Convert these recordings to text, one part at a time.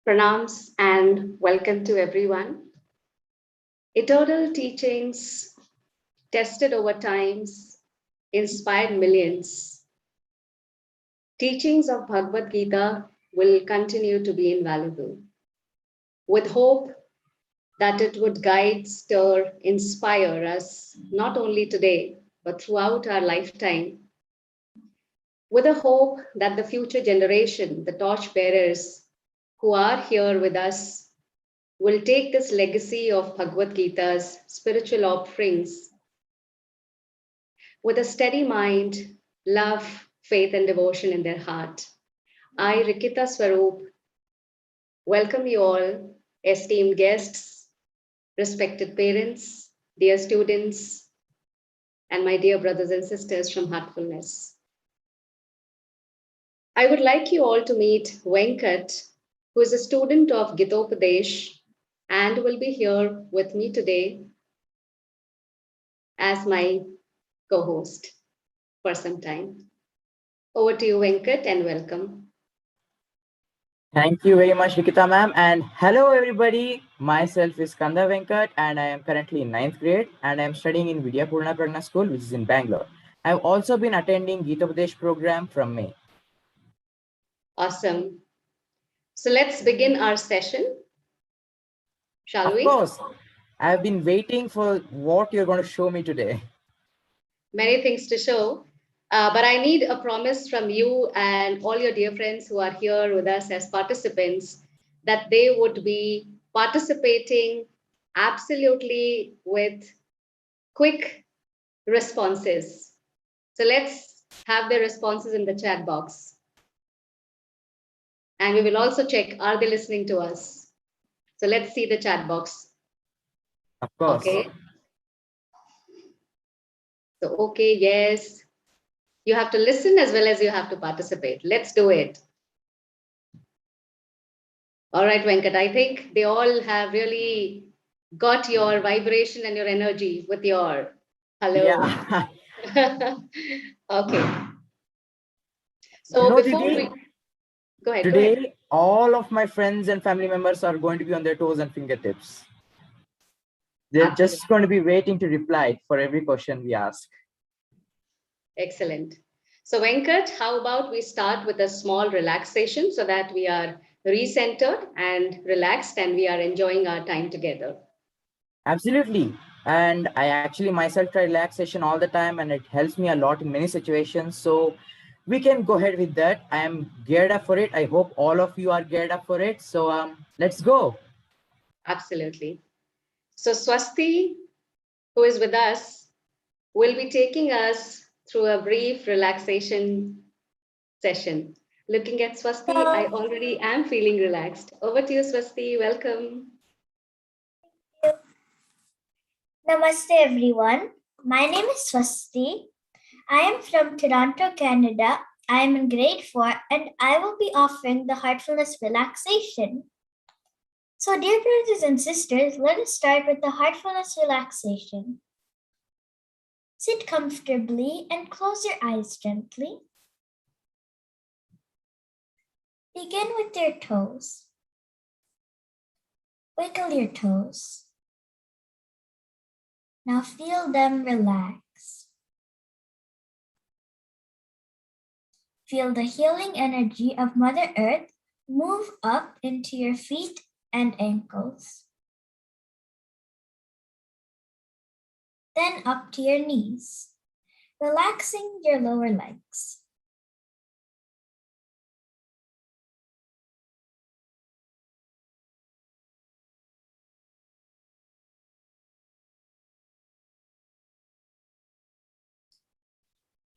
Pranams and welcome to everyone. Eternal teachings tested over times, inspired millions. Teachings of Bhagavad Gita will continue to be invaluable. With hope that it would guide, stir, inspire us not only today, but throughout our lifetime. With a hope that the future generation, the torchbearers who are here with us, will take this legacy of Bhagavad Gita's spiritual offerings with a steady mind, love, faith, and devotion in their heart. I, Rikita Swaroop, welcome you all, esteemed guests, respected parents, dear students, and my dear brothers and sisters from Heartfulness. I would like you all to meet Venkat, who is a student of Gitopadesh and will be here with me today as my co-host for some time. Over to you, Venkat, and welcome. Thank you very much, Rikita ma'am. And hello, everybody. Myself is Kanha Venkat, and I am currently in 9th grade, and I am studying in Vidyapurna Pragna School, which is in Bangalore. I have also been attending Gitopadesh program from May. Awesome. So let's begin our session, shall we? Of course, I have been waiting for what you're going to show me today. Many things to show, but I need a promise from you and all your dear friends who are here with us as participants that they would be participating absolutely with quick responses. So let's have their responses in the chat box. And we will also check, are they listening to us? So let's see the chat box. Of course. Okay. So, okay, yes. You have to listen as well as you have to participate. Let's do it. All right, Venkat, I think they all have really got your vibration and your energy with your hello. Yeah. Okay. So before we go ahead. Today, all of my friends and family members are going to be on their toes and fingertips. They're Absolutely. just going to be waiting to reply for every question we ask. Excellent. So Venkat, how about we start with a small relaxation so that we are recentered and relaxed and we are enjoying our time together. Absolutely. And I actually myself try relaxation all the time, and it helps me a lot in many situations. So we can go ahead with that. I am geared up for it. I hope all of you are geared up for it. So let's go. Absolutely. So Swasti, who is with us, will be taking us through a brief relaxation session. Looking at Swasti, I already am feeling relaxed. Over to you, Swasti. Welcome. Namaste everyone. My name is Swasti. I am from Toronto, Canada. I am in grade 4 and I will be offering the Heartfulness relaxation. So dear brothers and sisters, let us start with the Heartfulness relaxation. Sit comfortably and close your eyes gently. Begin with your toes. Wiggle your toes. Now feel them relax. Feel the healing energy of Mother Earth move up into your feet and ankles. Then up to your knees, relaxing your lower legs.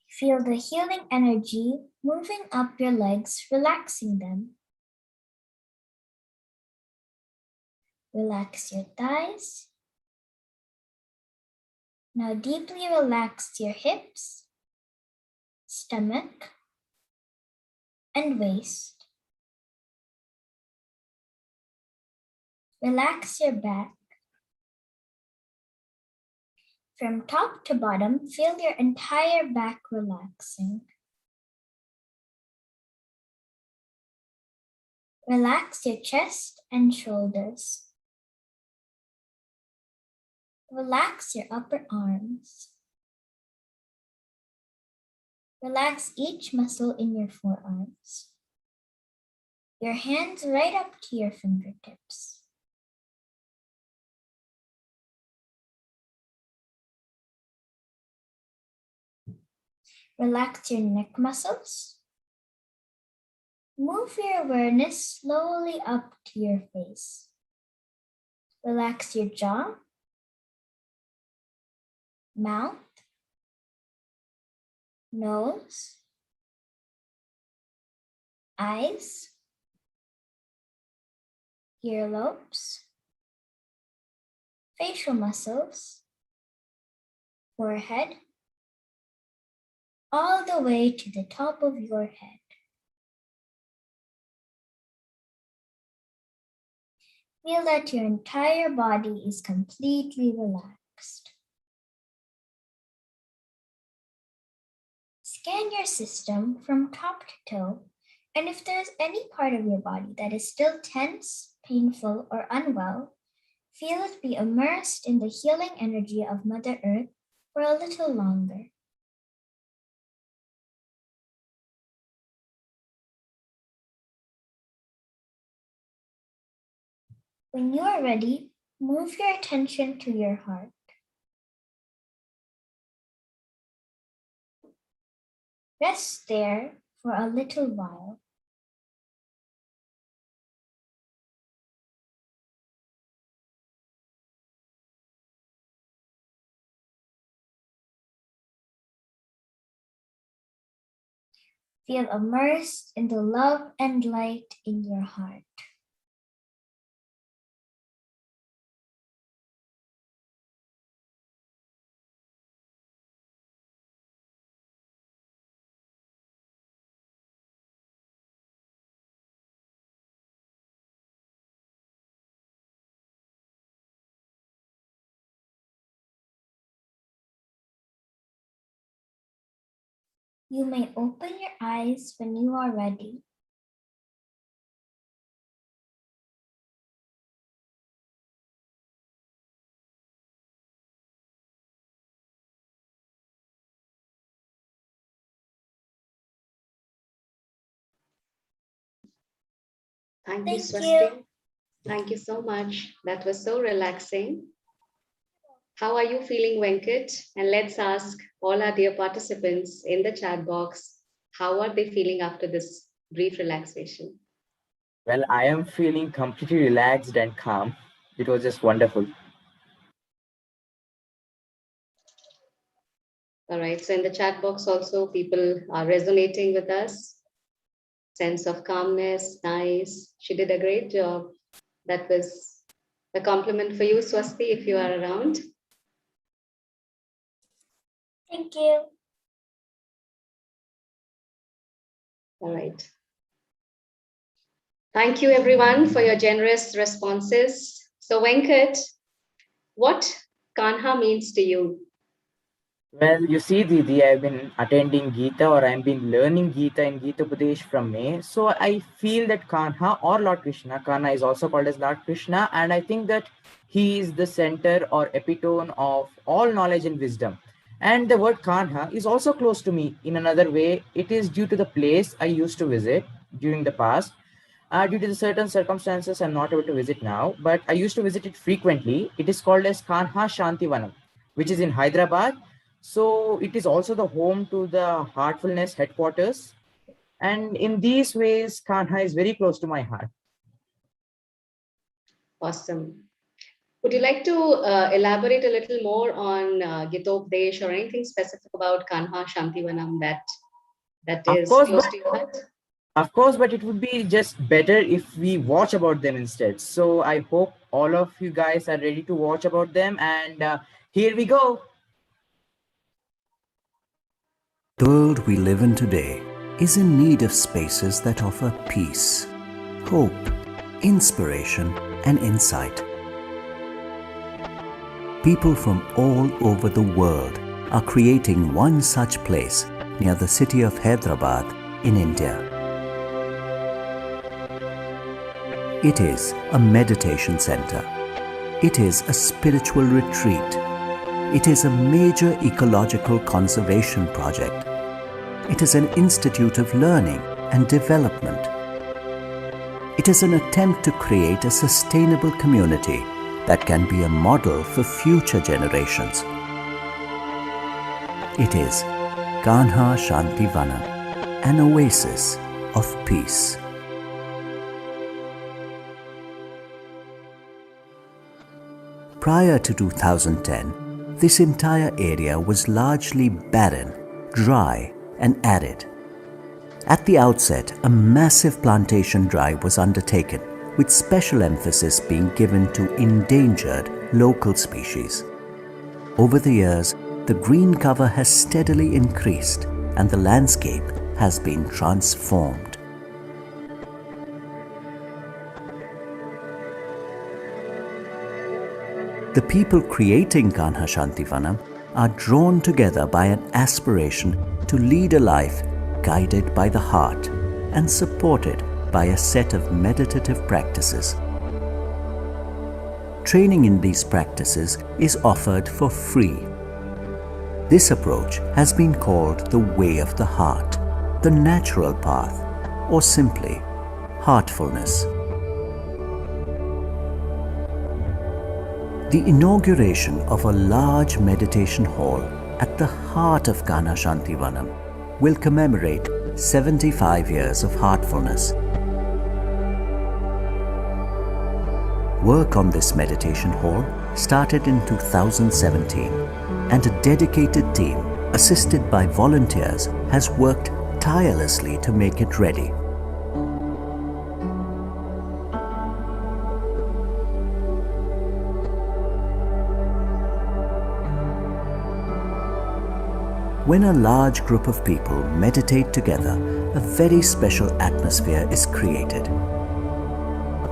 Feel the healing energy moving up your legs, relaxing them. Relax your thighs. Now deeply relax your hips, stomach, and waist. Relax your back. From top to bottom, feel your entire back relaxing. Relax your chest and shoulders. Relax your upper arms. Relax each muscle in your forearms. Your hands right up to your fingertips. Relax your neck muscles. Move your awareness slowly up to your face. Relax your jaw, mouth, nose, eyes, earlobes, facial muscles, forehead, all the way to the top of your head. Feel that your entire body is completely relaxed. Scan your system from top to toe, and if there's any part of your body that is still tense, painful, or unwell, feel it be immersed in the healing energy of Mother Earth for a little longer. When you are ready, move your attention to your heart. Rest there for a little while. Feel immersed in the love and light in your heart. You may open your eyes when you are ready. Thank you, Thank Swasti. you. Thank you so much. That was so relaxing. How are you feeling, Venkat? And let's ask all our dear participants in the chat box, how are they feeling after this brief relaxation? Well, I am feeling completely relaxed and calm. It was just wonderful. All right, so in the chat box also, people are resonating with us. Sense of calmness, nice. She did a great job. That was a compliment for you, Swasti, if you are around. Thank you. All right. Thank you, everyone, for your generous responses. So, Venkat, what Kanha means to you? Well, you see, Didi, I've been attending Gita or I've been learning Gita in Gitopadesh from May. So I feel that Kanha or Lord Krishna, Kanha is also called as Lord Krishna, and I think that he is the center or epitome of all knowledge and wisdom. And the word Kanha is also close to me in another way. It is due to the place I used to visit during the past. Due to the certain circumstances, I'm not able to visit now, but I used to visit it frequently. It is called as Kanha Shantivanam, which is in Hyderabad. So it is also the home to the Heartfulness headquarters. And in these ways, Kanha is very close to my heart. Awesome. Would you like to elaborate a little more on Gitopadesh or anything specific about Kanha Shantivanam that Of is course, close but to your heart? it would be just better if we watch about them instead. So I hope all of you guys are ready to watch about them. And here we go. The world we live in today is in need of spaces that offer peace, hope, inspiration, and insight. People from all over the world are creating one such place near the city of Hyderabad in India. It is a meditation center. It is a spiritual retreat. It is a major ecological conservation project. It is an institute of learning and development. It is an attempt to create a sustainable community that can be a model for future generations. It is Kanha Shanti Vana, an oasis of peace. Prior to 2010, this entire area was largely barren, dry, and arid. At the outset, a massive plantation drive was undertaken, with special emphasis being given to endangered local species. Over the years, the green cover has steadily increased and the landscape has been transformed. The people creating Kanha Shantivanam are drawn together by an aspiration to lead a life guided by the heart and supported by a set of meditative practices. Training in these practices is offered for free. This approach has been called the way of the heart, the natural path, or simply heartfulness. The inauguration of a large meditation hall at the heart of Kanha Shantivanam will commemorate 75 years of heartfulness. Work on this meditation hall started in 2017, and a dedicated team, assisted by volunteers, has worked tirelessly to make it ready. When a large group of people meditate together, a very special atmosphere is created.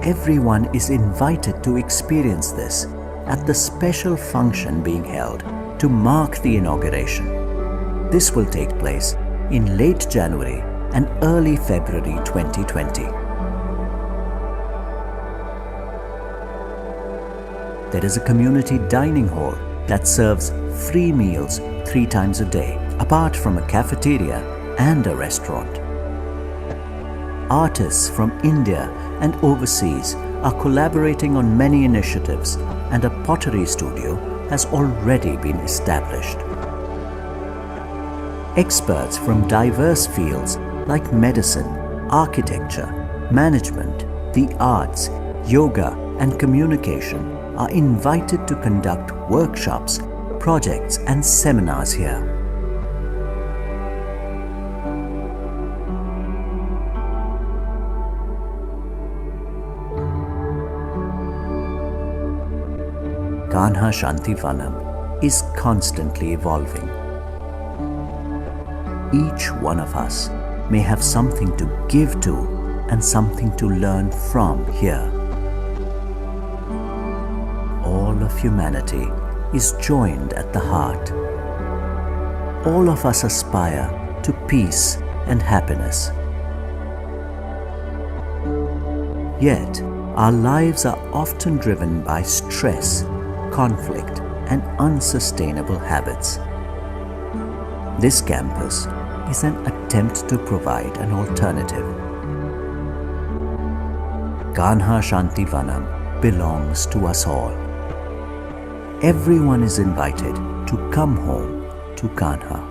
Everyone is invited to experience this at the special function being held to mark the inauguration. This will take place in late January and early February 2020. There is a community dining hall that serves free meals 3 times a day, apart from a cafeteria and a restaurant. Artists from India and overseas are collaborating on many initiatives, and a pottery studio has already been established. Experts from diverse fields like medicine, architecture, management, the arts, yoga, and communication are invited to conduct workshops, projects, and seminars here. Kanha Shantivanam is constantly evolving. Each one of us may have something to give to and something to learn from here. All of humanity is joined at the heart. All of us aspire to peace and happiness. Yet, our lives are often driven by stress, conflict, and unsustainable habits. This campus is an attempt to provide an alternative. Kanha Shantivanam belongs to us all. Everyone is invited to come home to Kanha.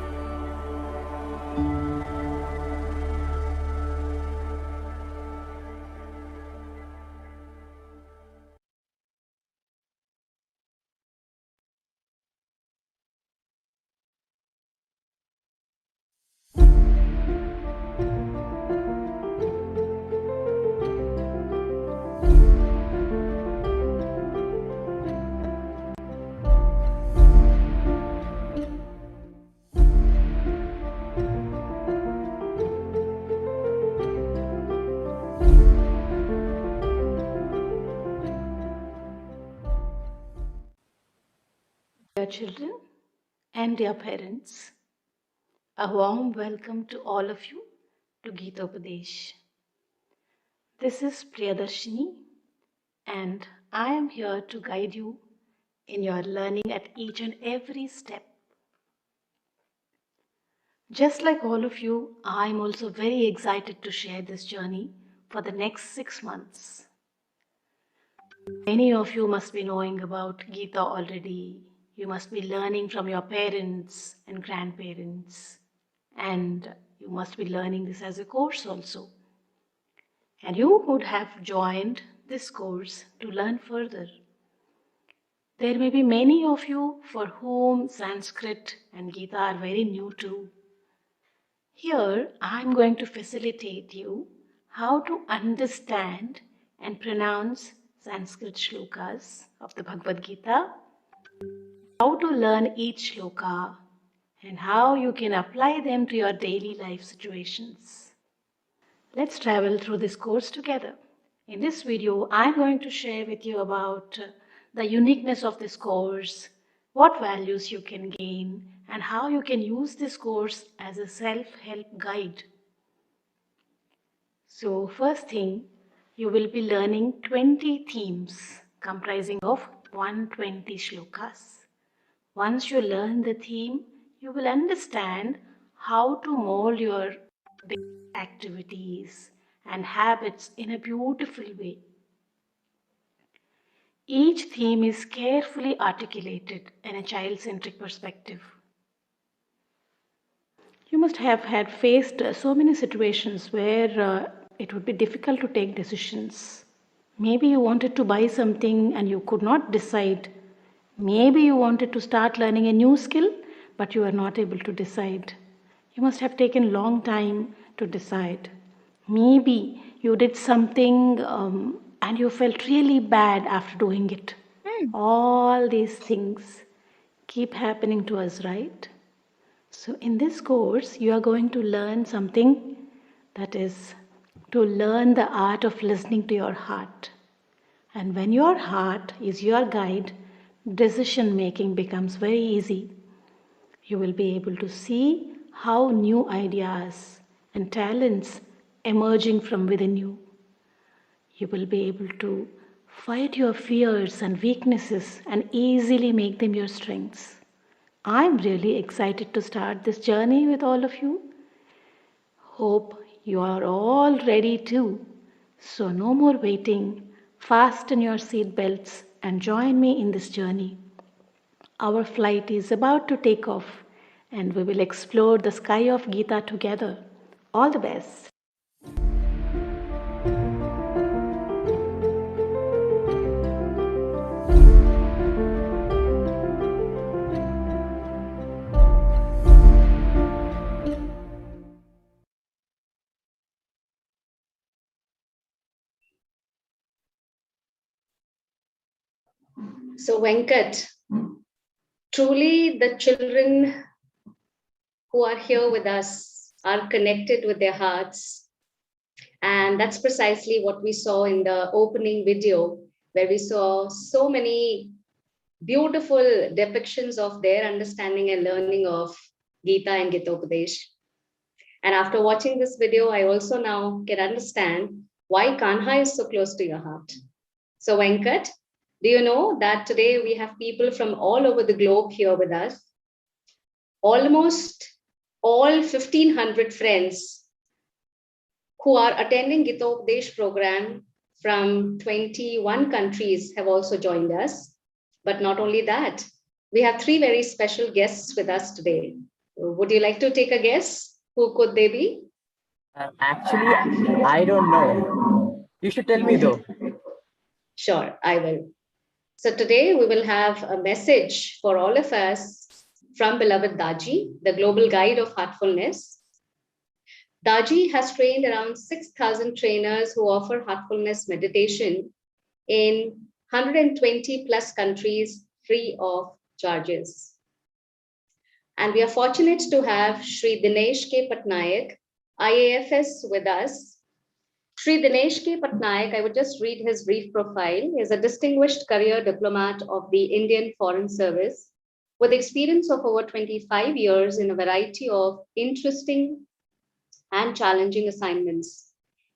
Dear children and dear parents, a warm welcome to all of you to Gitopadesh. This is Priyadarshini and I am here to guide you in your learning at each and every step. Just like all of you, I'm also very excited to share this journey for the next 6 months. Many of you must be knowing about Gita already. You must be learning from your parents and grandparents, and you must be learning this as a course also. And you would have joined this course to learn further. There may be many of you for whom Sanskrit and Gita are very new too. Here, I'm going to facilitate you how to understand and pronounce Sanskrit shlokas of the Bhagavad Gita, how to learn each shloka, and how you can apply them to your daily life situations. Let's travel through this course together. In this video, I'm going to share with you about the uniqueness of this course, what values you can gain, and how you can use this course as a self-help guide. So first thing, you will be learning 20 themes comprising of 120 shlokas. Once you learn the theme, you will understand how to mold your activities and habits in a beautiful way. Each theme is carefully articulated in a child-centric perspective. You must have had faced so many situations where it would be difficult to take decisions. Maybe you wanted to buy something and you could not decide. Maybe you wanted to start learning a new skill, but you were not able to decide. You must have taken a long time to decide. Maybe you did something and you felt really bad after doing it. All these things keep happening to us, right? So in this course, you are going to learn something, that is to learn the art of listening to your heart. And when your heart is your guide, decision making becomes very easy. You will be able to see how new ideas and talents emerging from within you. You will be able to fight your fears and weaknesses and easily make them your strengths. I'm really excited to start this journey with all of you. Hope you are all ready too. So no more waiting. Fasten your seat belts and join me in this journey. Our flight is about to take off and we will explore the sky of Gita together. All the best. So Venkat, truly the children who are here with us are connected with their hearts. And that's precisely what we saw in the opening video, where we saw so many beautiful depictions of their understanding and learning of Gita and Gitopadesh. And after watching this video, I also now can understand why Kanha is so close to your heart. So Venkat, do you know that today we have people from all over the globe here with us? Almost all 1,500 friends who are attending Gitopadesh program from 21 countries have also joined us. But not only that, we have 3 very special guests with us today. Would you like to take a guess? Who could they be? Actually, I don't know. You should tell me though. Sure, I will. So today we will have a message for all of us from beloved Daji, the global guide of heartfulness. Daji has trained around 6,000 trainers who offer heartfulness meditation in 120 plus countries free of charges. And we are fortunate to have Shri Dinesh Patnaik I.F.S with us. Shri Dinesh Patnaik, I would just read his brief profile. He is a distinguished career diplomat of the Indian Foreign Service with experience of over 25 years in a variety of interesting and challenging assignments.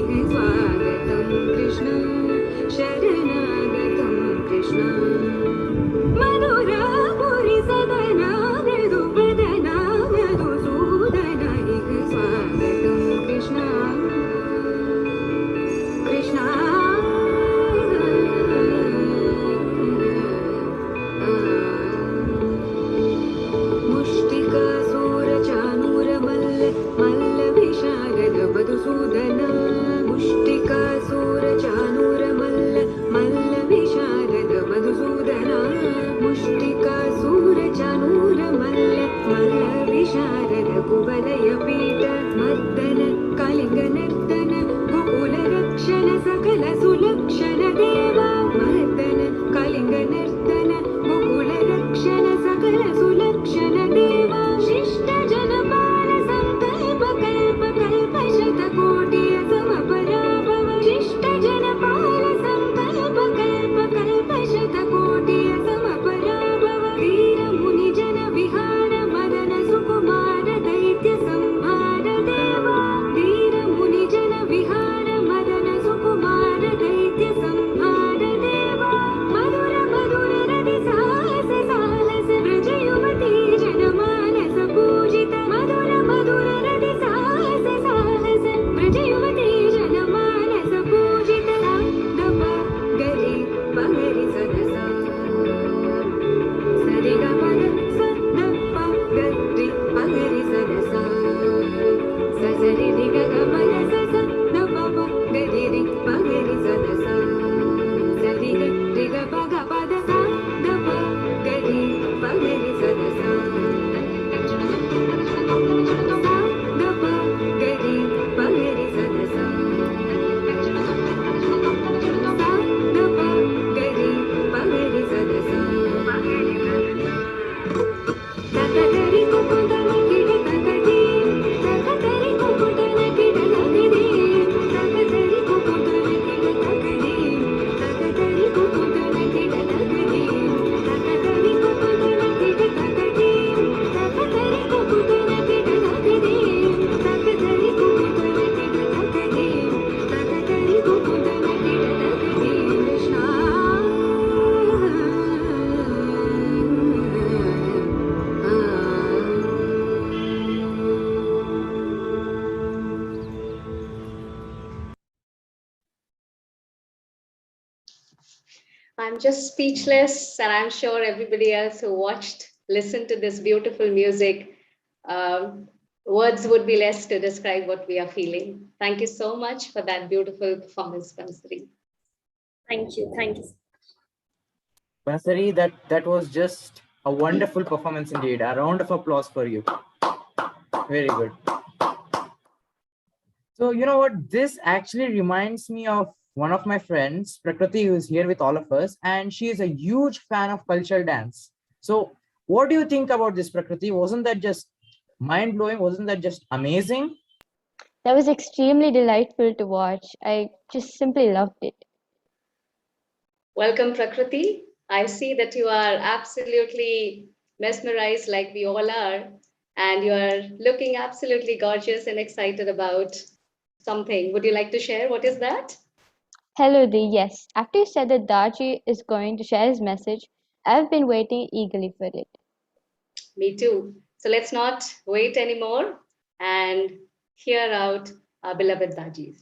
इह स्वागतं कृष्ण शरणागतं कृष्ण मधुरा पुरी सदना मृदुवदना मधुसूदन इह शारद कुवलय पीठ मर्दन कलिंग नर्तन गोकुल रक्षण सकल सुलक्षण देवा मर्दन कलिंग नर्तन गोकुल रक्षण सकल सुलक्षण देवा शिष्ट जनपाल संकल्प कल्प कल्प शतकोटि समपराभव शिष्ट जनपाल संकल्प कल्प कल्प शतकोटि समपराभव वीर मुनि जन विहार मदन सुकुमार दैत्य संहार देवा वीर मुनि जन विहार मदन सुकुमार दैत्य संहार देवा मधुर मधुर रति साहस साहस ब्रज युवती जनमानस पूजित मधुर मधुर रति साहस साहस ब्रज युवती जनमानस पूजित दप गरी पगरि सदसा सरि ग पद स दप गरी पगरि सदसा सरि रि ग ग पद स दप गरी रि पगरि सदसा सरि ग रि ग प ग पद स दप गरी पगरि सदसा दप गरी पगरि सदसा दप गरी पगरि सदसा तकदरि कुकुदन किड तकदी तकदरि कुकुदन किड तकदी तकदरि कुकुदन किड तकदी तकदरि कुकुदन किड तकदी तकदरि कुकुदन किड तकदी तकदरि कुकुदन किड तकदी तकदरि कुकुदन किड तकदी तकदरि कुकुदन किड तकदी Krishna I'm just speechless, and I'm sure everybody else who watched, listened to this beautiful music, words would be less to describe what we are feeling. Thank you so much for that beautiful performance, Pansari. Thank you. Thank you. Pansari, that was just a wonderful performance indeed. A round of applause for you. Very good. So, you know what? This actually reminds me of one of my friends, Prakriti, who is here with all of us, and she is a huge fan of cultural dance. So, what do you think about this, Prakriti? Wasn't that just mind blowing? Wasn't that just amazing? That was extremely delightful to watch. I just simply loved it. Welcome, Prakriti. I see that you are absolutely mesmerized like we all are, and you are looking absolutely gorgeous and excited about something. Would you like to share? What is that? Hello, Dee. Yes, after you said that Daji is going to share his message, I've been waiting eagerly for it. Me too. So let's not wait anymore and hear out our beloved Dajis.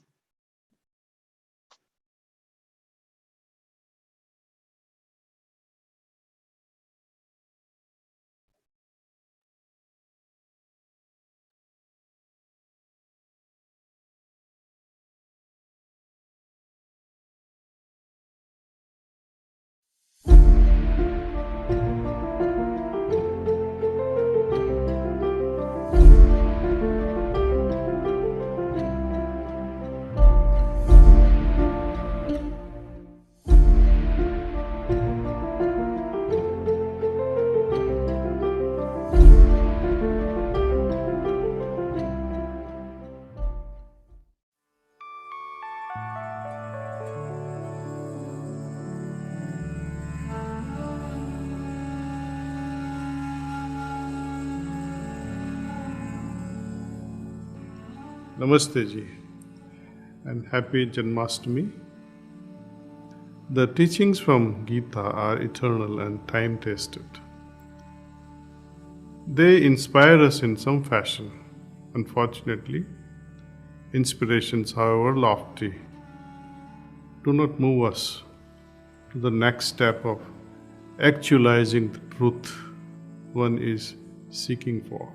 Namaste ji and happy Janmashtami. The teachings from Gita are eternal and time-tested. They inspire us in some fashion. Unfortunately, inspirations, however lofty, do not move us to the next step of actualizing the truth one is seeking for.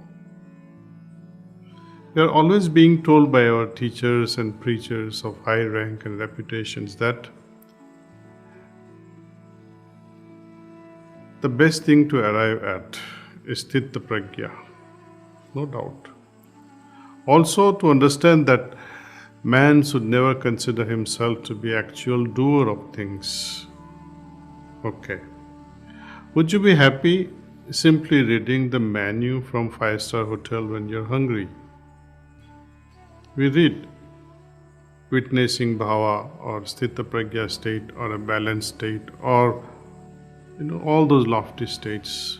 We are always being told by our teachers and preachers of high rank and reputations that the best thing to arrive at is Sthita Prajna, no doubt. Also, to understand that man should never consider himself to be actual doer of things. Okay. Would you be happy simply reading the menu from 5-star hotel when you're hungry? We read witnessing bhava or sthita pragya state or a balanced state or all those lofty states.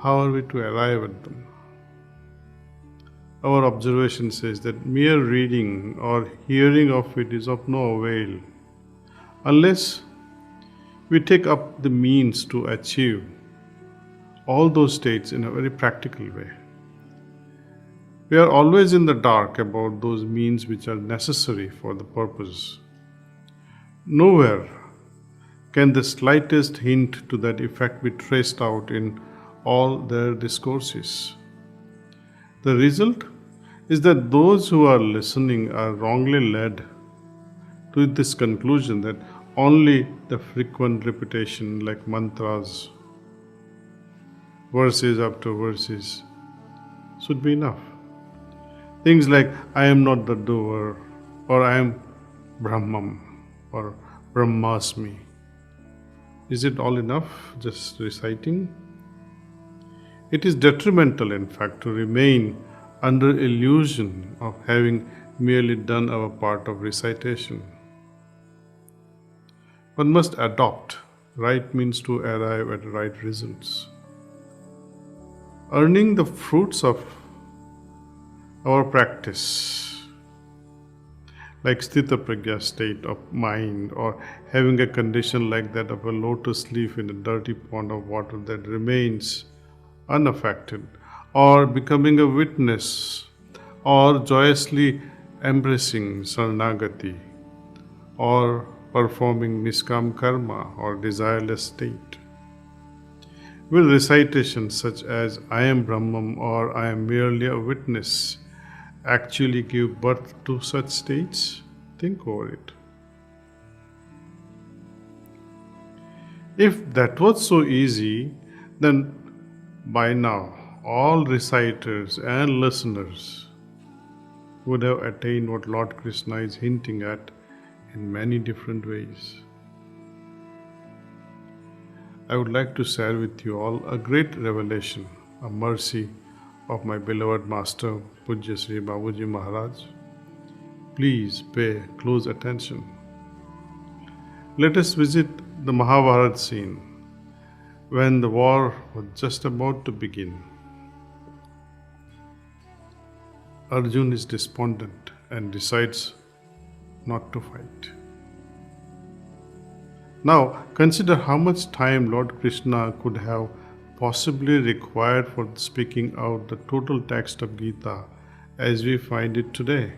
How are we to arrive at them? Our observation says that mere reading or hearing of it is of no avail unless we take up the means to achieve all those states in a very practical way. We are always in the dark about those means which are necessary for the purpose. Nowhere can the slightest hint to that effect be traced out in all their discourses. The result is that those who are listening are wrongly led to this conclusion that only the frequent repetition, like mantras, verses after verses, should be enough. Things like, I am not the doer, or I am Brahmam, or Brahmasmi. Is it all enough, just reciting? It is detrimental, in fact, to remain under illusion of having merely done our part of recitation. One must adopt right means to arrive at right results. Earning the fruits of our practice, like sthita pragya state of mind, or having a condition like that of a lotus leaf in a dirty pond of water that remains unaffected, or becoming a witness, or joyously embracing saranagati, or performing niskam karma or desireless state. Will recitations such as I am Brahman or I am merely a witness actually give birth to such states? Think over it. If that was so easy, then by now all reciters and listeners would have attained what Lord Krishna is hinting at in many different ways. I would like to share with you all a great revelation, a mercy of my beloved Master, Pujya Sri Babuji Maharaj. Please pay close attention. Let us visit the Mahabharata scene when the war was just about to begin. Arjun is despondent and decides not to fight. Now, consider how much time Lord Krishna could have possibly required for speaking out the total text of Gita as we find it today.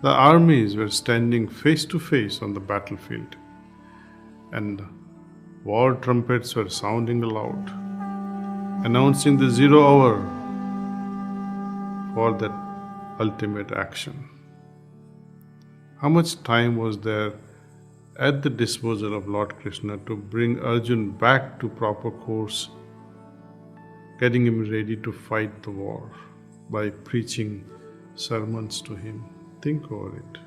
The armies were standing face to face on the battlefield, and war trumpets were sounding aloud, announcing the 0 hour for that ultimate action. How much time was there at the disposal of Lord Krishna to bring Arjun back to proper course, getting him ready to fight the war by preaching sermons to him? Think over it.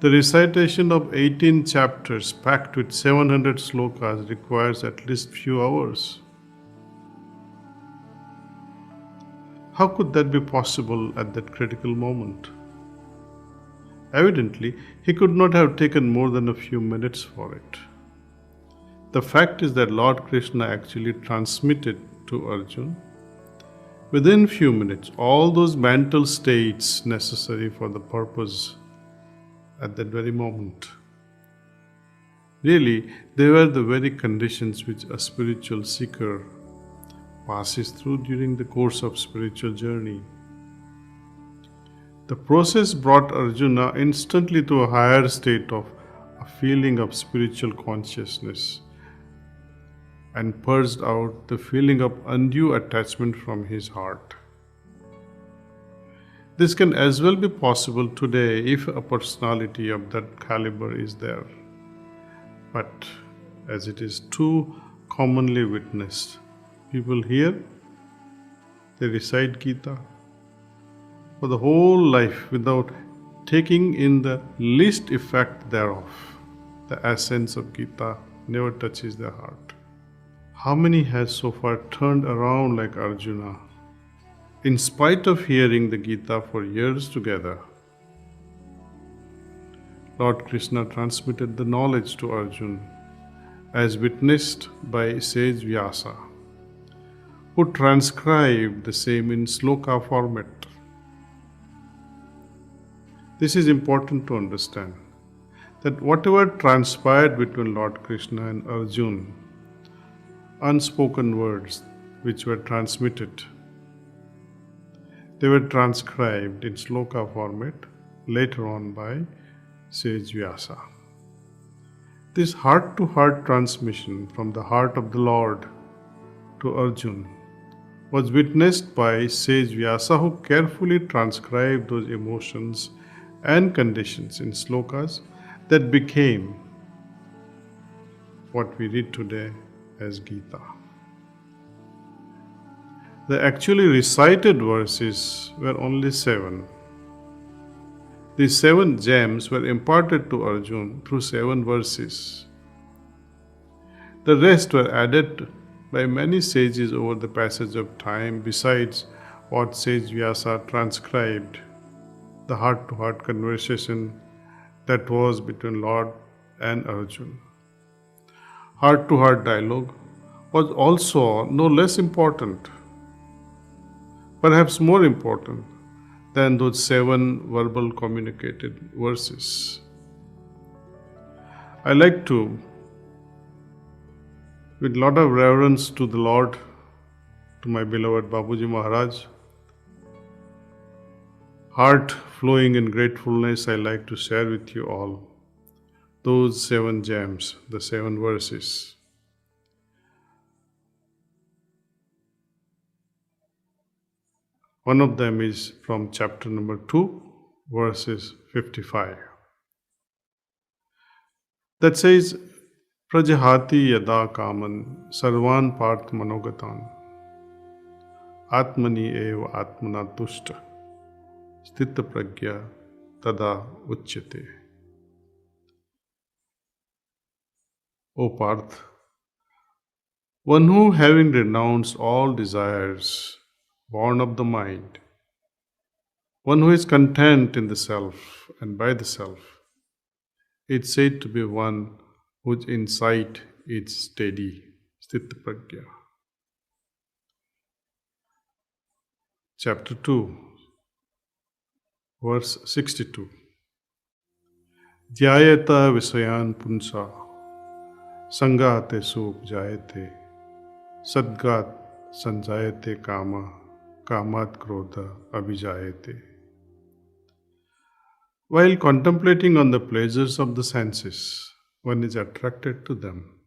The recitation of 18 chapters packed with 700 slokas requires at least few hours. How could that be possible at that critical moment? Evidently, he could not have taken more than a few minutes for it. The fact is that Lord Krishna actually transmitted to Arjun within few minutes all those mental states necessary for the purpose at that very moment. Really, they were the very conditions which a spiritual seeker passes through during the course of spiritual journey. The process brought Arjuna instantly to a higher state of a feeling of spiritual consciousness and purged out the feeling of undue attachment from his heart. This can as well be possible today if a personality of that caliber is there. But as it is too commonly witnessed, People hear, they recite Gita for the whole life without taking in the least effect thereof. The essence of Gita never touches their heart. How many has so far turned around like Arjuna? In spite of hearing the Gita for years together, Lord Krishna transmitted the knowledge to Arjuna as witnessed by sage Vyasa, who transcribed the same in sloka format. This is important to understand, that whatever transpired between Lord Krishna and Arjuna, unspoken words which were transmitted, they were transcribed in sloka format later on by sage Vyasa. This heart-to-heart transmission from the heart of the Lord to Arjuna was witnessed by sage Vyasa, who carefully transcribed those emotions and conditions in slokas that became what we read today as Gita. The actually recited verses were only 7. These 7 gems were imparted to Arjuna through 7 verses. The rest were added by many sages over the passage of time, besides what sage Vyasa transcribed, the heart-to-heart conversation that was between Lord and Arjuna. Heart-to-heart dialogue was also no less important, perhaps more important than those 7 verbal communicated verses. I like to, with a lot of reverence to the Lord, to my beloved Babuji Maharaj, heart flowing in gratefulness, I like to share with you all those 7 gems, the 7 verses. One of them is from chapter number 2, verses 55. That says, Prajahati yada kaman sarvan parth manogatan atmani eva atmana tushta sthita pragya tada uchyate. O Parth, one who, having renounced all desires born of the mind, one who is content in the self and by the self, is said to be one whose insight is steady, sthita pragya. Chapter 2, verse 62. Dhyayata visayan punsa sangate sup jayate sadgat sanjayate kama kamat krodha abhijayate. While contemplating on the pleasures of the senses, one is attracted to them.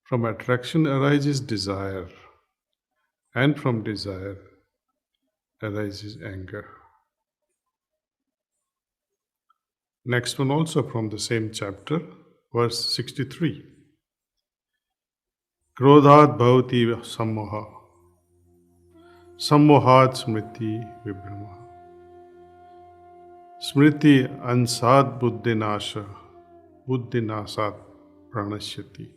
From attraction arises desire, and from desire arises anger. Next one also from the same chapter, verse 63. Krodhat bhavati sammoha, sammohat smriti vibhrama. Smriti ansad buddhinasha, buddhinasat pranashyati.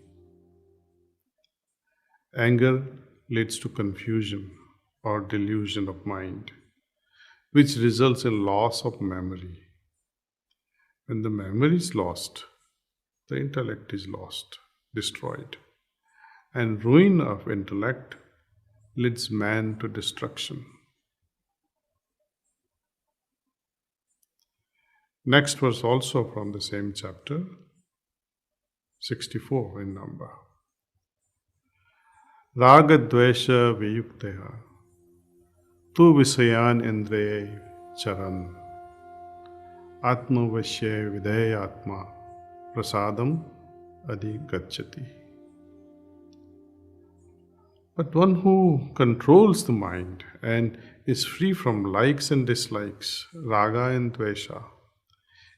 Anger leads to confusion or delusion of mind, which results in loss of memory. When the memory is lost, the intellect is lost, destroyed, and ruin of intellect leads man to destruction. Next verse also from the same chapter, 64 in number. Raga dvesha viyukteha tu visayan indriye charan atma vashya videyatma prasadam adi gacchati. But one who controls the mind and is free from likes and dislikes, raga and dvesha,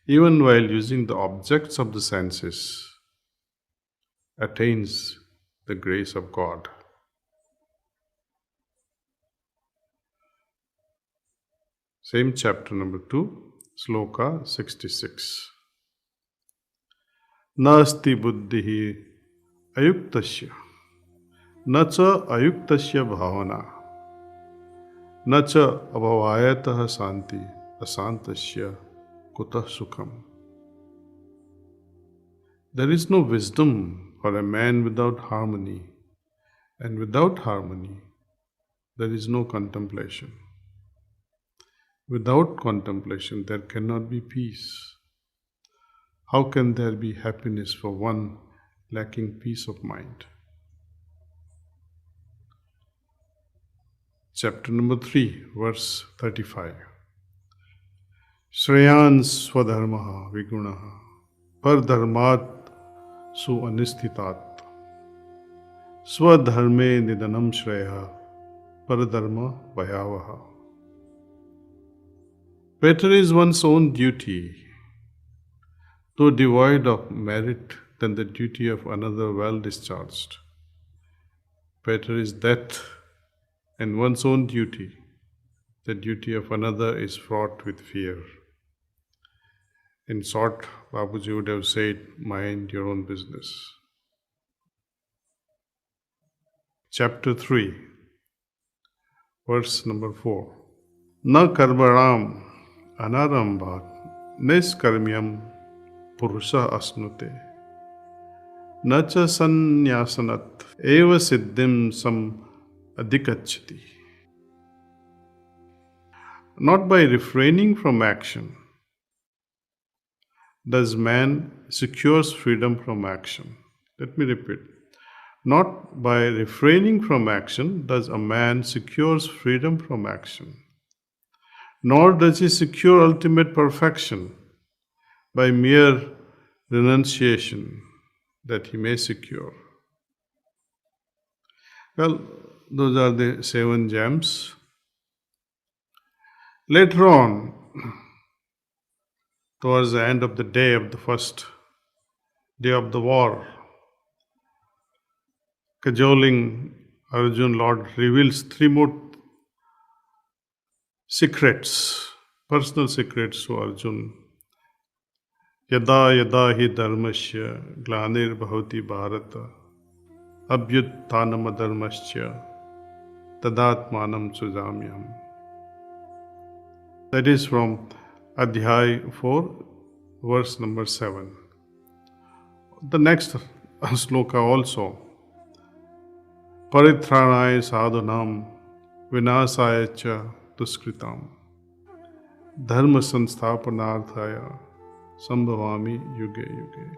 even while using the objects of the senses, attains the grace of God. Same chapter number 2, Sloka 66. Nasti buddhihi ayuktasya, na cha ayuktasya bhavana, na cha abhavayatah santi asantasya kutah sukham. There is no wisdom for a man without harmony, and without harmony, there is no contemplation. Without contemplation, there cannot be peace. How can there be happiness for one lacking peace of mind? Chapter number 3, verse 35. Shreyan swadharmaha vigunaha pardharmat su anistitat swadharme nidanam shreya pardharma vayavaha. Better is one's own duty, though devoid of merit, than the duty of another well discharged. Better is death and one's own duty. The duty of another is fraught with fear. In short, Babuji would have said, mind your own business. Chapter 3, verse number 4. Na karmaram anarambhat niskarmyam purusha asnute na cha sanyasanat eva siddhim sam adhikachati. Not by refraining from action does man secures freedom from action. Let me repeat. Not by refraining from action does a man secures freedom from action, nor does he secure ultimate perfection by mere renunciation that he may secure. Well, those are the 7 gems. Later on, towards the end of the day of the first day of the war, cajoling Arjun, Lord reveals 3 more secrets, personal secrets to Arjun. Yada yada hi dharmasya glanir bhavati bharata abhyuttanam dharmasya tadatmanam sujamyam. That is from Adhyay 4, verse number 7. The next sloka also. Paritranaya sadhanam vinasaya cha duskritam dharma sansthapanarthaya sambhavami yuge yuge.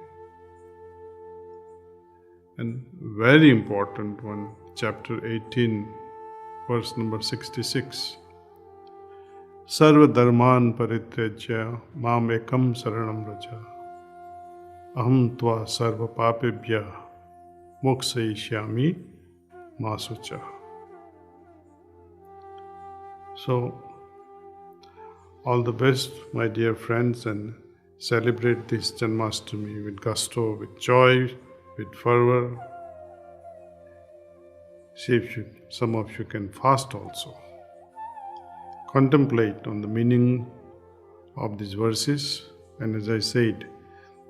And very important one, chapter 18, verse number 66. Sarva dharman parityajya mam ekam saranam raja aham tva sarva papebhya mokshayishyami masucha. So, all the best, my dear friends, and celebrate this Janmashtami with gusto, with joy, with fervor. See if some of you can fast also. Contemplate on the meaning of these verses, and as I said,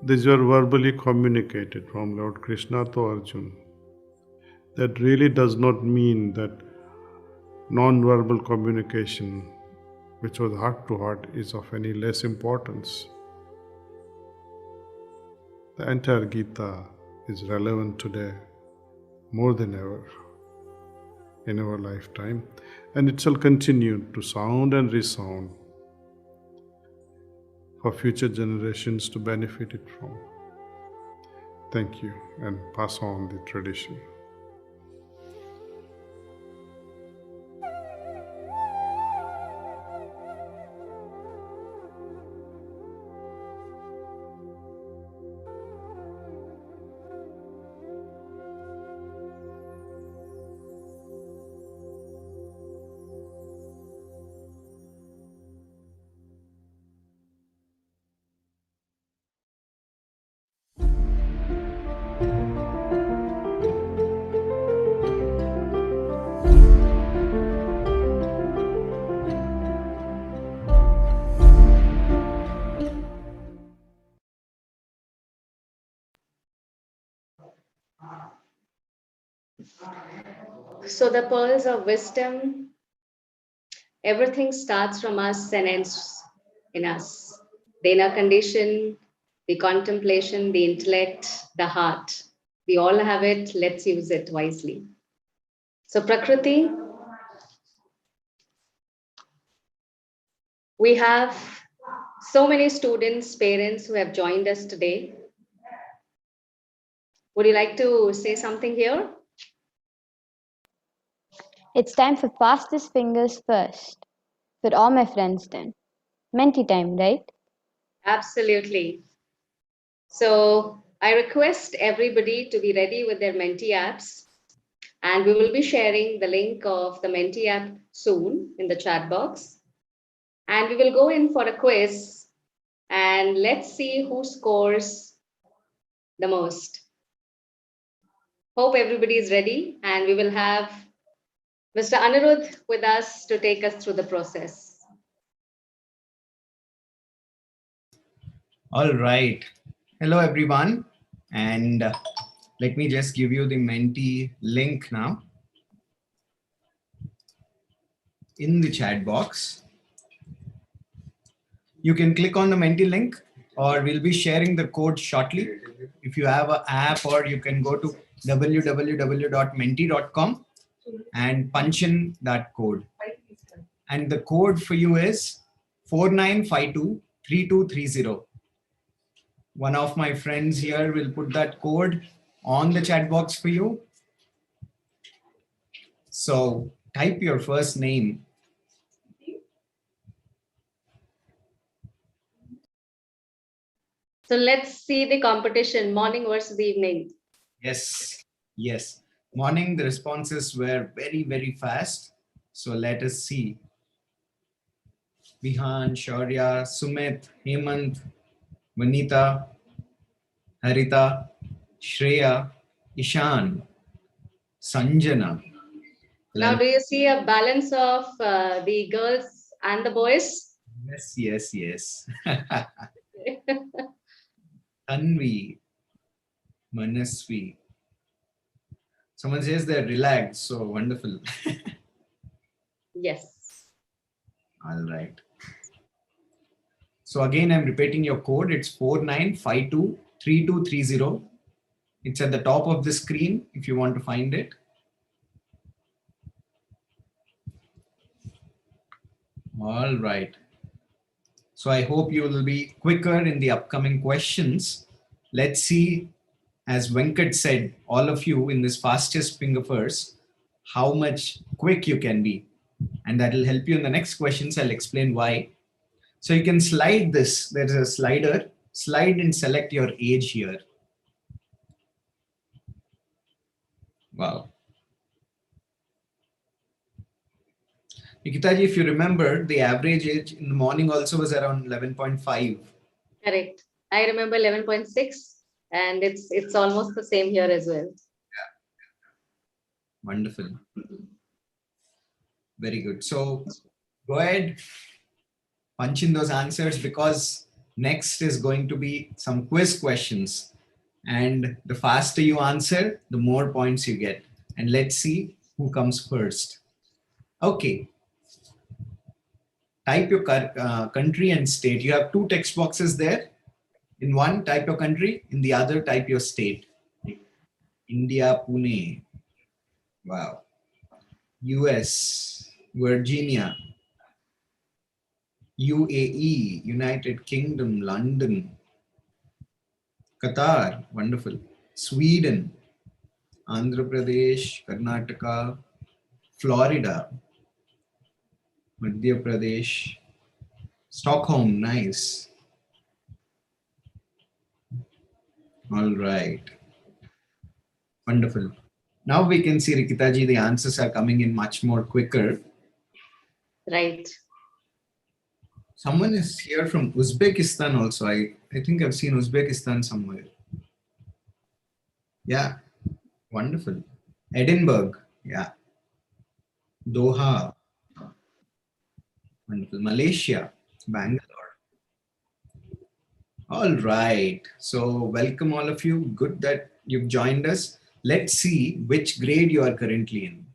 these were verbally communicated from Lord Krishna to Arjuna. That really does not mean that non-verbal communication, which was heart to heart, is of any less importance. The entire Gita is relevant today more than ever in our lifetime, and it shall continue to sound and resound for future generations to benefit it from. Thank you, and pass on the tradition. So the pearls of wisdom, everything starts from us and ends in us. The inner condition, the contemplation, the intellect, the heart. We all have it. Let's use it wisely. So Prakriti, we have so many students, parents who have joined us today. Would you like to say something here? It's time for fastest fingers first. For all my friends then. Menti time, right? Absolutely. So I request everybody to be ready with their Menti apps. And we will be sharing the link of the Menti app soon in the chat box. And we will go in for a quiz and let's see who scores the most. Hope everybody is ready and we will have Mr. Anirudh with us to take us through the process. All right. Hello, everyone. And let me just give you the Menti link now in the chat box. You can click on the Menti link or we'll be sharing the code shortly. If you have an app, or you can go to www.menti.com and punch in that code. And the code for you is 49523230. One of my friends here will put that code on the chat box for you. So type your first name. So let's see the competition, morning versus evening. Yes, yes. Morning, the responses were very, very fast. So let us see. Vihan, Shaurya, Sumit, Hemant, Vanita, Harita, Shreya, Ishan, Sanjana. Now, do you see a balance of the girls and the boys? Yes, yes, yes. Tanvi, Manasvi. Someone says they're relaxed, so wonderful. Yes. All right. So again, I'm repeating your code. It's 49523230. It's at the top of the screen if you want to find it. All right. So I hope you will be quicker in the upcoming questions. Let's see, as Venkat said, all of you in this fastest finger first, how much quick you can be. And that will help you in the next questions. I'll explain why. So you can slide this. There's a slider. Slide and select your age here. Wow. Nikitaji, if you remember, the average age in the morning also was around 11.5. Correct. I remember 11.6 and it's almost the same here as well. Yeah. Wonderful. Very good. So go ahead, punch in those answers, because next is going to be some quiz questions. And the faster you answer, the more points you get. And let's see who comes first. Okay. Type your country and state. You have two text boxes there. In one, type your country. In the other, type your state. India, Pune. Wow. US, Virginia. UAE, United Kingdom, London. Qatar, wonderful. Sweden, Andhra Pradesh, Karnataka, Florida, Madhya Pradesh, Stockholm, nice. All right. Wonderful. Now we can see, Rikitaji, the answers are coming in much more quicker. Right. Someone is here from Uzbekistan also. I think I've seen Uzbekistan somewhere. Yeah. Wonderful. Edinburgh. Yeah. Doha. Wonderful. Malaysia. Bangalore. All right. So welcome all of you. Good that you've joined us. let's see which grade you are currently in.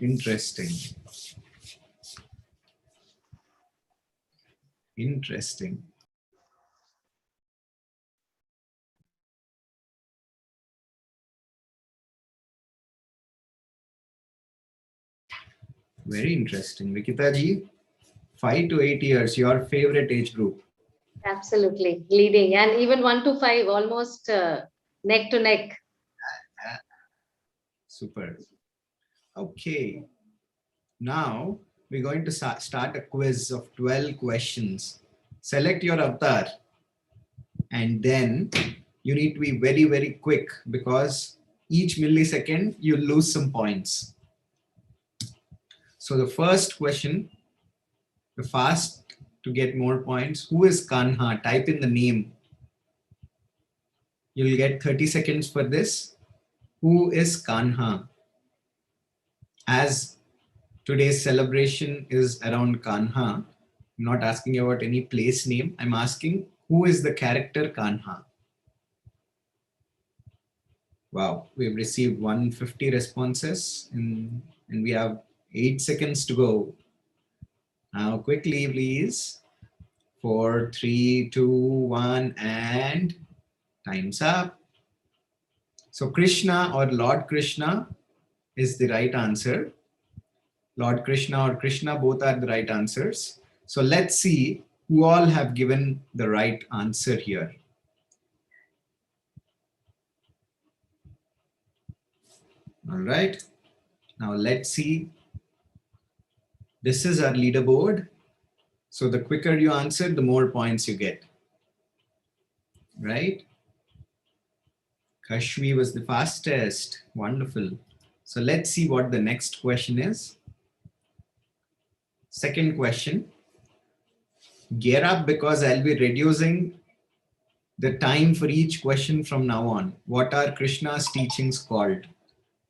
Interesting. Interesting. Very interesting. Vikita ji, 5 to 8 years, your favorite age group. Absolutely. Leading. And even 1 to 5, almost neck to neck. Super. Okay. Now we're going to start a quiz of 12 questions. Select your avatar. And then you need to be very, very quick because each millisecond you lose some points. So the first question, the fast to get more points, who is Kanha? Type in the name. You'll get 30 seconds for this. Who is Kanha? As today's celebration is around Kanha, I'm not asking you about any place name. I'm asking who is the character Kanha? Wow, we've received 150 responses and we have 8 seconds to go. Now quickly, please. 4, 3, 2, 1, and time's up. So Krishna or Lord Krishna is the right answer. Lord Krishna or Krishna, both are the right answers. So let's see who all have given the right answer here. All right. Now let's see. This is our leaderboard. So the quicker you answer, the more points you get. Right? Kashvi was the fastest. Wonderful. So let's see what the next question is. Second question. Gear up because I'll be reducing the time for each question from now on. What are Krishna's teachings called?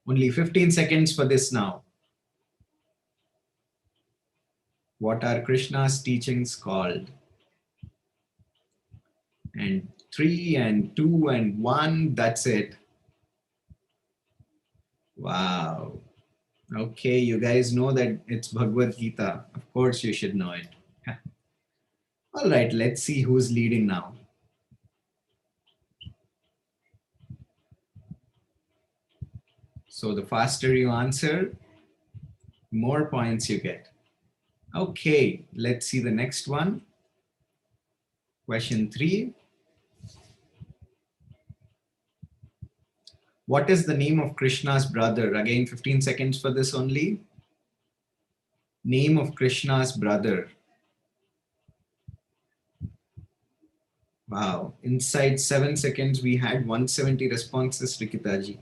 Only 15 seconds for this now. What are Krishna's teachings called? And 3 and 2 and 1, that's it. Wow. Okay, you guys know that it's Bhagavad Gita. Of course you should know it. All right, let's see who's leading now. So the faster you answer, more points you get. Okay, let's see the next one. Question 3. What is the name of Krishna's brother? Again, 15 seconds for this only. Name of Krishna's brother. Wow, inside 7 seconds, we had 170 responses, Rikitaji.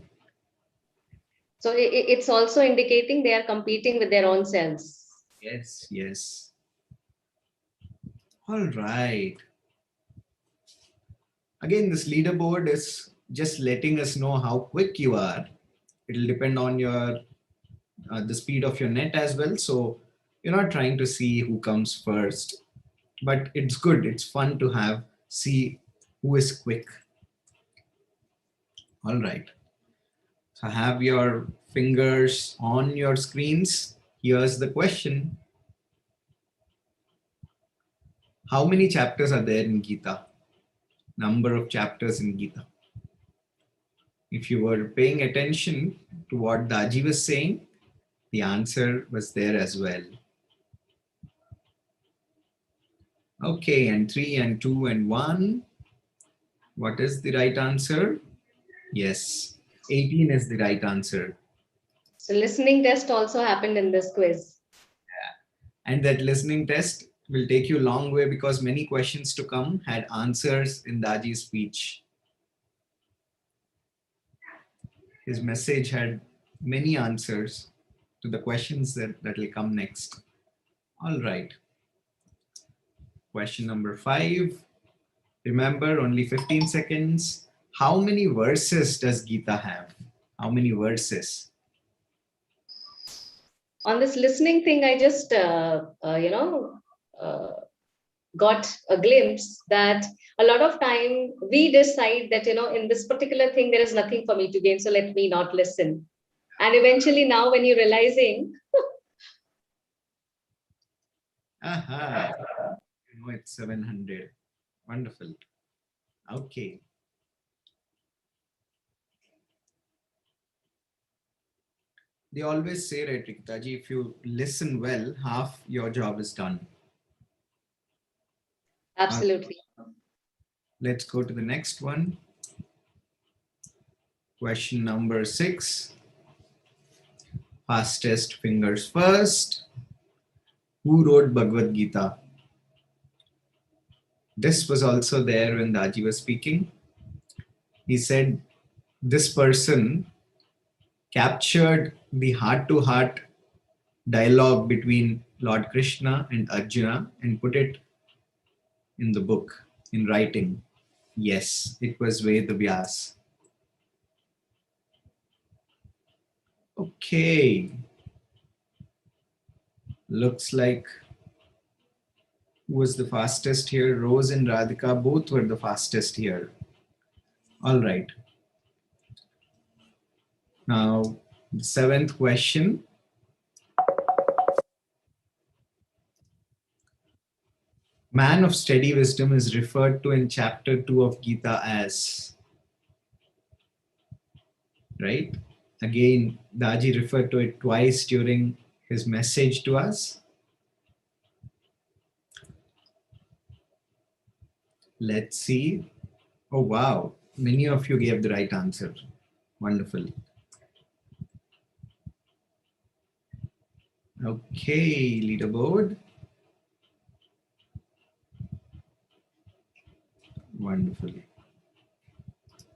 So it's also indicating they are competing with their own selves. Yes, yes. All right. Again, this leaderboard is just letting us know how quick you are. It'll depend on your the speed of your net as well. So you're not trying to see who comes first, but it's good. It's fun to see who is quick. All right. So have your fingers on your screens. Here's the question. How many chapters are there in Gita? Number of chapters in Gita. If you were paying attention to what Daji was saying, the answer was there as well. Okay, and 3 and 2 and 1. What is the right answer? Yes, 18 is the right answer. So listening test also happened in this quiz. Yeah. And that listening test will take you a long way because many questions to come had answers in Daji's speech. His message had many answers to the questions that will come next. All right. Question number 5. Remember, only 15 seconds. How many verses does Gita have? How many verses? On this listening thing, I just, got a glimpse that a lot of time we decide that, in this particular thing, there is nothing for me to gain, so let me not listen. And eventually now when you're realizing, Aha. It's 700. Wonderful. Okay. They always say, right, Rikitaji, if you listen well, half your job is done. absolutely. Let's go to the next one. Question number 6. Fastest fingers first. Who wrote Bhagavad Gita? This was also there when Daji was speaking. He said this person captured the heart-to-heart dialogue between Lord Krishna and Arjuna and put it in the book, in writing. Yes, it was Ved Vyas. Okay. Looks like who was the fastest here? Rose and Radhika both were the fastest here. All right. Now, the 7th question. Man of steady wisdom is referred to in chapter 2 of Gita as, right? Again, Daji referred to it twice during his message to us. Let's see. Oh, wow. Many of you gave the right answer. Wonderful. Okay, leaderboard. Wonderful.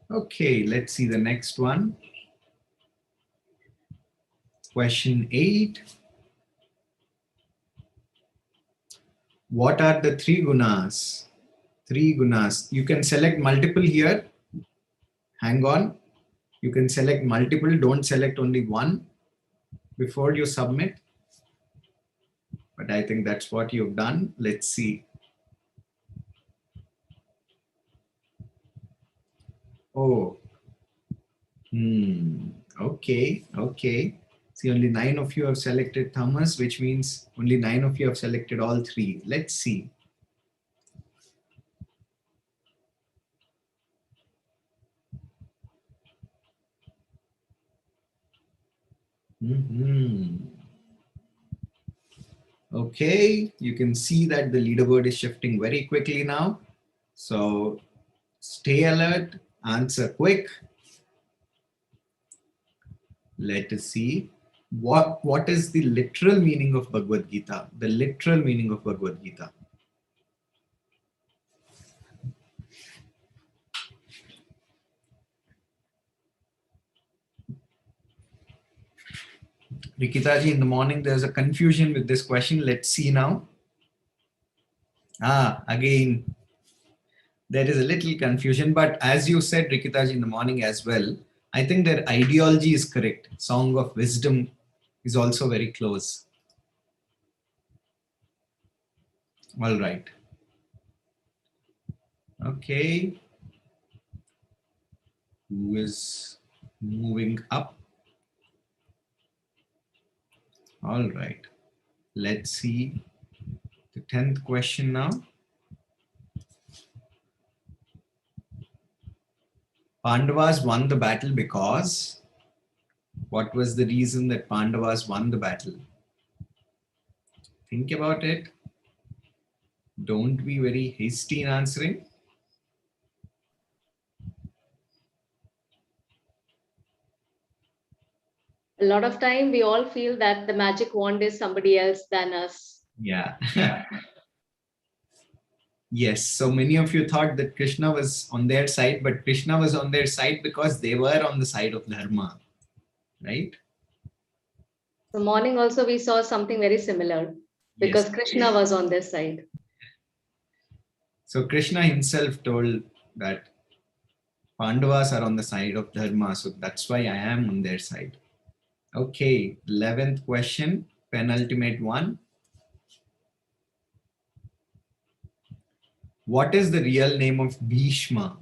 Okay, let's see the next one. Question 8. What are the 3 gunas? 3 gunas. You can select multiple here. Hang on. You can select multiple. Don't select only one before you submit. But I think that's what you've done. Let's see. Oh. Okay. Okay. See, only 9 of you have selected Thomas, which means only 9 of you have selected all 3. Let's see. Okay, you can see that the leaderboard is shifting very quickly now. So stay alert, answer quick. Let us see what is the literal meaning of Bhagavad Gita. The literal meaning of Bhagavad Gita. Rikitaji, in the morning there's a confusion with this question. Let's see now. Again, there is a little confusion, but as you said, Rikitaji, in the morning as well, I think their ideology is correct. Song of Wisdom is also very close. All right. Okay. Who is moving up? All right. Let's see the 10th question now. Pandavas won the battle because, what was the reason that Pandavas won the battle? Think about it. Don't be very hasty in answering. A lot of time we all feel that the magic wand is somebody else than us. Yeah. Yes, so many of you thought that Krishna was on their side, but Krishna was on their side because they were on the side of Dharma, right? So morning also we saw something very similar because Yes. Krishna was on this side. So Krishna himself told that Pandavas are on the side of Dharma, so that's why I am on their side. Okay, 11th question, penultimate one. What is the real name of Bhishma?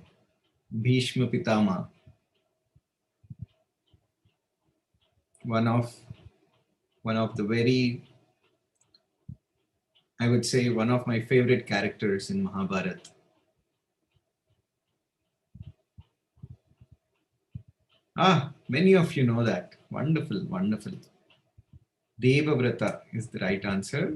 Bhishma Pitama. One of the very, I would say, one of my favorite characters in Mahabharata. Many of you know that. Wonderful, wonderful. Devavrata is the right answer.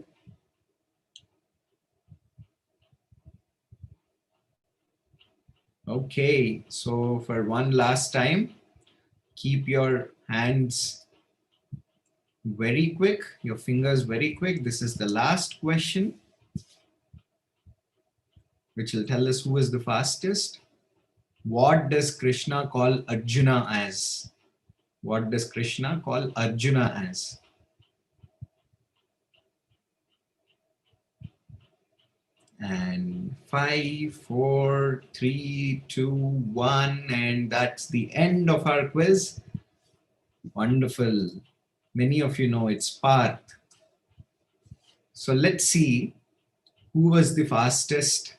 Okay, so for one last time, keep your hands very quick, your fingers very quick. This is the last question, which will tell us who is the fastest. What does Krishna call Arjuna as? What does Krishna call Arjuna as? And 5, 4, 3, 2, 1, and that's the end of our quiz. Wonderful. Many of you know it's Parth. So let's see who was the fastest.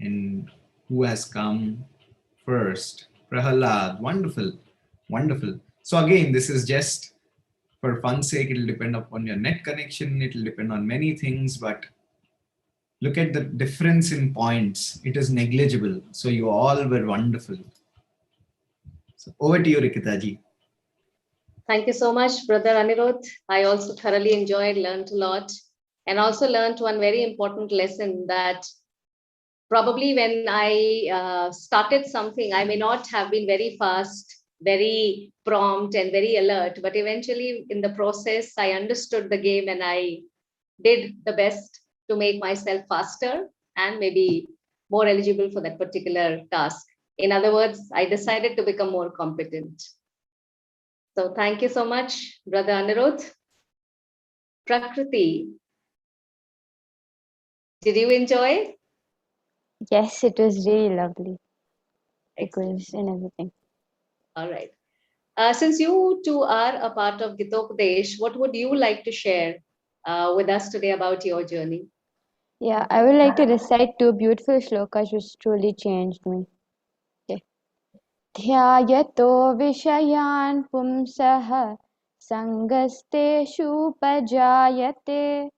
And who has come first? Prahalad. Wonderful. Wonderful. So again, this is just for fun's sake. It'll depend upon your net connection. It'll depend on many things, but look at the difference in points. It is negligible. So you all were wonderful. So over to you, Rikita ji. Thank you so much, Brother Anirudh. I also thoroughly enjoyed, learned a lot, and also learned one very important lesson that probably when I started something, I may not have been very fast, very prompt, and very alert, but eventually in the process, I understood the game and I did the best to make myself faster and maybe more eligible for that particular task. In other words, I decided to become more competent. So thank you so much, Brother Anirudh. Prakriti, did you enjoy? Yes, it was really lovely. The quiz and everything. All right. Since you two are a part of Gitopadesh, what would you like to share with us today about your journey? Yeah, I would like to recite 2 beautiful shlokas which truly changed me. Okay. Dhyayato vishayan pumsah sangasteshu pajayate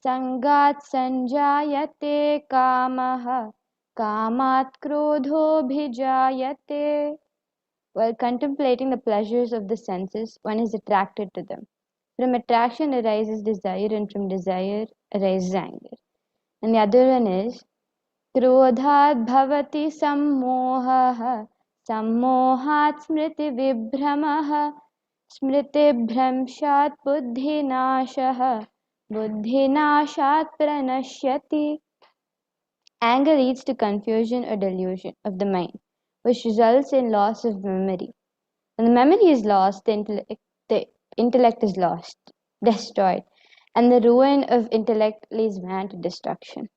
sangat sanjayate kamaha kamat krodho bhijayate. While contemplating the pleasures of the senses, one is attracted to them. From attraction arises desire, and from desire arises anger. And the other one is Krodhat bhavati sammohah sammohat smriti vibhramah smriti bhramshat buddhinashah buddhinashat pranashyati. Anger leads to confusion or delusion of the mind, which results in loss of memory. When the memory is lost, the intellect is lost, destroyed, and the ruin of intellect leads man to destruction.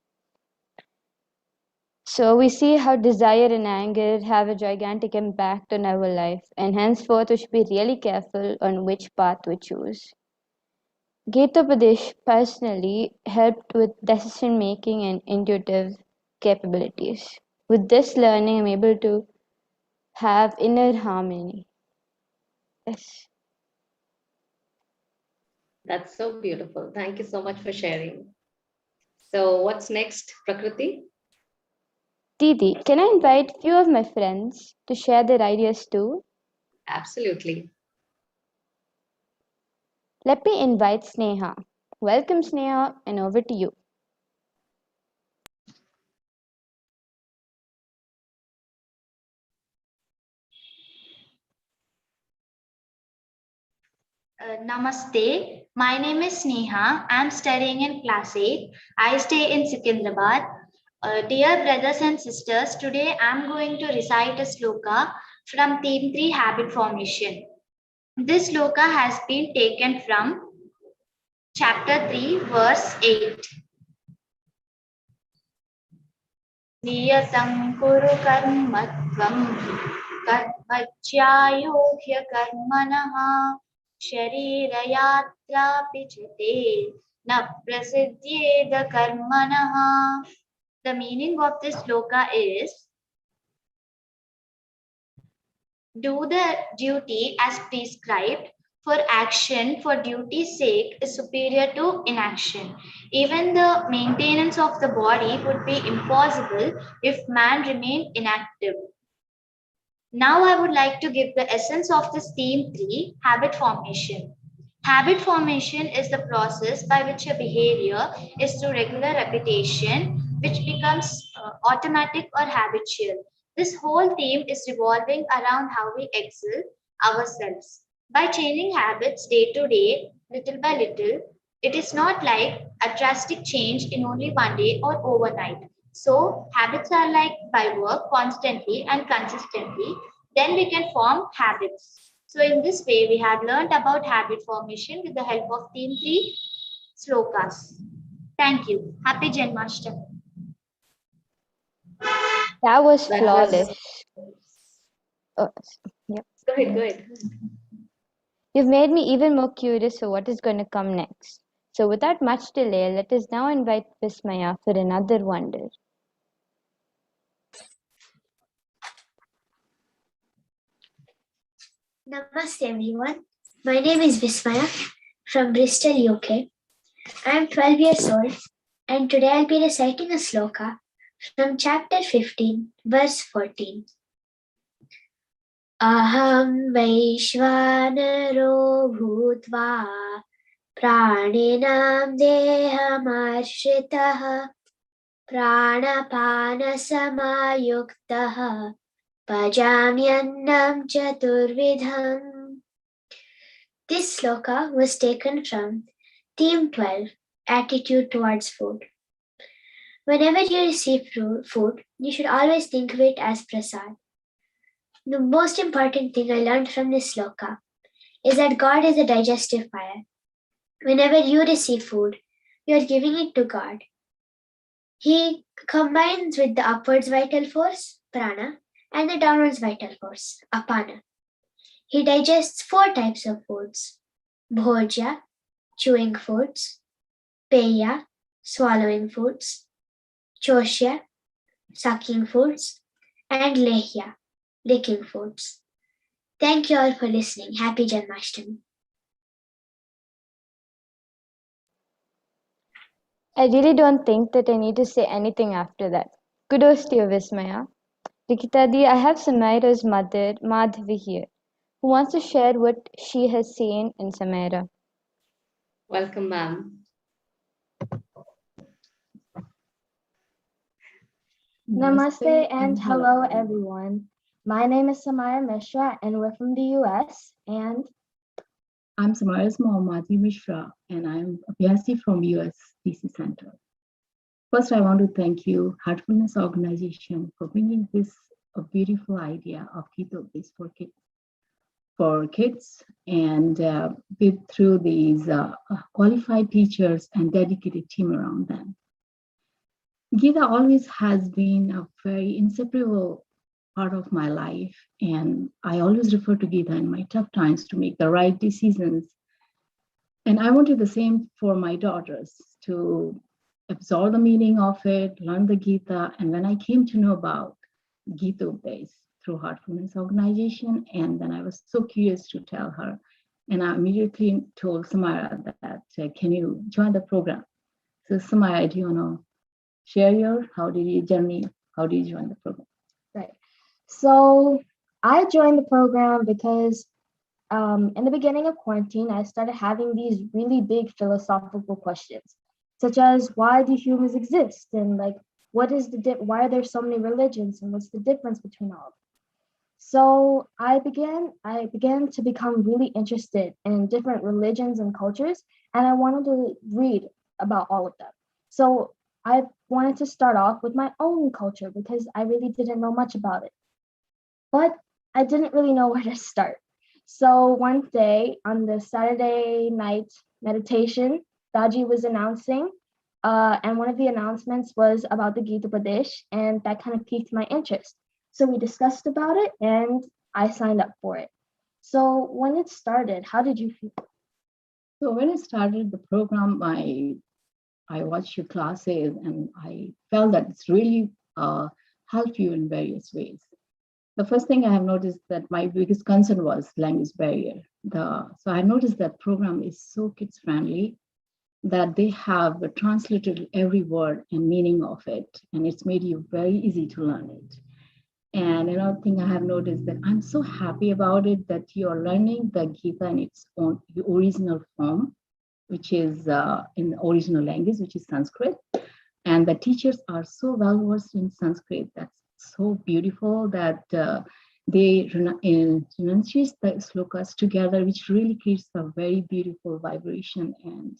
So we see how desire and anger have a gigantic impact on our life, and henceforth we should be really careful on which path we choose. Gitopadesh personally helped with decision making and intuitive capabilities. With this learning, I'm able to have inner harmony. Yes. That's so beautiful. Thank you so much for sharing. So what's next, Prakriti? Didi, can I invite a few of my friends to share their ideas too? Absolutely. Let me invite Sneha. Welcome, Sneha, and over to you. Namaste. My name is Sneha. I am studying in class 8. I stay in Secunderabad. Dear brothers and sisters, today I am going to recite a sloka from Theme 3 Habit Formation. This sloka has been taken from chapter 3, verse 8. Niyatam kuru karmatvam karmajyayo karmanaha शरीरयात्रापि च ते न prasidyed karmanaha. The meaning of this sloka is: do the duty as prescribed, for action for duty's sake is superior to inaction. Even the maintenance of the body would be impossible if man remained inactive. Now I would like to give the essence of this theme 3, habit formation. Habit formation is the process by which a behavior is through regular repetition, which becomes automatic or habitual. This whole theme is revolving around how we excel ourselves. By changing habits day to day, little by little, it is not like a drastic change in only one day or overnight. So, habits are like by work constantly and consistently, then we can form habits. So, in this way, we have learned about habit formation with the help of theme 3 slokas. Thank you. Happy Janmashtami. That was That flawless. was. Oh, yeah. Go ahead, go ahead. You've made me even more curious for what is going to come next. So, without much delay, let us now invite Vismaya for another wonder. Namaste everyone. My name is Vismaya from Bristol, UK. I am 12 years old and today I'll be reciting a sloka from chapter 15, verse 14. Aham Vaishvanaro Bhutva Praninam Dehamarshritah Pranapana Samayuktaha Pajamyannam Chaturvidham. This sloka was taken from Theme 12, Attitude Towards Food. Whenever you receive food, you should always think of it as prasad. The most important thing I learned from this sloka is that God is a digestive fire. Whenever you receive food, you are giving it to God. He combines with the upwards vital force, prana, and the downwards vital force, apana. He digests 4 types of foods: bhojya, chewing foods; peya, swallowing foods; choshya, sucking foods; and lehya, licking foods. Thank you all for listening. Happy Janmashtami. I really don't think that I need to say anything after that. Kudos to you, Vismaya. Rikitadi, I have Samaira's mother, Madhavi, here, who wants to share what she has seen in Samaira. Welcome, ma'am. Namaste and hello everyone. My name is Samaya Mishra and we're from the US, and I'm Samara's mom, Madhvi Mishra, and I'm a PhD from US DC Center. First, I want to thank you, Heartfulness Organization, for bringing this a beautiful idea of Gitopadesh for kids, and through these qualified teachers and dedicated team around them. Gita always has been a very inseparable part of my life, and I always refer to Gita in my tough times to make the right decisions. And I wanted the same for my daughters, to absorb the meaning of it, learn the Gita. And when I came to know about Gitopadesh through Heartfulness Organization, and then I was so curious to tell her, and I immediately told Samara that, can you join the program? So Samara, do you want to share how did you join the program? right. So I joined the program because in the beginning of quarantine, I started having these really big philosophical questions, such as why do humans exist, and like what is why are there so many religions, and what's the difference between all of them? So I began to become really interested in different religions and cultures, and I wanted to read about all of them. So I wanted to start off with my own culture because I really didn't know much about it, but I didn't really know where to start. So one day on the Saturday night meditation, Daji was announcing, and one of the announcements was about the Gitopadesh, and that kind of piqued my interest. So we discussed about it, and I signed up for it. So when it started, how did you feel? So when I started the program, I watched your classes and I felt that it's really helped you in various ways. The first thing I have noticed that my biggest concern was language barrier. So I noticed that program is so kids friendly that they have translated every word and meaning of it, and it's made you very easy to learn it. And another thing I have noticed that I'm so happy about it that you are learning the Gita in its own original form, which is in the original language, which is Sanskrit. And the teachers are so well versed in Sanskrit. That's so beautiful that they enunciate the slokas together, which really creates a very beautiful vibration and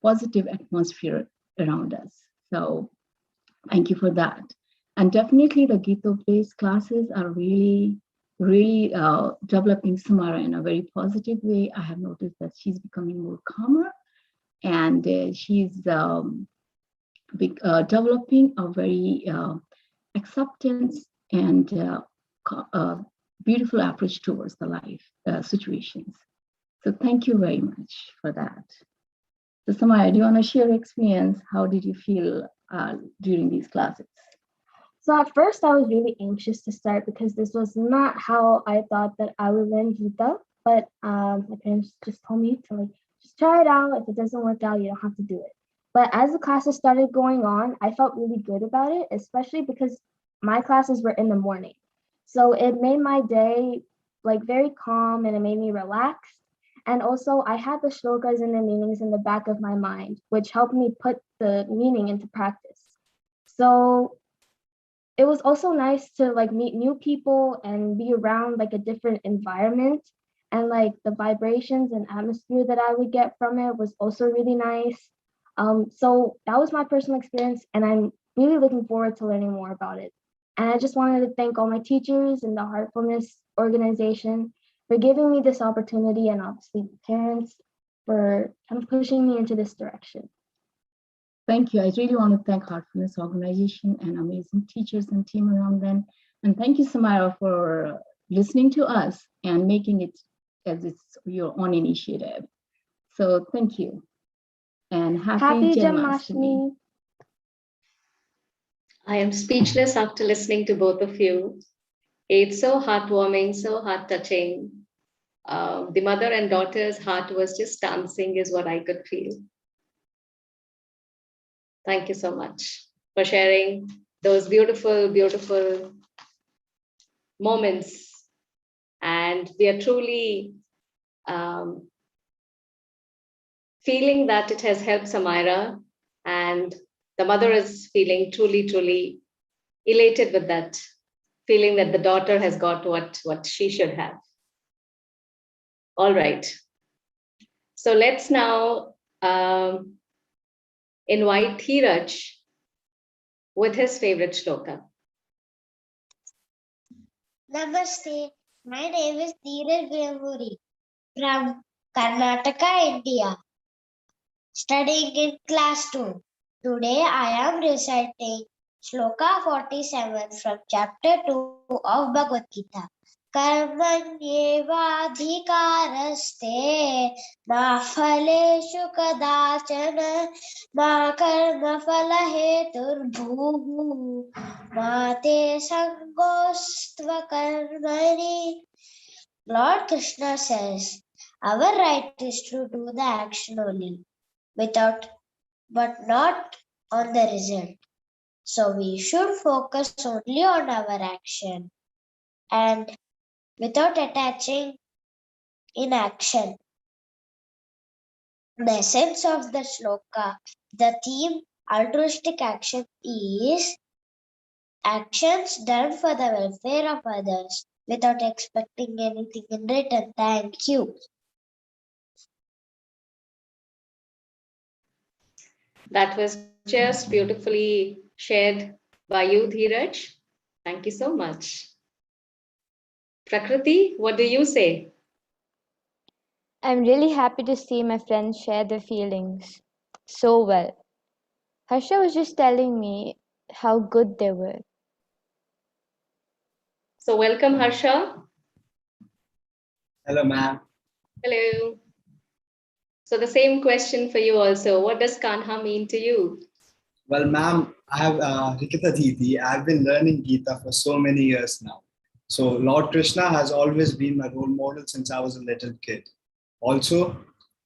positive atmosphere around us. So thank you for that. And definitely the Gitopadesh classes are really developing Samara in a very positive way. I have noticed that she's becoming more calmer and she's developing a very acceptance and beautiful approach towards the life situations. So thank you very much for that. So Samaya, do you want to share your experience? How did you feel during these classes? So at first I was really anxious to start because this was not how I thought that I would learn Gita, but my parents just told me to like, just try it out. If it doesn't work out, you don't have to do it. But as the classes started going on, I felt really good about it, especially because my classes were in the morning. So it made my day like very calm and it made me relaxed. And also I had the shlokas and the meanings in the back of my mind, which helped me put the meaning into practice. So it was also nice to like meet new people and be around like a different environment, and like the vibrations and atmosphere that I would get from it was also really nice. So that was my personal experience and I'm really looking forward to learning more about it. And I just wanted to thank all my teachers and the Heartfulness organization for giving me this opportunity, and obviously the parents for kind of pushing me into this direction. Thank you. I really want to thank Heartfulness organization and amazing teachers and team around them. And thank you, Samara, for listening to us and making it as it's your own initiative. So thank you. And happy Janmashtami. I am speechless after listening to both of you. It's so heartwarming, so heart-touching. The mother and daughter's heart was just dancing is what I could feel. Thank you so much for sharing those beautiful, beautiful moments. And we are truly feeling that it has helped Samira, and the mother is feeling truly, truly elated with that, feeling that the daughter has got what she should have. All right. So let's now invite Dheeraj with his favorite shloka. Namaste. My name is Dheeraj Vemuri from Karnataka, India, studying in class 2. Today I am reciting Shloka 47 from chapter 2 of Bhagavad Gita. Karmanyevadhikaraste ma phaleshu kadachana ma karma phalaheturbhuhu ma te sangostva karmani. Lord Krishna says, our right is to do the action only, but not on the result. So we should focus only on our action and without attaching in action. The essence of the shloka, the theme altruistic action is actions done for the welfare of others without expecting anything in return. Thank you. That was just beautifully shared by you, Dheeraj. Thank you so much. Prakriti, what do you say? I'm really happy to see my friends share their feelings so well. Harsha was just telling me how good they were. So welcome, Harsha. Hello, ma'am. Hello. So the same question for you also. What does Kanha mean to you? Well, ma'am, I have Rikita Didi. I've been learning Gita for so many years now. So Lord Krishna has always been my role model since I was a little kid. Also,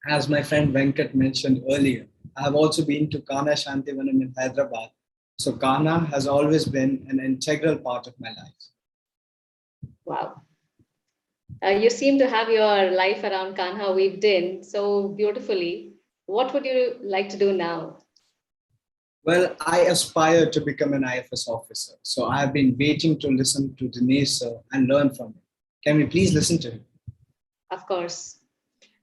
as my friend Venkat mentioned earlier, I have also been to Kanha Shantivanam in Hyderabad. So Kanha has always been an integral part of my life. Wow. You seem to have your life around Kanha weaved in so beautifully. What would you like to do now? Well, I aspire to become an IFS officer. So I have been waiting to listen to Dinesh sir and learn from him. Can we please listen to him? Of course.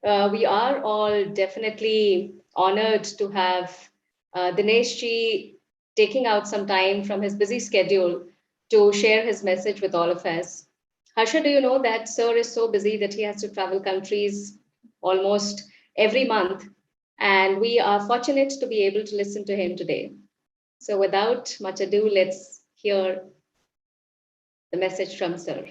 We are all definitely honored to have Dinesh ji taking out some time from his busy schedule to share his message with all of us. Harsha, do you know that sir is so busy that he has to travel countries almost every month? And we are fortunate to be able to listen to him today. So without much ado, let's hear the message from sir.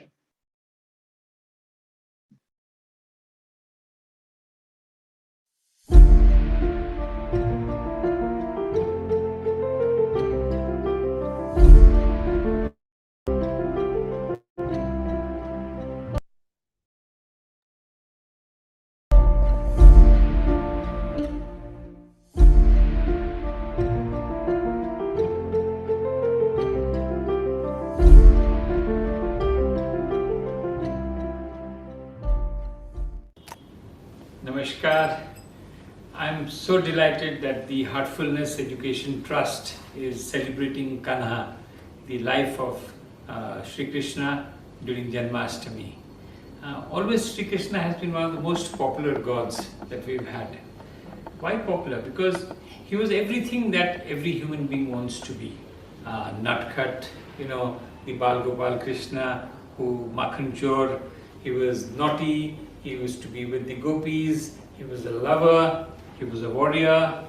Namaskar. I'm so delighted that the Heartfulness Education Trust is celebrating Kanha, the life of Shri Krishna during Janmashtami. Always Shri Krishna has been one of the most popular gods that we've had. Why popular? Because he was everything that every human being wants to be. Nutcut, the Bal Gopal Krishna, who Makhan Chor, he was naughty, he used to be with the gopis, he was a lover, he was a warrior,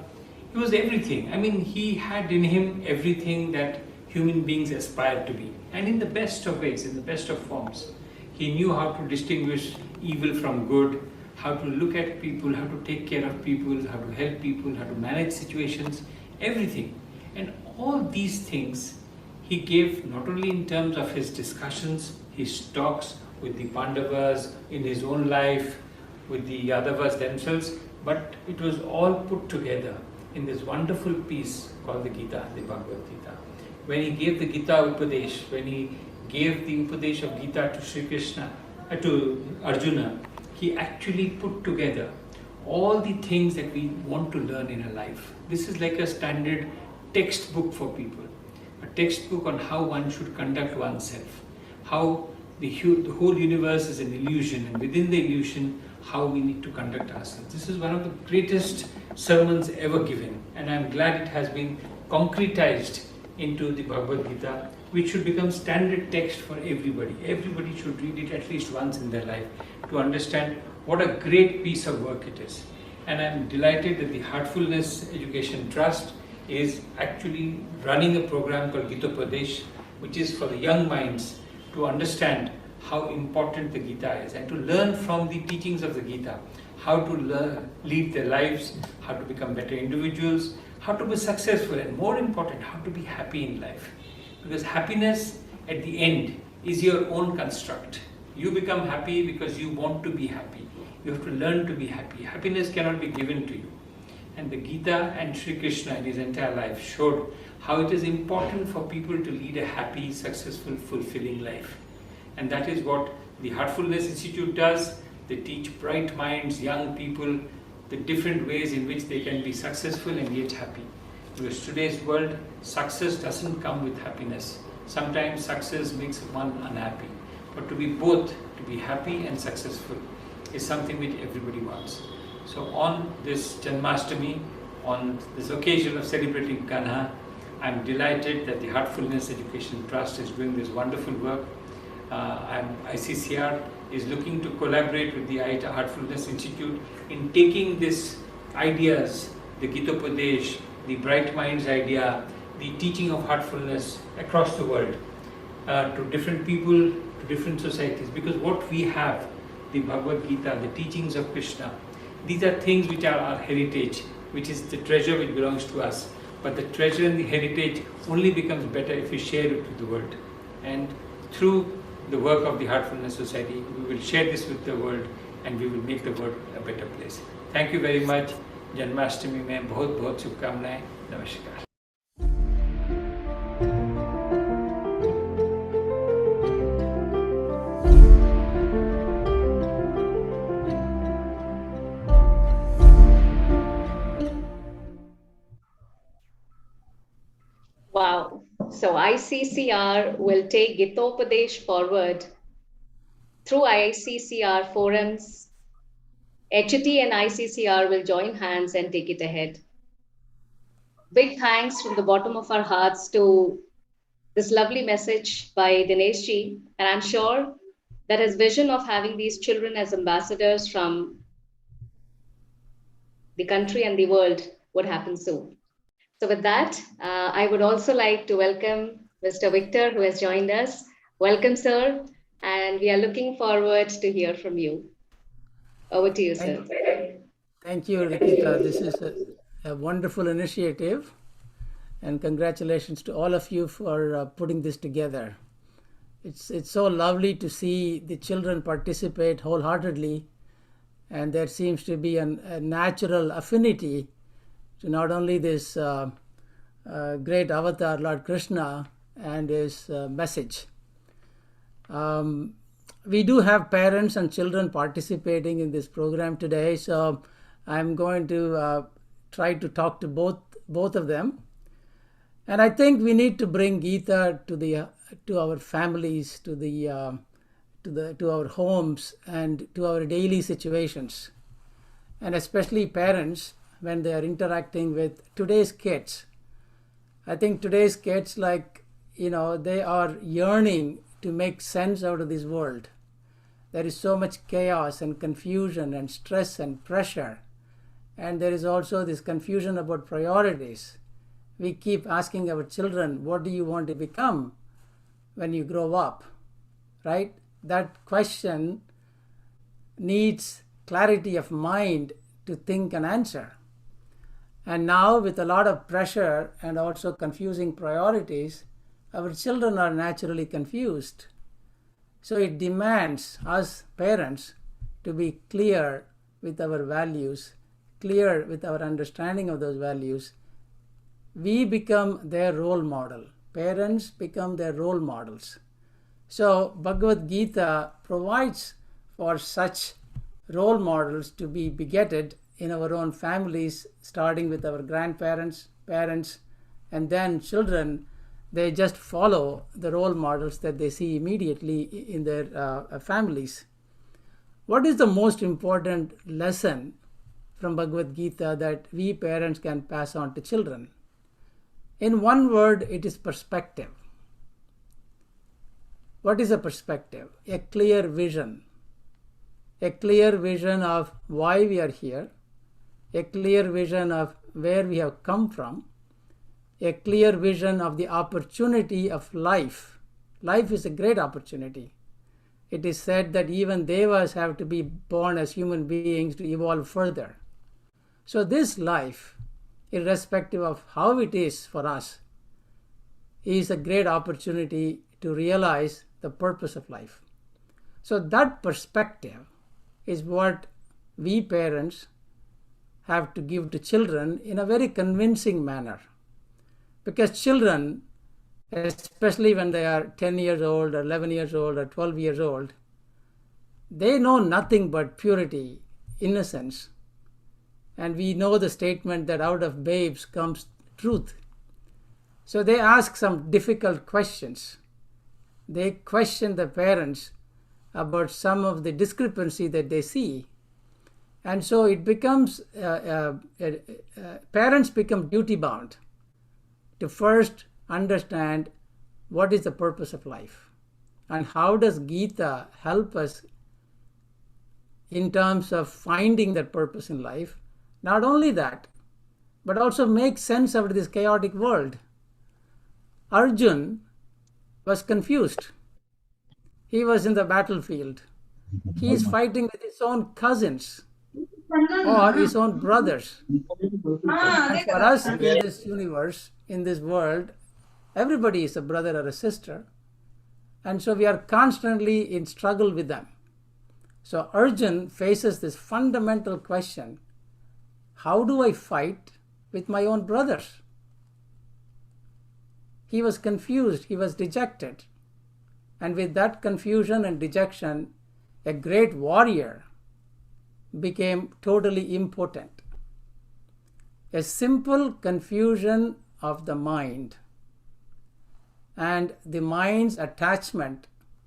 he was everything. I mean, he had in him everything that human beings aspired to be. And in the best of ways, in the best of forms. He knew how to distinguish evil from good, how to look at people, how to take care of people, how to help people, how to manage situations, everything. And all these things he gave not only in terms of his discussions, his talks with the Pandavas, in his own life, with the Yadavas themselves, but it was all put together in this wonderful piece called the Gita, the Bhagavad Gita. When he gave the Gita Upadesh, when he gave the Upadesh of Gita to Shri Krishna, to Arjuna, he actually put together all the things that we want to learn in a life. This is like a standard textbook for people, a textbook on how one should conduct oneself, how the whole universe is an illusion, and within the illusion, how we need to conduct ourselves. This is one of the greatest sermons ever given, and I'm glad it has been concretized into the Bhagavad Gita, which should become standard text for everybody. Everybody should read it at least once in their life to understand what a great piece of work it is. And I'm delighted that the Heartfulness Education Trust is actually running a program called Gitopadesh, which is for the young minds to understand how important the Gita is and to learn from the teachings of the Gita, how to lead their lives, how to become better individuals, how to be successful, and more important, how to be happy in life. Because happiness at the end is your own construct. You become happy because you want to be happy. You have to learn to be happy. Happiness cannot be given to you. And the Gita and Shri Krishna in his entire life showed how it is important for people to lead a happy, successful, fulfilling life. And that is what the Heartfulness Institute does. They teach bright minds, young people, the different ways in which they can be successful and yet happy. Because today's world, success doesn't come with happiness. Sometimes success makes one unhappy. But to be both, to be happy and successful, is something which everybody wants. So on this Janmashtami, on this occasion of celebrating Kanha, I'm delighted that the Heartfulness Education Trust is doing this wonderful work. ICCR is looking to collaborate with the Heartfulness Institute in taking these ideas, the Gitopadesh, the Bright Minds idea, the teaching of heartfulness across the world to different people, to different societies. Because what we have, the Bhagavad Gita, the teachings of Krishna. These are things which are our heritage, which is the treasure which belongs to us. But the treasure and the heritage only becomes better if we share it with the world. And through the work of the Heartfulness Society, we will share this with the world and we will make the world a better place. Thank you very much. Janmashtami में बहुत बहुत शुभकामनाएं. नमस्कार. Wow. So ICCR will take Gitopadesh forward through ICCR forums. HT and ICCR will join hands and take it ahead. Big thanks from the bottom of our hearts to this lovely message by Dinesh ji. And I'm sure that his vision of having these children as ambassadors from the country and the world would happen soon. So with that, I would also like to welcome Mr. Victor, who has joined us. Welcome, sir. And we are looking forward to hear from you. Over to you, sir. Thank you, Rikita. This is a wonderful initiative. And congratulations to all of you for putting this together. It's so lovely to see the children participate wholeheartedly. And there seems to be a natural affinity to not only this great avatar, Lord Krishna, and his message. We do have parents and children participating in this program today, so I'm going to try to talk to both of them. And I think we need to bring Gita to our families, to our homes, and to our daily situations, and especially parents when they are interacting with today's kids. I think today's kids, they are yearning to make sense out of this world. There is so much chaos and confusion and stress and pressure. And there is also this confusion about priorities. We keep asking our children, what do you want to become when you grow up? Right? That question needs clarity of mind to think and answer. And now, with a lot of pressure and also confusing priorities, our children are naturally confused. So it demands us parents to be clear with our values, clear with our understanding of those values. We become their role model. Parents become their role models. So Bhagavad Gita provides for such role models to be begetted in our own families, starting with our grandparents, parents, and then children. They just follow the role models that they see immediately in their families. What is the most important lesson from Bhagavad Gita that we parents can pass on to children? In one word, it is perspective. What is a perspective? A clear vision. A clear vision of why we are here. A clear vision of where we have come from. A clear vision of the opportunity of life. Life is a great opportunity. It is said that even devas have to be born as human beings to evolve further. So this life, irrespective of how it is for us, is a great opportunity to realize the purpose of life. So that perspective is what we parents have to give to children in a very convincing manner. Because children, especially when they are 10 years old or 11 years old or 12 years old, they know nothing but purity, innocence. And we know the statement that out of babes comes truth. So they ask some difficult questions. They question the parents about some of the discrepancy that they see. And so it becomes, parents become duty bound to first understand what is the purpose of life and how does Gita help us in terms of finding that purpose in life. Not only that, but also make sense of this chaotic world. Arjun was confused. He was in the battlefield. He is fighting with his own cousins or his own brothers. And for us in this universe, in this world, everybody is a brother or a sister. And so we are constantly in struggle with them. So Arjun faces this fundamental question: how do I fight with my own brothers? He was confused, he was dejected. And with that confusion and dejection, a great warrior became totally impotent. A simple confusion of the mind and the mind's attachment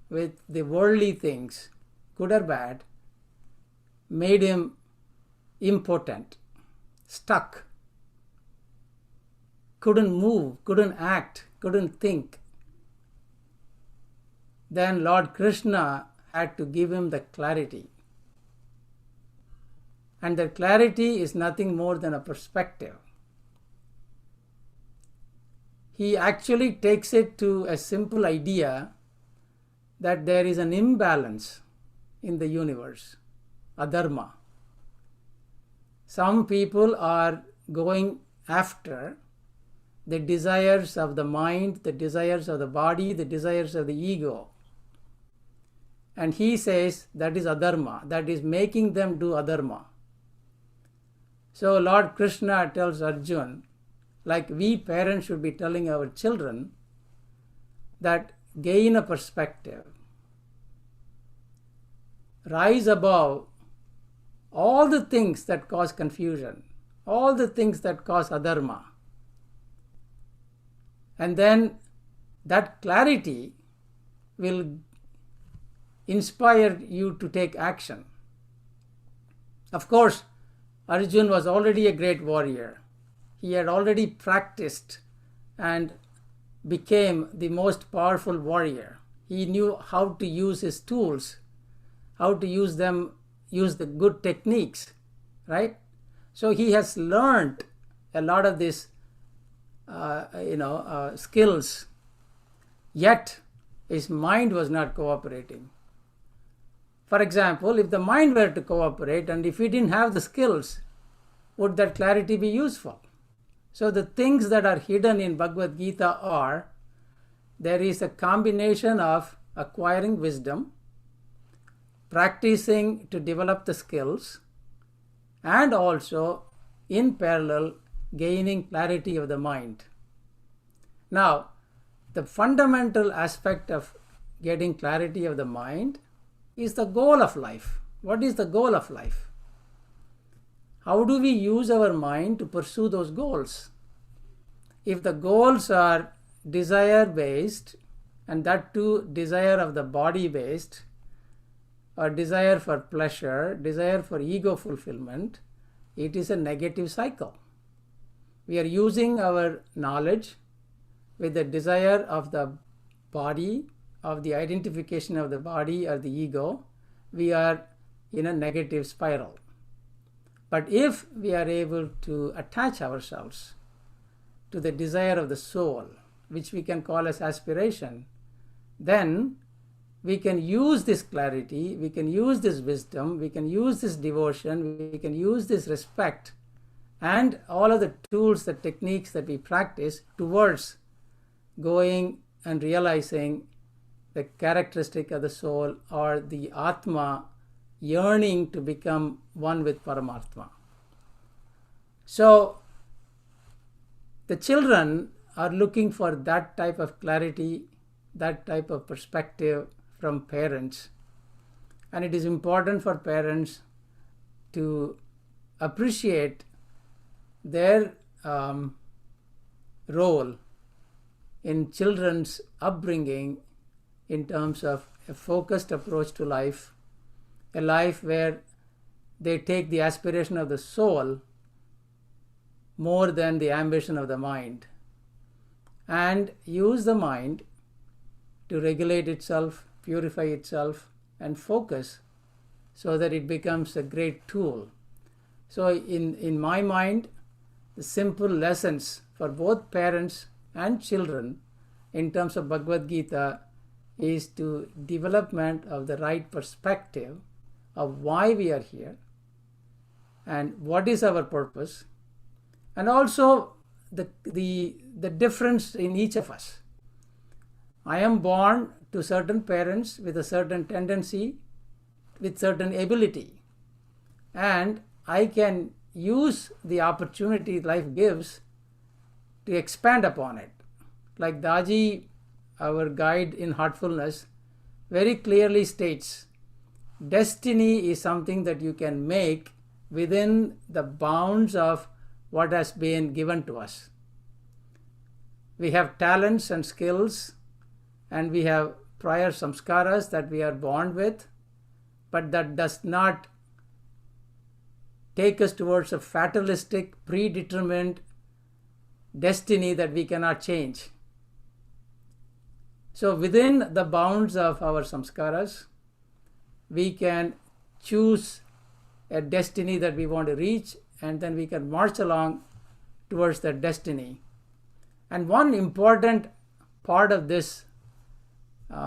with the worldly things, good or bad, made him impotent, stuck, couldn't move, couldn't act, couldn't think. Then Lord Krishna had to give him the clarity. And the clarity is nothing more than a perspective. He actually takes it to a simple idea that there is an imbalance in the universe, adharma. Some people are going after the desires of the mind, the desires of the body, the desires of the ego. And he says that is adharma, that is making them do adharma. So Lord Krishna tells Arjun, like we parents should be telling our children, that gain a perspective, rise above all the things that cause confusion, all the things that cause adharma. And then that clarity will inspire you to take action. Of course, Arjun was already a great warrior. He had already practiced and became the most powerful warrior. He knew how to use his tools, how to use them, use the good techniques, right? So he has learned a lot of these skills, yet his mind was not cooperating. For example, if the mind were to cooperate and if he didn't have the skills, would that clarity be useful? So the things that are hidden in Bhagavad Gita are, there is a combination of acquiring wisdom, practicing to develop the skills, and also in parallel gaining clarity of the mind. Now, the fundamental aspect of getting clarity of the mind is the goal of life. What is the goal of life? How do we use our mind to pursue those goals? If the goals are desire-based, and that too desire of the body-based, or desire for pleasure, desire for ego fulfillment, it is a negative cycle. We are using our knowledge with the desire of the body, of the identification of the body or the ego. We are in a negative spiral. But if we are able to attach ourselves to the desire of the soul, which we can call as aspiration, then we can use this clarity, we can use this wisdom, we can use this devotion, we can use this respect, and all of the tools, the techniques that we practice towards going and realizing the characteristic of the soul or the Atma yearning to become one with Paramatma. So the children are looking for that type of clarity, that type of perspective from parents. And it is important for parents to appreciate their role in children's upbringing in terms of a focused approach to life, a life where they take the aspiration of the soul more than the ambition of the mind, and use the mind to regulate itself, purify itself, and focus so that it becomes a great tool. So in my mind, the simple lessons for both parents and children in terms of Bhagavad Gita is to development of the right perspective of why we are here and what is our purpose, and also the difference in each of us. I am born to certain parents with a certain tendency, with certain ability, and I can use the opportunity life gives to expand upon it. Like Daji, our guide in Heartfulness, very clearly states, destiny is something that you can make within the bounds of what has been given to us. We have talents and skills, and we have prior samskaras that we are born with, but that does not take us towards a fatalistic, predetermined destiny that we cannot change. So within the bounds of our samskaras, we can choose a destiny that we want to reach, and then we can march along towards that destiny. And one important part of this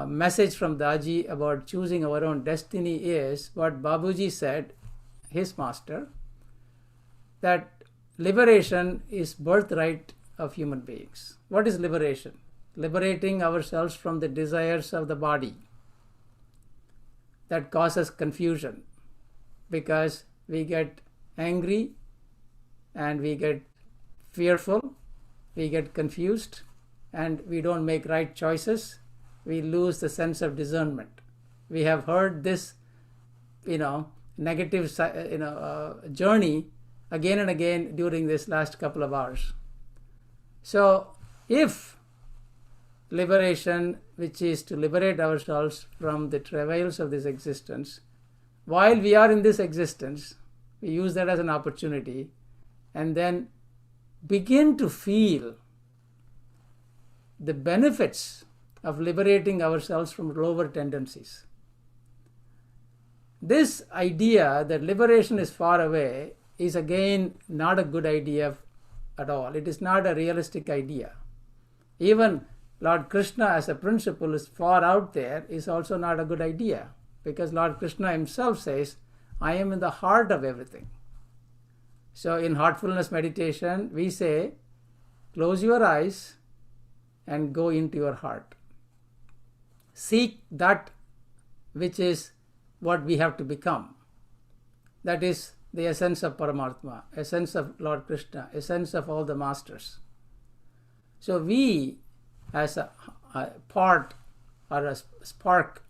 message from Daji about choosing our own destiny is what Babuji said, his master, that liberation is birthright of human beings. What is liberation? Liberating ourselves from the desires of the body that causes confusion, because we get angry and we get fearful, we get confused, and we don't make right choices. We lose the sense of discernment. We have heard this, negative, journey again and again during this last couple of hours. So, if liberation, which is to liberate ourselves from the travails of this existence, while we are in this existence, we use that as an opportunity and then begin to feel the benefits of liberating ourselves from lower tendencies. This idea that liberation is far away is again not a good idea at all. It is not a realistic idea. Even Lord Krishna as a principle is far out there is also not a good idea, because Lord Krishna himself says, I am in the heart of everything. So in heartfulness meditation, we say, close your eyes and go into your heart. Seek that which is what we have to become. That is the essence of Paramatma, essence of Lord Krishna, essence of all the masters. So we, as a part or a spark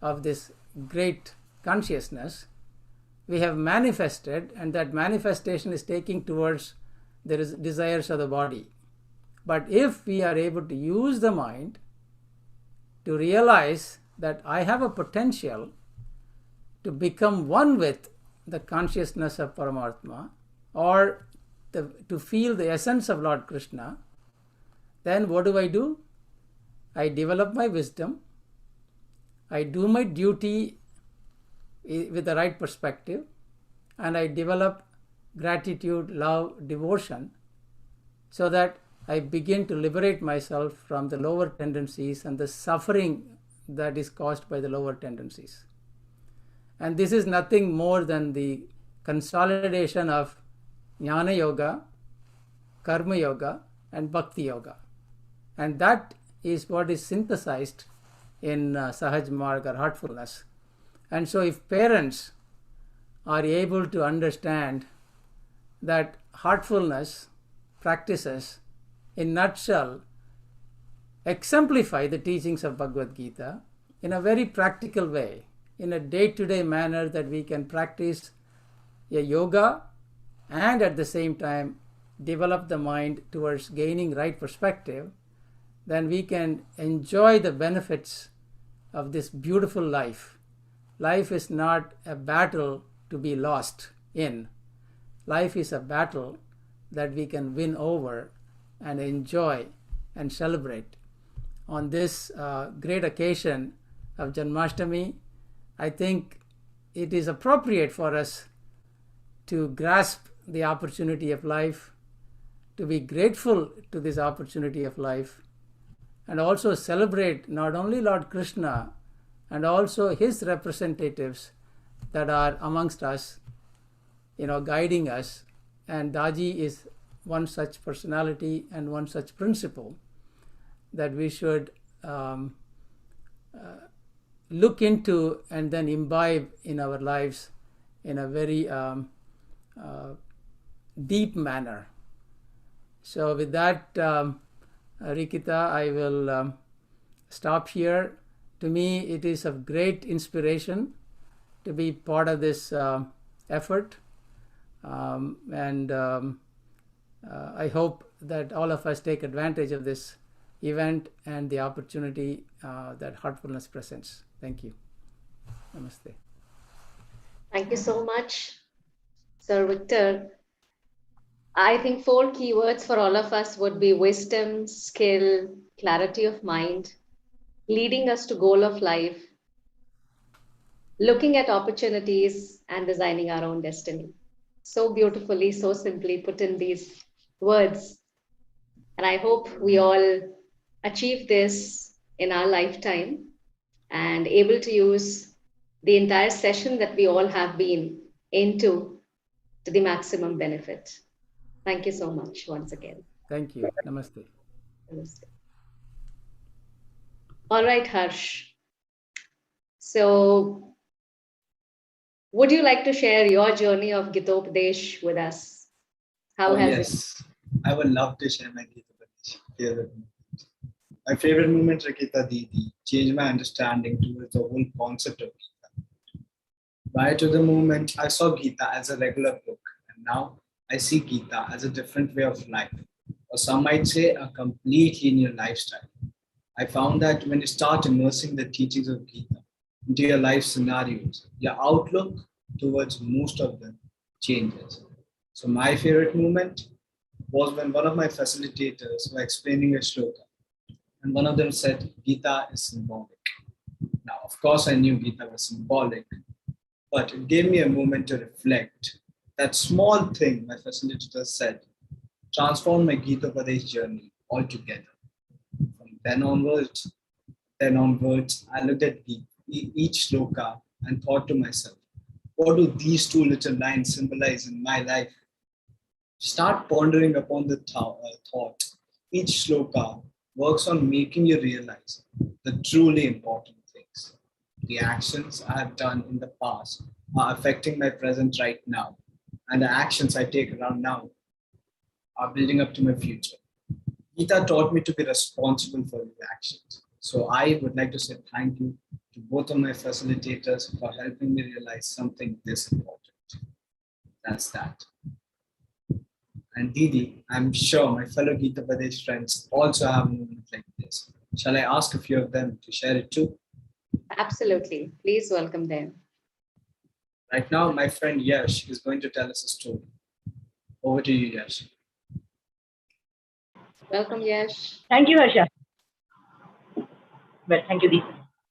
of this great consciousness, we have manifested, and that manifestation is taking towards the desires of the body. But if we are able to use the mind to realize that I have a potential to become one with the consciousness of Paramatma, or to feel the essence of Lord Krishna, then what do? I develop my wisdom, I do my duty with the right perspective, and I develop gratitude, love, devotion, so that I begin to liberate myself from the lower tendencies and the suffering that is caused by the lower tendencies. And this is nothing more than the consolidation of Jnana Yoga, Karma Yoga, and Bhakti Yoga. And that is what is synthesized in Sahaj Marg or Heartfulness. And so if parents are able to understand that heartfulness practices, in nutshell, exemplify the teachings of Bhagavad Gita in a very practical way, in a day-to-day manner, that we can practice a yoga and at the same time develop the mind towards gaining right perspective, then we can enjoy the benefits of this beautiful life. Life is not a battle to be lost in. Life is a battle that we can win over and enjoy and celebrate. On this great occasion of Janmashtami, I think it is appropriate for us to grasp the opportunity of life, to be grateful to this opportunity of life, and also celebrate not only Lord Krishna and also his representatives that are amongst us, guiding us. And Daji is one such personality and one such principle that we should look into and then imbibe in our lives in a very deep manner. So with that, Rikita, I will stop here. To me, it is of great inspiration to be part of this effort. And I hope that all of us take advantage of this event and the opportunity that Heartfulness presents. Thank you. Namaste. Thank you so much, Sir Victor. I think 4 keywords for all of us would be wisdom, skill, clarity of mind, leading us to goal of life, looking at opportunities, and designing our own destiny. So beautifully, so simply put in these words. And I hope we all achieve this in our lifetime and able to use the entire session that we all have been into to the maximum benefit. Thank you so much once again. Thank you. Namaste. Namaste. All right, Harsh. So, would you like to share your journey of Gitopadesh with us? How has it? I would love to share my Gitopadesh. My favorite moment, Rakita Didi, changed my understanding towards the whole concept of Gita. Prior to the moment, I saw Gita as a regular book, and now I see Gita as a different way of life, or some might say a completely new lifestyle. I found that when you start immersing the teachings of Gita into your life scenarios, your outlook towards most of them changes. So my favorite moment was when one of my facilitators were explaining a shloka, and one of them said, Gita is symbolic. Now, of course, I knew Gita was symbolic, but it gave me a moment to reflect. That small thing my facilitator said transformed my Gitopadesh journey altogether. From then onwards, I looked at each shloka and thought to myself, what do these 2 little lines symbolize in my life? Start pondering upon the thought. Each shloka works on making you realize the truly important things. The actions I have done in the past are affecting my present right now, and the actions I take around now are building up to my future. Gita taught me to be responsible for these actions. So I would like to say thank you to both of my facilitators for helping me realize something this important. That's that. And Didi, I'm sure my fellow Gitopadesh friends also have moments like this. Shall I ask a few of them to share it too? Absolutely. Please welcome them. Right now, my friend Yash is going to tell us a story. Over to you, Yash. Welcome, Yash. Thank you, Harsha. Well, thank you, Didi.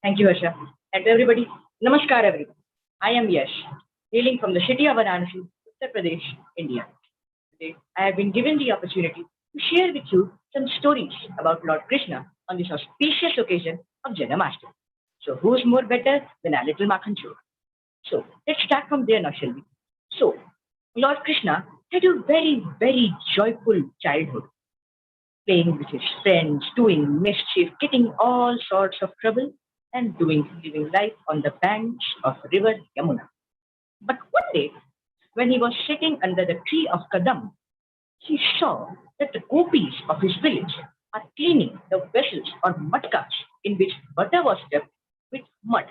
Thank you, Harsha. And everybody, namaskar, everyone. I am Yash, hailing from the city of Varanasi, Uttar Pradesh, India. Today, I have been given the opportunity to share with you some stories about Lord Krishna on this auspicious occasion of Janmashtami. So, who's more better than our little Makhan Chor? So, let's start from there now, shall we? So, Lord Krishna had a very, very joyful childhood, playing with his friends, doing mischief, getting all sorts of trouble, and living life on the banks of river Yamuna. But one day, when he was sitting under the tree of Kadam, he saw that the gopis of his village are cleaning the vessels or matkas in which butter was kept with mud.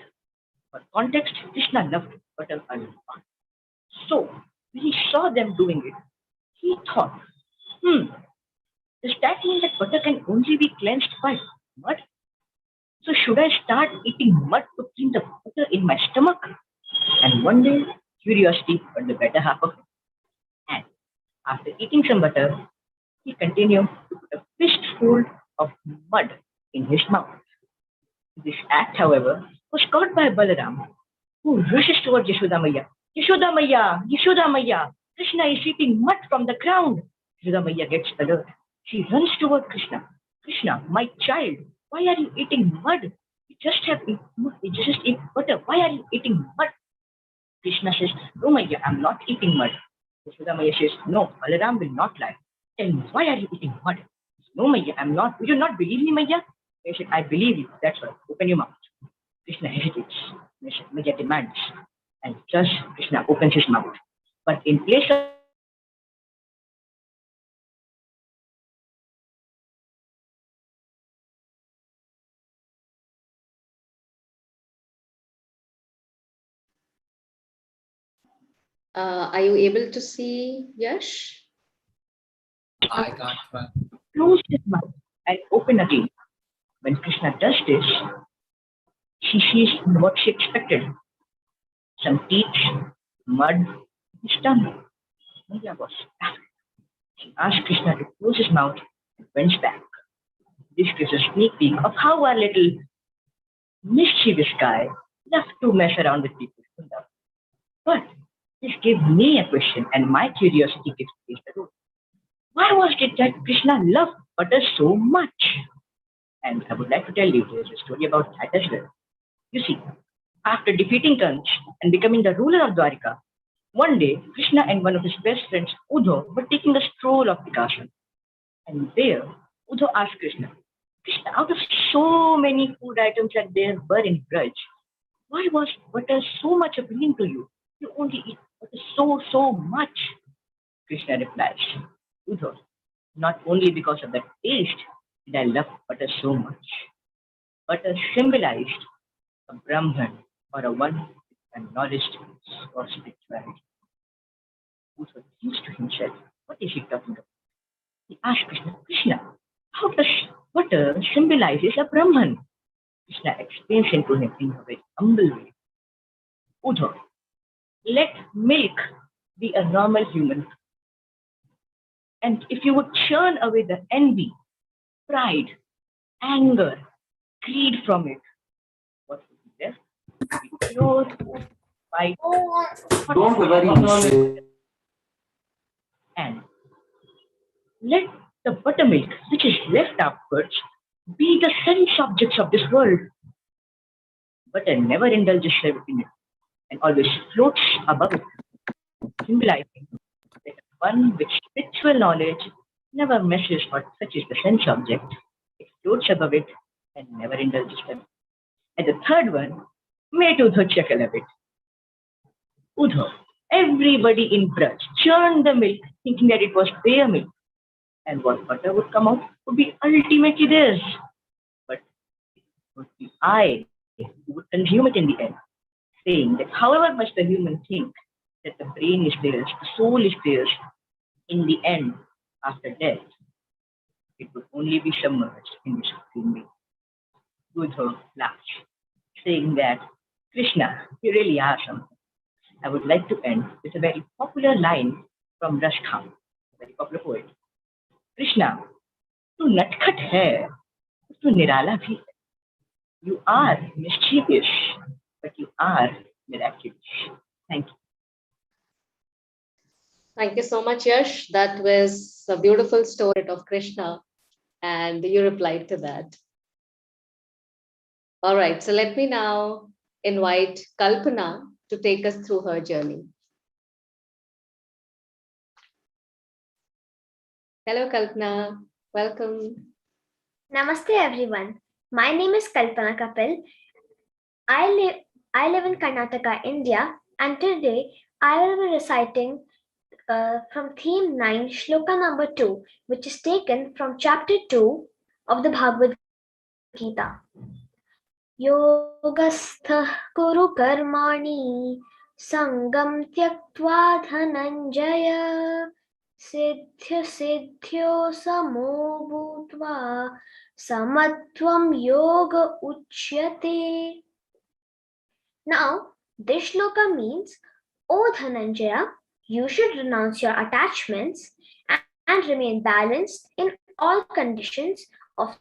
For context, Krishna loved butter a lot. So, when he saw them doing it, he thought, does that mean that butter can only be cleansed by mud? So should I start eating mud to clean the butter in my stomach? And one day, curiosity got the better half of him. And after eating some butter, he continued to put a fistful of mud in his mouth. This act, however, was caught by Balaram, who rushes towards Yashoda Maiya. Yashoda Maiya, Yashoda Maiya, Krishna is eating mud from the ground. Yashoda Maiya gets alert. She runs toward Krishna. Krishna, my child, why are you eating mud? You just eat butter. Why are you eating mud? Krishna says, no, Maya, I'm not eating mud. Yashoda Maya says, no, Balaram will not lie. Tell me, why are you eating mud? No, Maya, I'm not. You do not believe me, Maya? Maya said, I believe you. That's why. Open your mouth. Krishna hesitates. Maya demands. And thus Krishna opens his mouth. But in place of Are you able to see Yash? I can't try. close his mouth and open again. When Krishna does this, she sees what she expected. Some teeth, mud, his tongue. Maya was baffled. She asked Krishna to close his mouth and went back. This gives a sneak peek of how our little mischievous guy loves to mess around with people. But this gave me a question, and my curiosity gives place the rule. Why was it that Krishna loved butter so much? And I would like to tell you there's a story about that as well. You see, after defeating Kanha and becoming the ruler of Dwarika, one day Krishna and one of his best friends, Uddhav, were taking a stroll of the castle. And there, Uddhav asked Krishna, Krishna, out of so many food items that there were in Braj, why was butter so much appealing to you? You only eat butter so much. Krishna replies, Uddhav, not only because of the taste did I love butter so much. Butter symbolized a Brahman or a one with a knowledge or spirituality. Uddhav thinks to himself, what is he talking about? He asked Krishna, Krishna, how does butter symbolizes a Brahman? Krishna explains it to him in a very humble way. Uddhav, let milk be a normal human. And if you would churn away the envy, pride, anger, greed from it, what would be left? Pure, white, Don't worry. and let the buttermilk, which is left afterwards, be the sense objects of this world. Butter never indulges in it and always floats above it, symbolizing that one with spiritual knowledge never messes or touches the sense object, it floats above it and never indulges them. And the third one, made Uddhav chuckle a bit. Uddhav, everybody in Braj churned the milk thinking that it was their milk. And what butter would come out would be ultimately theirs. But it would be I who would consume it in the end, saying that however much the human think that the brain is theirs, the soul is theirs, in the end, after death, it would only be submerged in this supreme being. Uddhav laughs, saying that, Krishna, you really are something. I would like to end with a very popular line from Ras Khan, a very popular poet. Krishna, tu natkhat hai, tu nirala bhi hai. You are mischievous, but you are miraculous. Thank you. Thank you so much, Yash. That was a beautiful story of Krishna, and you replied to that. All right, so let me now invite Kalpana to take us through her journey. Hello, Kalpana. Welcome. Namaste, everyone. My name is Kalpana Kapil. I live in Karnataka, India, and today I will be reciting from theme 9, shloka number 2, which is taken from chapter 2 of the Bhagavad Gita. Yogastha kuru karmani sangam tyaktva dhananjaya siddhyo samo bhutva samatvam yoga uchyate. Now, this shloka means, O Dhananjaya, you should renounce your attachments and remain balanced in all conditions of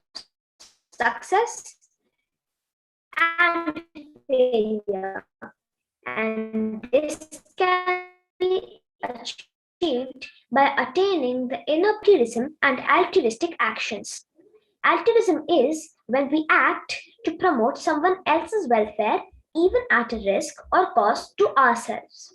success and failure. And this can be achieved by attaining the inner purism and altruistic actions. Altruism is when we act to promote someone else's welfare, even at a risk or cost to ourselves.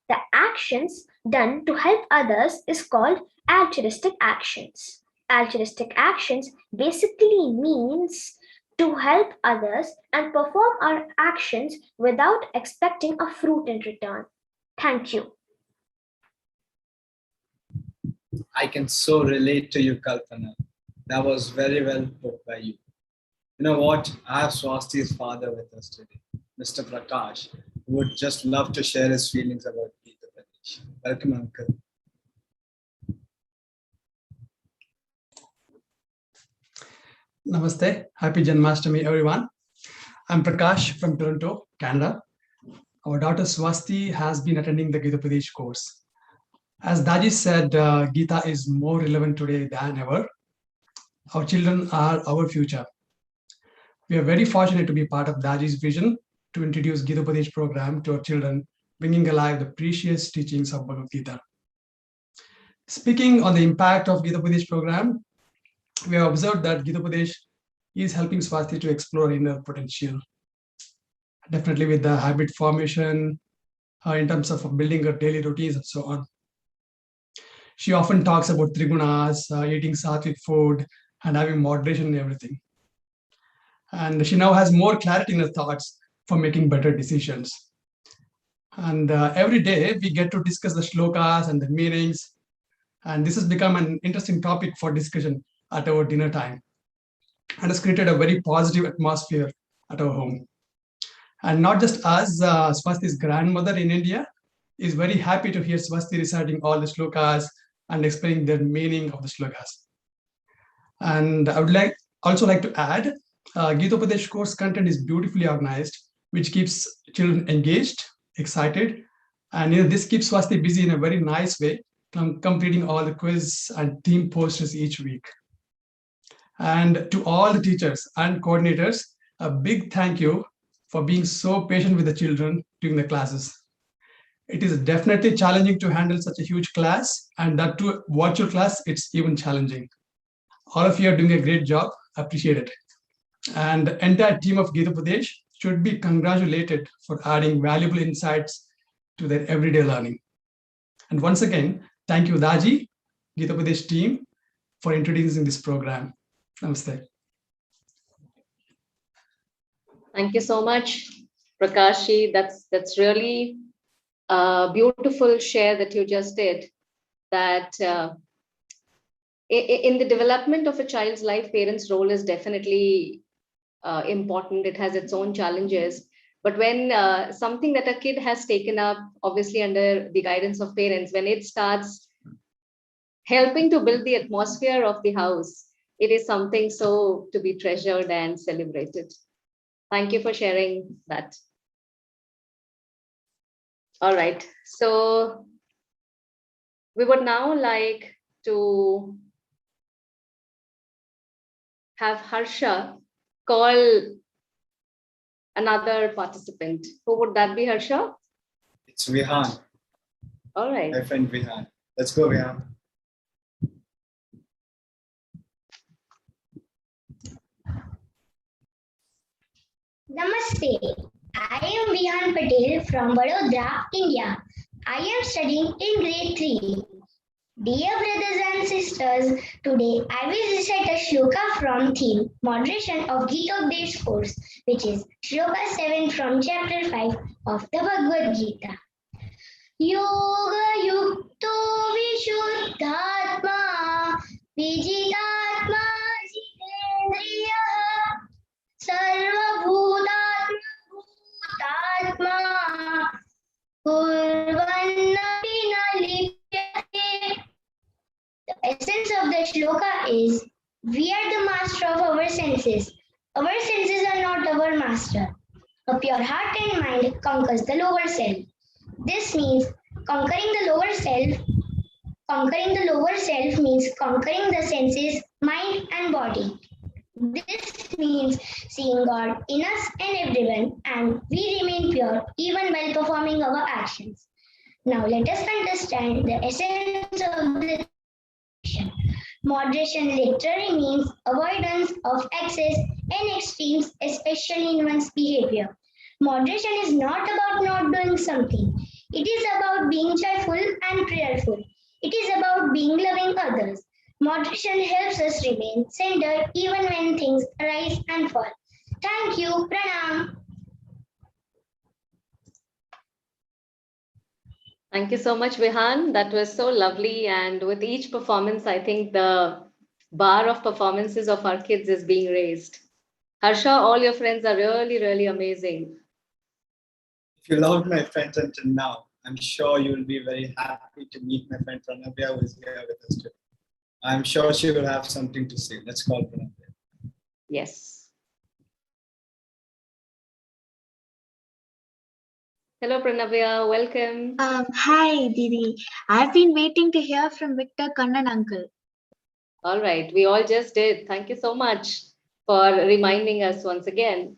The actions done to help others is called altruistic actions. Altruistic actions basically means to help others and perform our actions without expecting a fruit in return. Thank you. I can so relate to you, Kalpana. That was very well put by you. You know what? I have Swasti's father with us today, Mr. Prakash, who would just love to share his feelings about Gitopadesh. Welcome, Uncle. Namaste. Happy Janmashtami, everyone. I'm Prakash from Toronto, Canada. Our daughter Swasti has been attending the Gitopadesh course. As Daji said, Gita is more relevant today than ever. Our children are our future. We are very fortunate to be part of Daji's vision to introduce Gitopadesh program to our children, bringing alive the precious teachings of Bhagavad Gita. Speaking on the impact of Gitopadesh program, we have observed that Gitopadesh is helping Swasti to explore inner potential. Definitely with the habit formation, in terms of building her daily routines and so on. She often talks about trigunas, eating sattvic food, and having moderation in everything. And she now has more clarity in her thoughts for making better decisions. And every day we get to discuss the shlokas and the meanings. And this has become an interesting topic for discussion at our dinner time. And has created a very positive atmosphere at our home. And not just us, Swasti's grandmother in India is very happy to hear Swasti reciting all the shlokas and explaining the meaning of the shlokas. And I would also like to add, Gitopadesh course content is beautifully organized, which keeps children engaged, excited, and this keeps Swasti busy in a very nice way, completing all the quiz and theme posters each week. And to all the teachers and coordinators, a big thank you for being so patient with the children during the classes. It is definitely challenging to handle such a huge class, and that to virtual class, it's even challenging. All of you are doing a great job. Appreciate it. And the entire team of Gitopadesh should be congratulated for adding valuable insights to their everyday learning. And once again, thank you, Daji, Gitopadesh team, for introducing this program. Namaste. Thank you so much, Prakashi. That's really a beautiful share that you just did. That in the development of a child's life, parents' role is definitely important. It has its own challenges. But when something that a kid has taken up, obviously under the guidance of parents, when it starts helping to build the atmosphere of the house, it is something so to be treasured and celebrated. Thank you for sharing that. All right, so we would now like to have Harsha call another participant. Who would that be, Harsha? It's Vihan. All right. My friend Vihan. Let's go, Vihan. Namaste. I am Vihan Patel from Vadodara, India. I am studying in grade 3. Dear brothers and sisters, today I will recite a shloka from theme Moderation of Gitopadesh course, which is shloka 7 from chapter 5 of the Bhagavad Gita. Yoga yukto vishuddhatma vijitatma jitendriya sarvabhutatma bhutatma kurvannapi na lipyate. The essence of the shloka is, we are the master of our senses. Our senses are not our master. A pure heart and mind conquers the lower self. This means conquering the lower self. Conquering the lower self means conquering the senses, mind and body. This means seeing God in us and everyone, and we remain pure even while performing our actions. Now let us understand the essence of the action. Moderation literally means avoidance of excess and extremes, especially in one's behavior. Moderation is not about not doing something. It is about being joyful and prayerful. It is about being loving others. Moderation helps us remain centered even when things rise and fall. Thank you. Pranam. Thank you so much, Vihan. That was so lovely. And with each performance, I think the bar of performances of our kids is being raised. Harsha, all your friends are really, really amazing. If you loved my friends until now, I'm sure you will be very happy to meet my friend Pranavya, who is here with us today. I'm sure she will have something to say. Let's call Pranavya. Yes. Hello, Pranavya. Welcome. Hi, Didi. I've been waiting to hear from Victor Kannan uncle. All right. We all just did. Thank you so much for reminding us once again.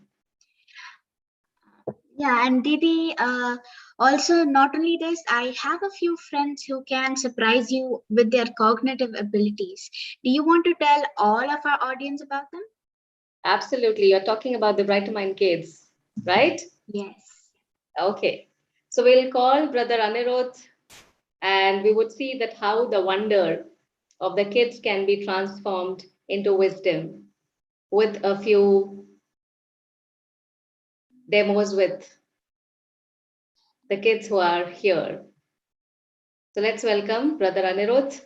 Yeah, and Didi, also not only this, I have a few friends who can surprise you with their cognitive abilities. Do you want to tell all of our audience about them? Absolutely. You're talking about the Brighter Mind kids, right? Yes. Okay. So we'll call Brother Anirudh and we would see that how the wonder of the kids can be transformed into wisdom with a few demos with the kids who are here. So let's welcome Brother Anirudh.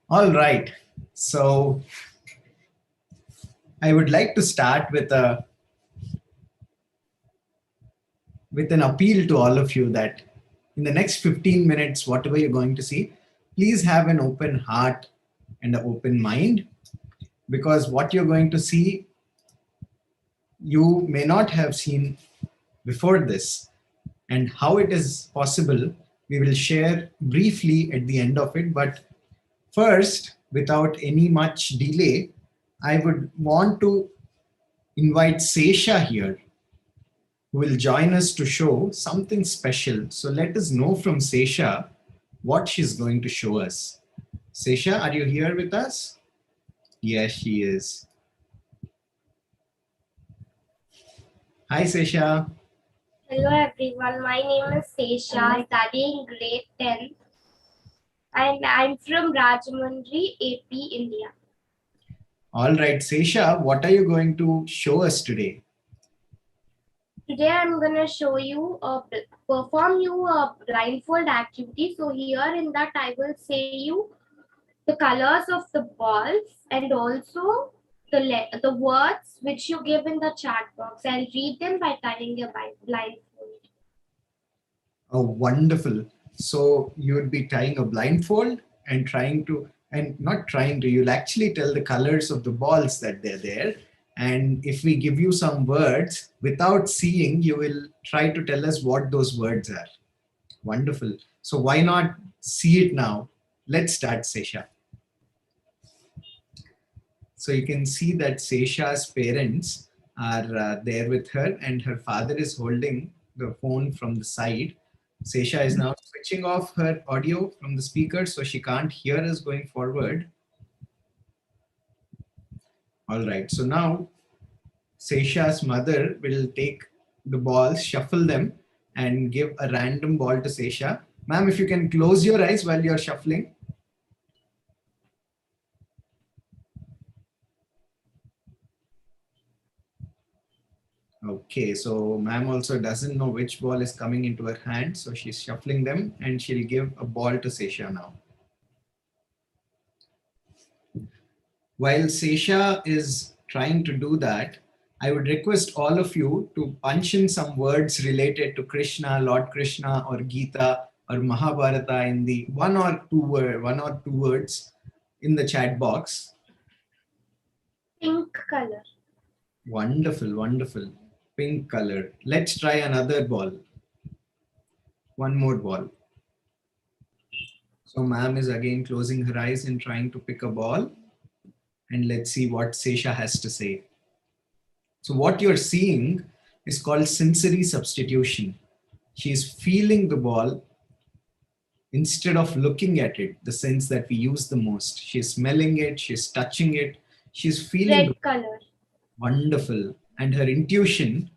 All right. So I would like to start with an appeal to all of you that in the next 15 minutes, whatever you're going to see, please have an open heart and an open mind, because what you're going to see, you may not have seen before this. And how it is possible, we will share briefly at the end of it. But first, without any much delay, I would want to invite Sesha here, who will join us to show something special. So let us know from Sesha what she's going to show us. Sesha, are you here with us? Yes, she is. Hi, Sesha. Hello everyone, my name is Sesha, studying grade 10 and I'm from Rajahmundry, AP, India. All right, Sesha, what are you going to show us today? Today I'm going to show you, perform you a blindfold activity. So here in that I will say you the colors of the balls and also the words which you give in the chat box. I'll read them by tying your blindfold. Oh, wonderful. So you would be tying a blindfold and you'll actually tell the colors of the balls that they're there. And if we give you some words without seeing, you will try to tell us what those words are. Wonderful. So why not see it now? Let's start, Sesha. So you can see that Sesha's parents are there with her and her father is holding the phone from the side. Sesha is now switching off her audio from the speaker so she can't hear us going forward. All right, so now Sesha's mother will take the balls, shuffle them and give a random ball to Sesha. Ma'am, if you can close your eyes while you're shuffling. Okay, so ma'am also doesn't know which ball is coming into her hand, so she's shuffling them and she'll give a ball to Sesha now. While Sesha is trying to do that, I would request all of you to punch in some words related to Krishna, Lord Krishna or Gita or Mahabharata in the one or two words in the chat box. Pink color. Wonderful, wonderful. Pink color. Let's try another ball. One more ball. So ma'am is again closing her eyes and trying to pick a ball. And let's see what Sesha has to say. So what you're seeing is called sensory substitution. She's feeling the ball instead of looking at it, the sense that we use the most. She's smelling it, she's touching it, she's feeling Red color. wonderful. And her intuition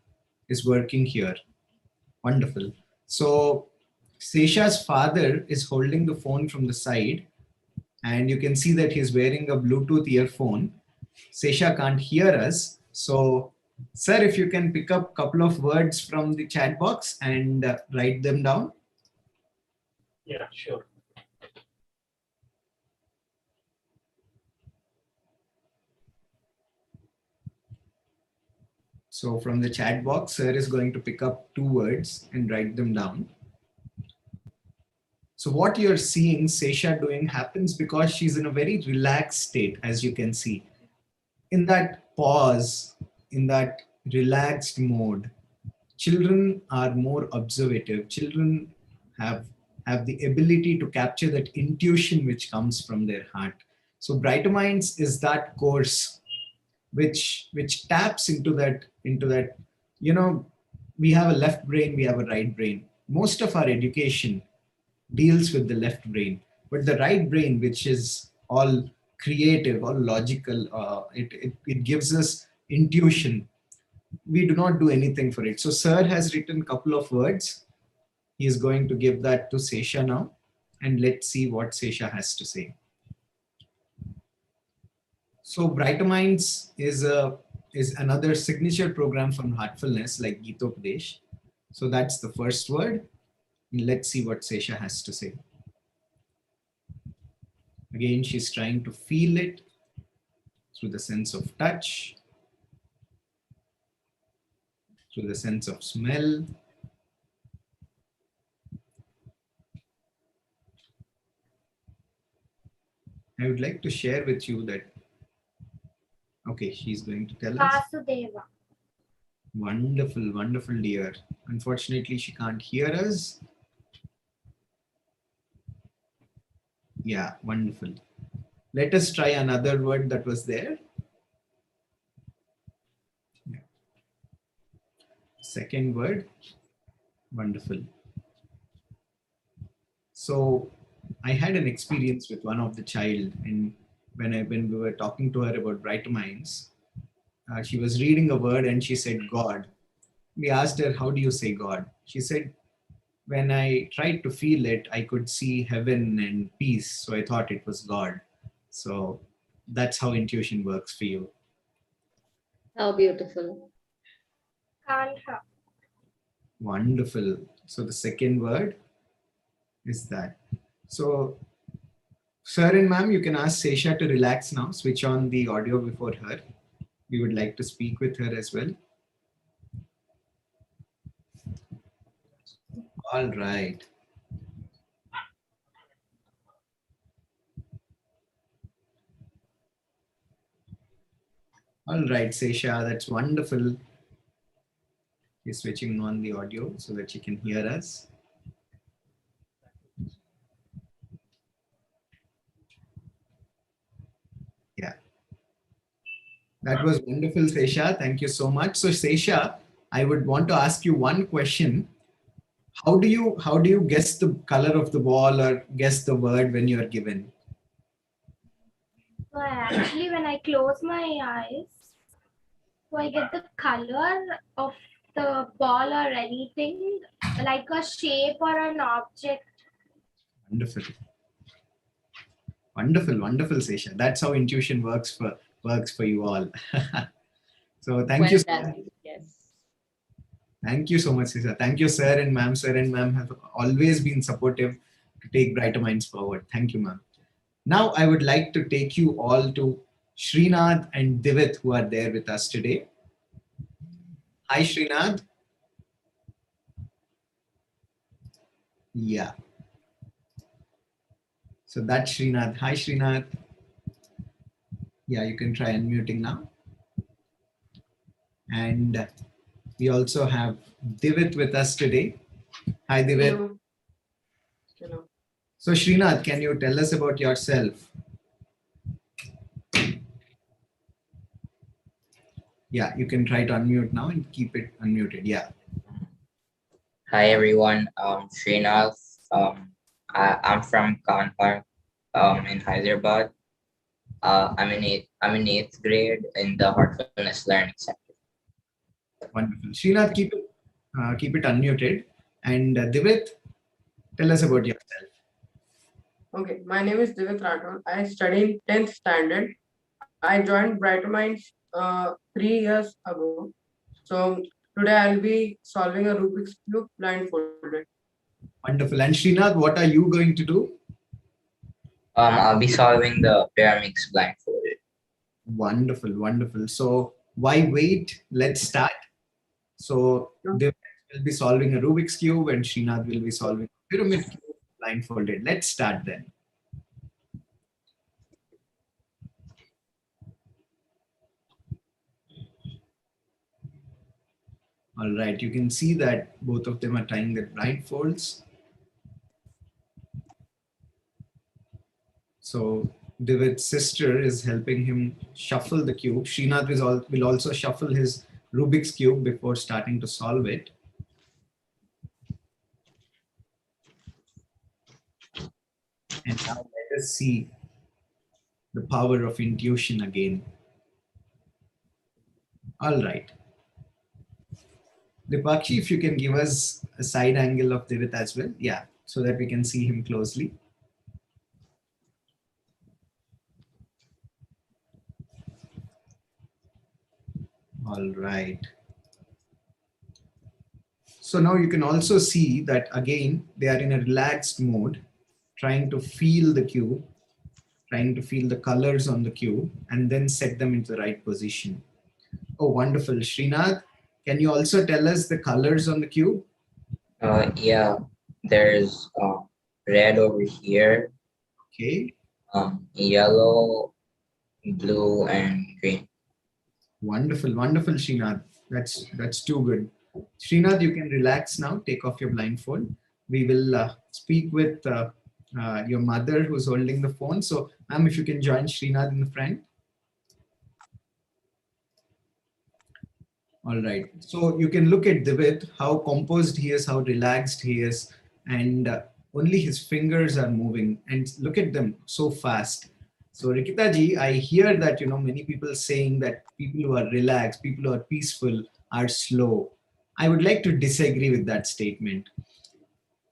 is working here. Wonderful. So Sesha's father is holding the phone from the side, and you can see that he's wearing a Bluetooth earphone. Sesha can't hear us. So, sir, if you can pick up a couple of words from the chat box and write them down. Yeah, sure. So from the chat box, sir is going to pick up 2 words and write them down. So what you're seeing Sesha doing happens because she's in a very relaxed state, as you can see. In that pause, in that relaxed mode, children are more observative. Children have the ability to capture that intuition which comes from their heart. So Brighter Minds is that course which taps into that, you know, we have a left brain, we have a right brain. Most of our education deals with the left brain, but the right brain, which is all creative, all logical, it gives us intuition. We do not do anything for it. So sir has written a couple of words. He is going to give that to Sesha now, and let's see what Sesha has to say. So Brighter Minds is another signature program from Heartfulness, like Gitopadesh. So that's the first word. Let's see what Sesha has to say. Again, she's trying to feel it through the sense of touch, through the sense of smell. I would like to share with you that, okay, she's going to tell us. Vasudeva. Wonderful, wonderful, dear. Unfortunately, she can't hear us. Yeah, wonderful. Let us try another word that was there. Yeah. Second word. Wonderful. So I had an experience with one of the child, and when we were talking to her about Brighter Minds, she was reading a word and she said God. We asked her, how do you say God? She said, when I tried to feel it, I could see heaven and peace. So I thought it was God. So that's how intuition works for you. How beautiful. Kanha. Wonderful. So the second word is that. So sir and ma'am, you can ask Sesha to relax now. Switch on the audio before her. We would like to speak with her as well. All right. All right, Sesha, that's wonderful. She's switching on the audio so that she can hear us. Yeah. That was wonderful, Sesha. Thank you so much. So Sesha, I would want to ask you one question. How do you guess the color of the ball or guess the word when you are given? So actually, when I close my eyes, so I get the color of the ball or anything, like a shape or an object. Wonderful. Wonderful, wonderful, Sesha. That's how intuition works for you all. So thank you. Yes. Thank you so much, Sesha. Thank you, sir and ma'am. Sir and ma'am have always been supportive to take Brighter Minds forward. Thank you, ma'am. Now I would like to take you all to Srinath and Divit, who are there with us today. Hi, Srinath. Yeah. So that's Srinath. Hi, Srinath. Yeah, you can try unmuting now. And we also have Divit with us today. Hi, Divit. Hello. Hello. So Srinath, can you tell us about yourself? Yeah, you can try to unmute now and keep it unmuted. Yeah. Hi everyone, Srinath. I'm from Kanha in Hyderabad. I'm in eighth grade in the Heartfulness Learning Center. Wonderful. Srinath, keep it unmuted. And Divit, tell us about yourself. Okay, my name is Divit Rathod. I study in 10th standard. I joined Brighter Minds 3 years ago. So today I'll be solving a Rubik's Cube blindfolded. Wonderful. And Srinath, what are you going to do? I'll be solving the pyramids blindfolded. Wonderful, wonderful. So why wait? Let's start. So Divit will be solving a Rubik's Cube and Srinath will be solving a pyramid cube blindfolded. Let's start then. All right, you can see that both of them are tying their blindfolds. So Divit's sister is helping him shuffle the cube. Srinath will also shuffle his Rubik's Cube before starting to solve it. And now let us see the power of intuition again. All right. Dipakshi, if you can give us a side angle of Divit as well. Yeah, so that we can see him closely. All right. So now you can also see that again, they are in a relaxed mode, trying to feel the cube, trying to feel the colors on the cube, and then set them into the right position. Oh, wonderful. Srinath, can you also tell us the colors on the cube? Yeah, there's red over here. Okay. Yellow, blue, and green. Wonderful, wonderful, Srinath. That's too good. Srinath, you can relax now. Take off your blindfold. We will speak with your mother who's holding the phone. So, ma'am, if you can join Srinath in the front. All right. So you can look at Divit, how composed he is, how relaxed he is, and only his fingers are moving. And look at them so fast. So Rikita ji, I hear that many people saying that people who are relaxed, people who are peaceful, are slow. I would like to disagree with that statement.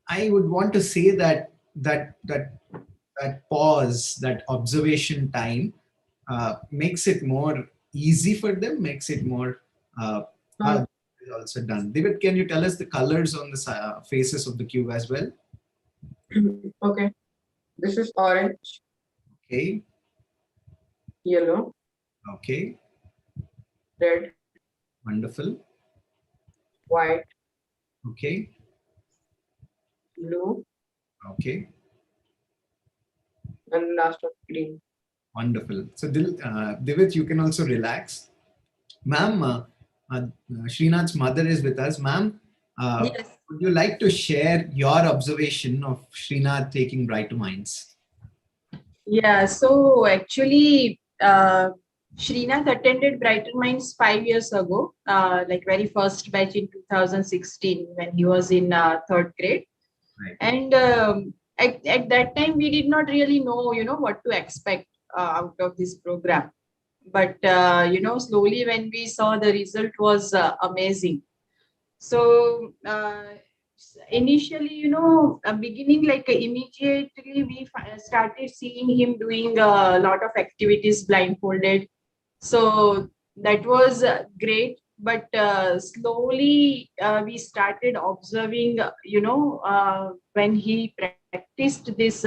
I would want to say that pause, that observation time, makes it more easy for them, makes it more also done. David, can you tell us the colors on the faces of the cube as well? Okay, this is orange. Okay. Yellow. Okay. Red. Wonderful. White. Okay. Blue. Okay. And last one, green. Wonderful. So Divit, you can also relax. Ma'am, Srinath's mother is with us. Ma'am, yes. Would you like to share your observation of Srinath taking Brighter Minds? Yeah, so actually, Srinath attended Brighter Minds 5 years ago, like very first batch in 2016 when he was in third grade. Right. And at that time, we did not really know, what to expect out of this program. But, slowly when we saw the result was amazing. So initially, beginning like immediately we started seeing him doing a lot of activities blindfolded. So that was great. But slowly we started observing, when he practiced this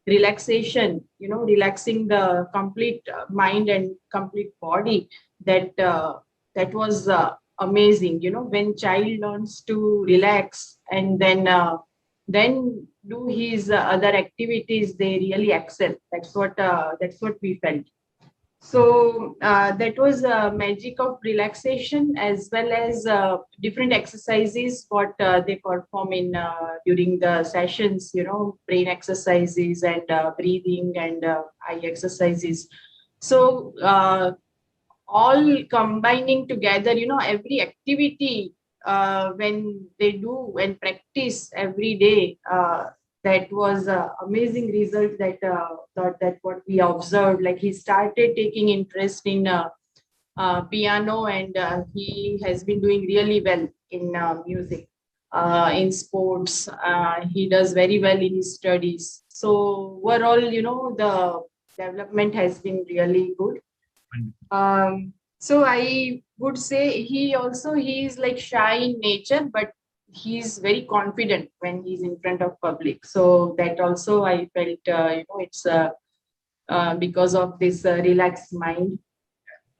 relaxation, relaxing the complete mind and complete body, that was amazing. When child learns to relax and then do his other activities, they really excel. That's what we felt. So that was magic of relaxation, as well as different exercises what they perform in during the sessions, brain exercises and breathing and eye exercises. So all combining together, every activity when they do and practice every day, that was amazing result that what we observed. Like he started taking interest in piano, and he has been doing really well in music, in sports. He does very well in his studies. So overall, the development has been really good. So I would say he is like shy in nature, but he's very confident when he's in front of public. So that also I felt, it's because of this relaxed mind.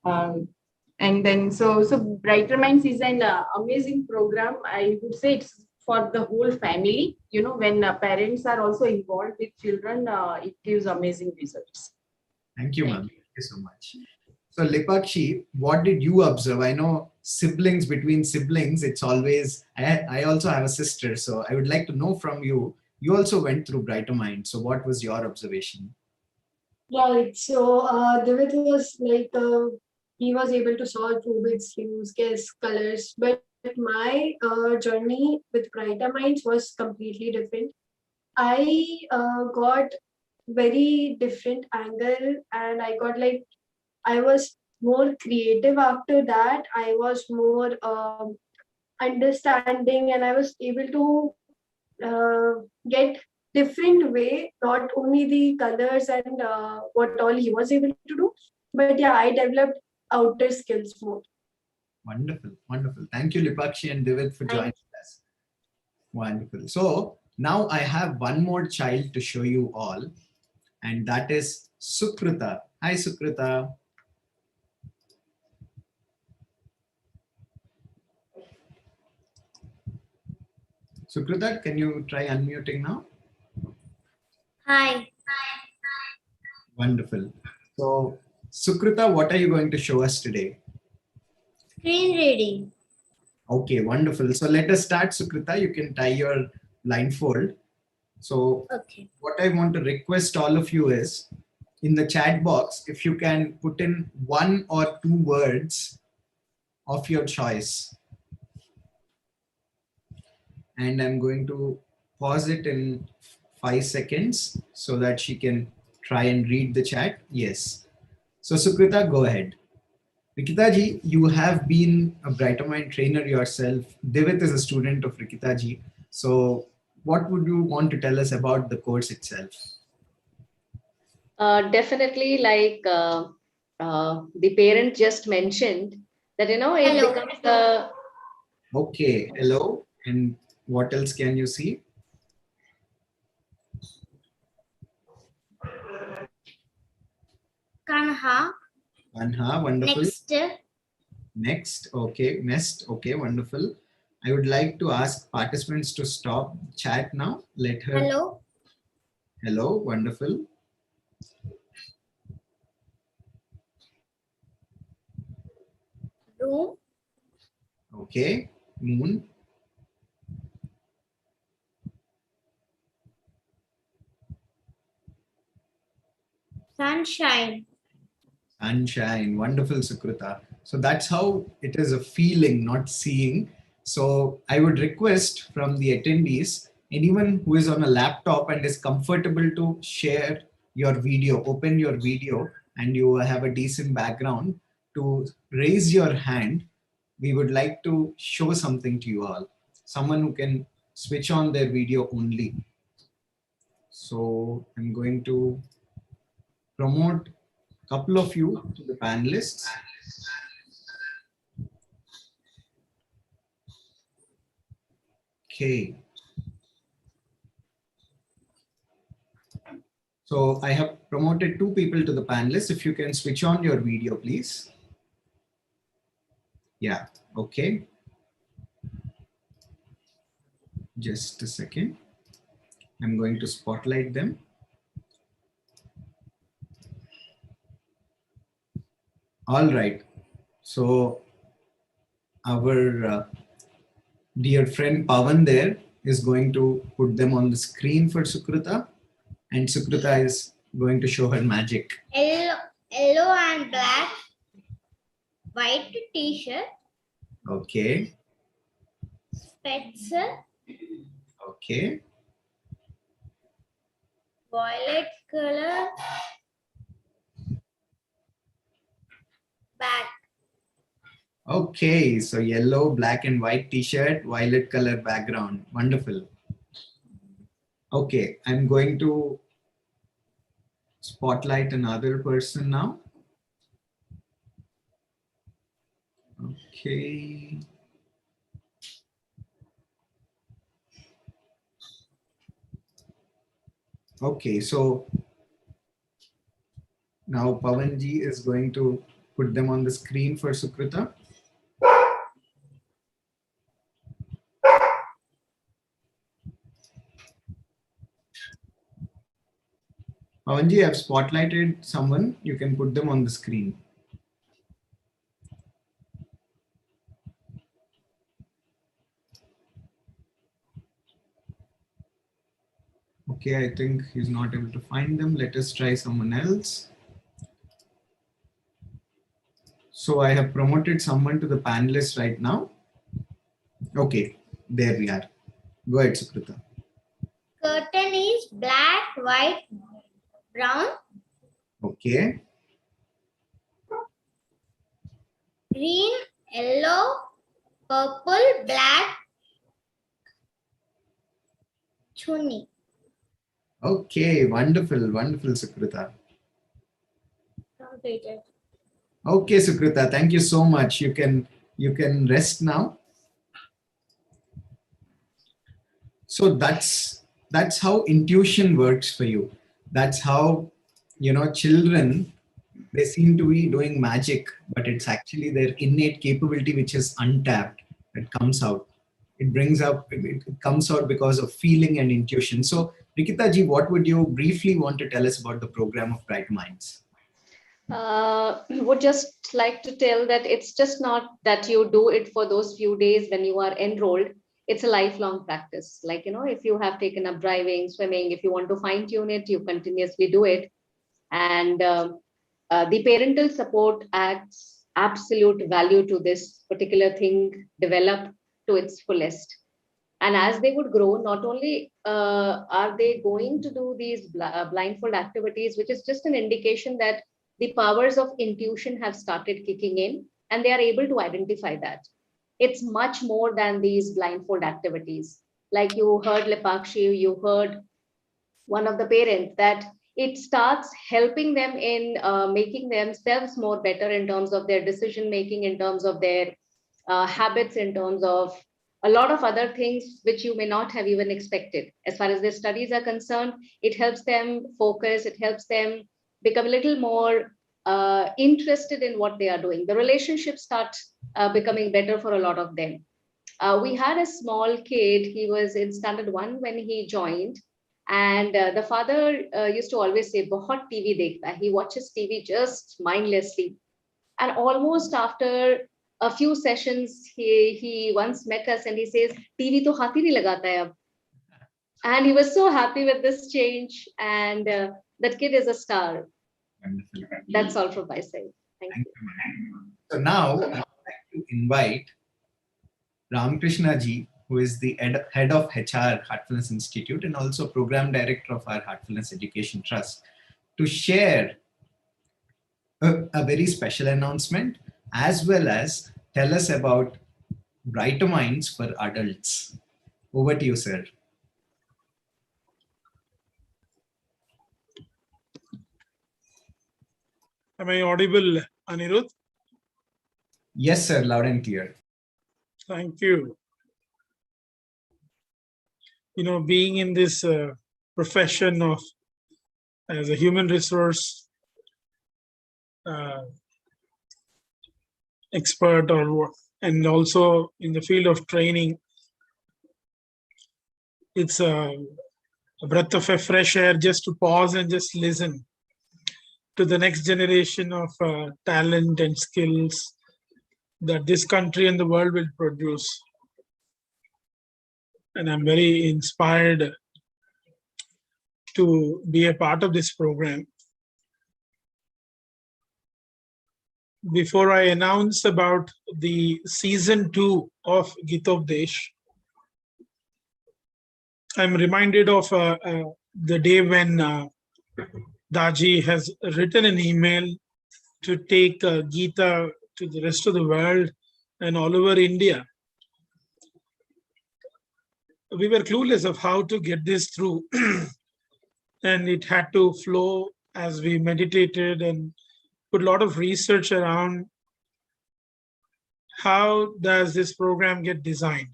And then so Brighter Minds is an amazing program. I would say it's for the whole family. When parents are also involved with children, it gives amazing results. Thank you, ma'am. Thank you so much. So Lipakshi, what did you observe? I know between siblings, it's always, I also have a sister, so I would like to know from you, you also went through Brighter Mind. So what was your observation? Right. So Divit was like, he was able to solve Rubik's cubes, guess colors, but my journey with Brighter Minds was completely different. I got very different angle, and I got like, I was more creative after that. I was more understanding, and I was able to get different way, not only the colors and what all he was able to do, but yeah, I developed outer skills more. Wonderful, wonderful. Thank you, Lipakshi and Divit, for joining us. Wonderful. So now I have one more child to show you all, and that is Sukrita. Hi, Sukrita. Sukrita, can you try unmuting now? Hi. Wonderful. So, Sukrita, what are you going to show us today? Screen reading. Okay, wonderful. So let us start, Sukrita. You can tie your blindfold. So Okay. what I want to request all of you is, in the chat box, if you can put in 1 or 2 words of your choice. And I'm going to pause it in 5 seconds so that she can try and read the chat. Yes. So Sukrita, go ahead. Rikita ji, you have been a Brighter Mind trainer yourself. Divit is a student of Rikita ji. So what would you want to tell us about the course itself? Definitely, like the parent just mentioned, that it becomes a. Okay, hello. And what else can you see? Kanha. Kanha, wonderful. Next. Next, okay. Next, okay, wonderful. I would like to ask participants to stop chat now. Let her. Hello. Hello, wonderful. Room. Okay, moon. Sunshine. Sunshine, wonderful, Sukrita. So that's how it is a feeling, not seeing. So I would request from the attendees, anyone who is on a laptop and is comfortable to share your video, open your video, and you have a decent background, to raise your hand. We would like to show something to you all. Someone who can switch on their video only. So I'm going to promote a couple of you to the panelists. Okay. So I have promoted 2 people to the panelists. If you can switch on your video, please. Yeah, okay. Just a second. I'm going to spotlight them. All right. So our dear friend Pavan there is going to put them on the screen for Sukrita. And Sukrita is going to show her magic. Yellow and black. White t-shirt. Okay. pencil, Okay. violet color, bag. Okay, so yellow, black and white t-shirt, violet color background. Wonderful. Okay, I'm going to spotlight another person now. Okay. Okay, so now Pavanji is going to put them on the screen for Sukrita. Pavanji, I've spotlighted someone. You can put them on the screen. Okay, I think he's not able to find them. Let us try someone else. So I have promoted someone to the panelist right now. Okay, there we are. Go ahead, Sukrita. Curtain is black, white, brown, Okay. green, yellow, purple, black, chuni. Okay, wonderful, wonderful, Sukrita. Completed. Okay, Sukrita, thank you so much. You can rest now. So that's how intuition works for you. That's how, children, they seem to be doing magic, but it's actually their innate capability which is untapped that comes out. It comes out because of feeling and intuition. So Rikita ji, what would you briefly want to tell us about the program of Bright Minds? Would just like to tell that it's just not that you do it for those few days when you are enrolled. It's a lifelong practice. Like, if you have taken up driving, swimming, if you want to fine tune it, you continuously do it. And the parental support adds absolute value to this particular thing developed to its fullest. And as they would grow, not only are they going to do these blindfold activities, which is just an indication that the powers of intuition have started kicking in and they are able to identify that. It's much more than these blindfold activities. Like you heard Lepakshi, you heard one of the parents, that it starts helping them in making themselves more better in terms of their decision making, in terms of their habits, in terms of a lot of other things which you may not have even expected. As far as their studies are concerned, it helps them focus, it helps them become a little more interested in what they are doing. The relationships start becoming better for a lot of them. We had a small kid, he was in standard 1 when he joined. And the father used to always say, "Bahut TV dekhta hai." He watches TV just mindlessly. And almost after a few sessions, he once met us and he says, "TV to haath hi nahi lagata hai ab." And he was so happy with this change. And that kid is a star. That's all from my side. Thank you. So now I would like to invite Ramakrishna ji, who is the head of HR Heartfulness Institute and also program director of our Heartfulness Education Trust, to share a very special announcement as well as tell us about Brighter Minds for adults. Over to you, sir. Am I audible, Anirudh? Yes, sir, loud and clear. Thank you. Being in this profession of as a human resource expert, and also in the field of training, it's a breath of a fresh air just to pause and just listen to the next generation of talent and skills that this country and the world will produce. And I'm very inspired to be a part of this program. Before I announce about the season 2 of Gitopadesh, I'm reminded of the day when Daji has written an email to take Gita to the rest of the world and all over India. We were clueless of how to get this through. And it had to flow as we meditated and put a lot of research around how does this program get designed.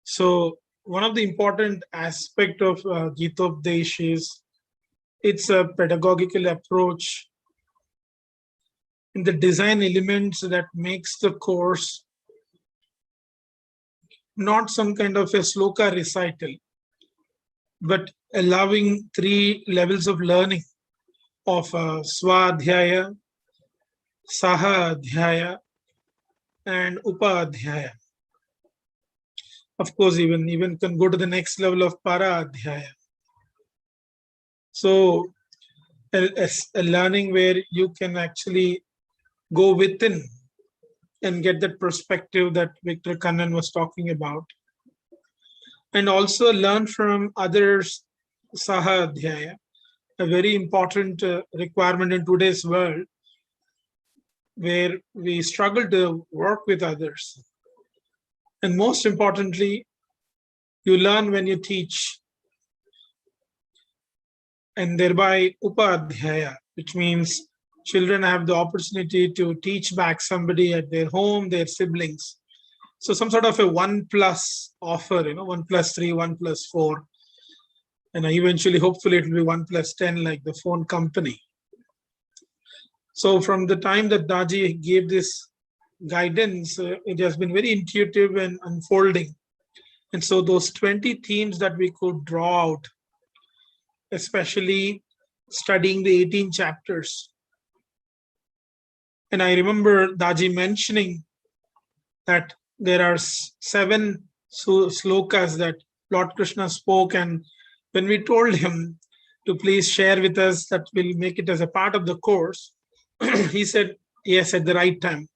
So one of the important aspect of Gitopadesh is it's a pedagogical approach in the design elements that makes the course not some kind of a sloka recital, but allowing 3 levels of learning of Swadhyaya, Sahadhyaya, and Upadhyaya. Of course, even can go to the next level of Paradhyaya. So a learning where you can actually go within and get that perspective that Victor Kannan was talking about. And also learn from others, Sahadhyaya, a very important requirement in today's world, where we struggle to work with others. And most importantly, you learn when you teach, and thereby Upadhyaya, which means children have the opportunity to teach back somebody at their home, their siblings. So some sort of a 1+ offer, 1+3, 1+4. And eventually, hopefully, it will be 1+10 like the phone company. So from the time that Daji gave this guidance, it has been very intuitive and unfolding. And so those 20 themes that we could draw out, especially studying the 18 chapters. And I remember Daji mentioning that there are 7 slokas that Lord Krishna spoke, and when we told him to please share with us that we'll make it as a part of the course, he said yes at the right time.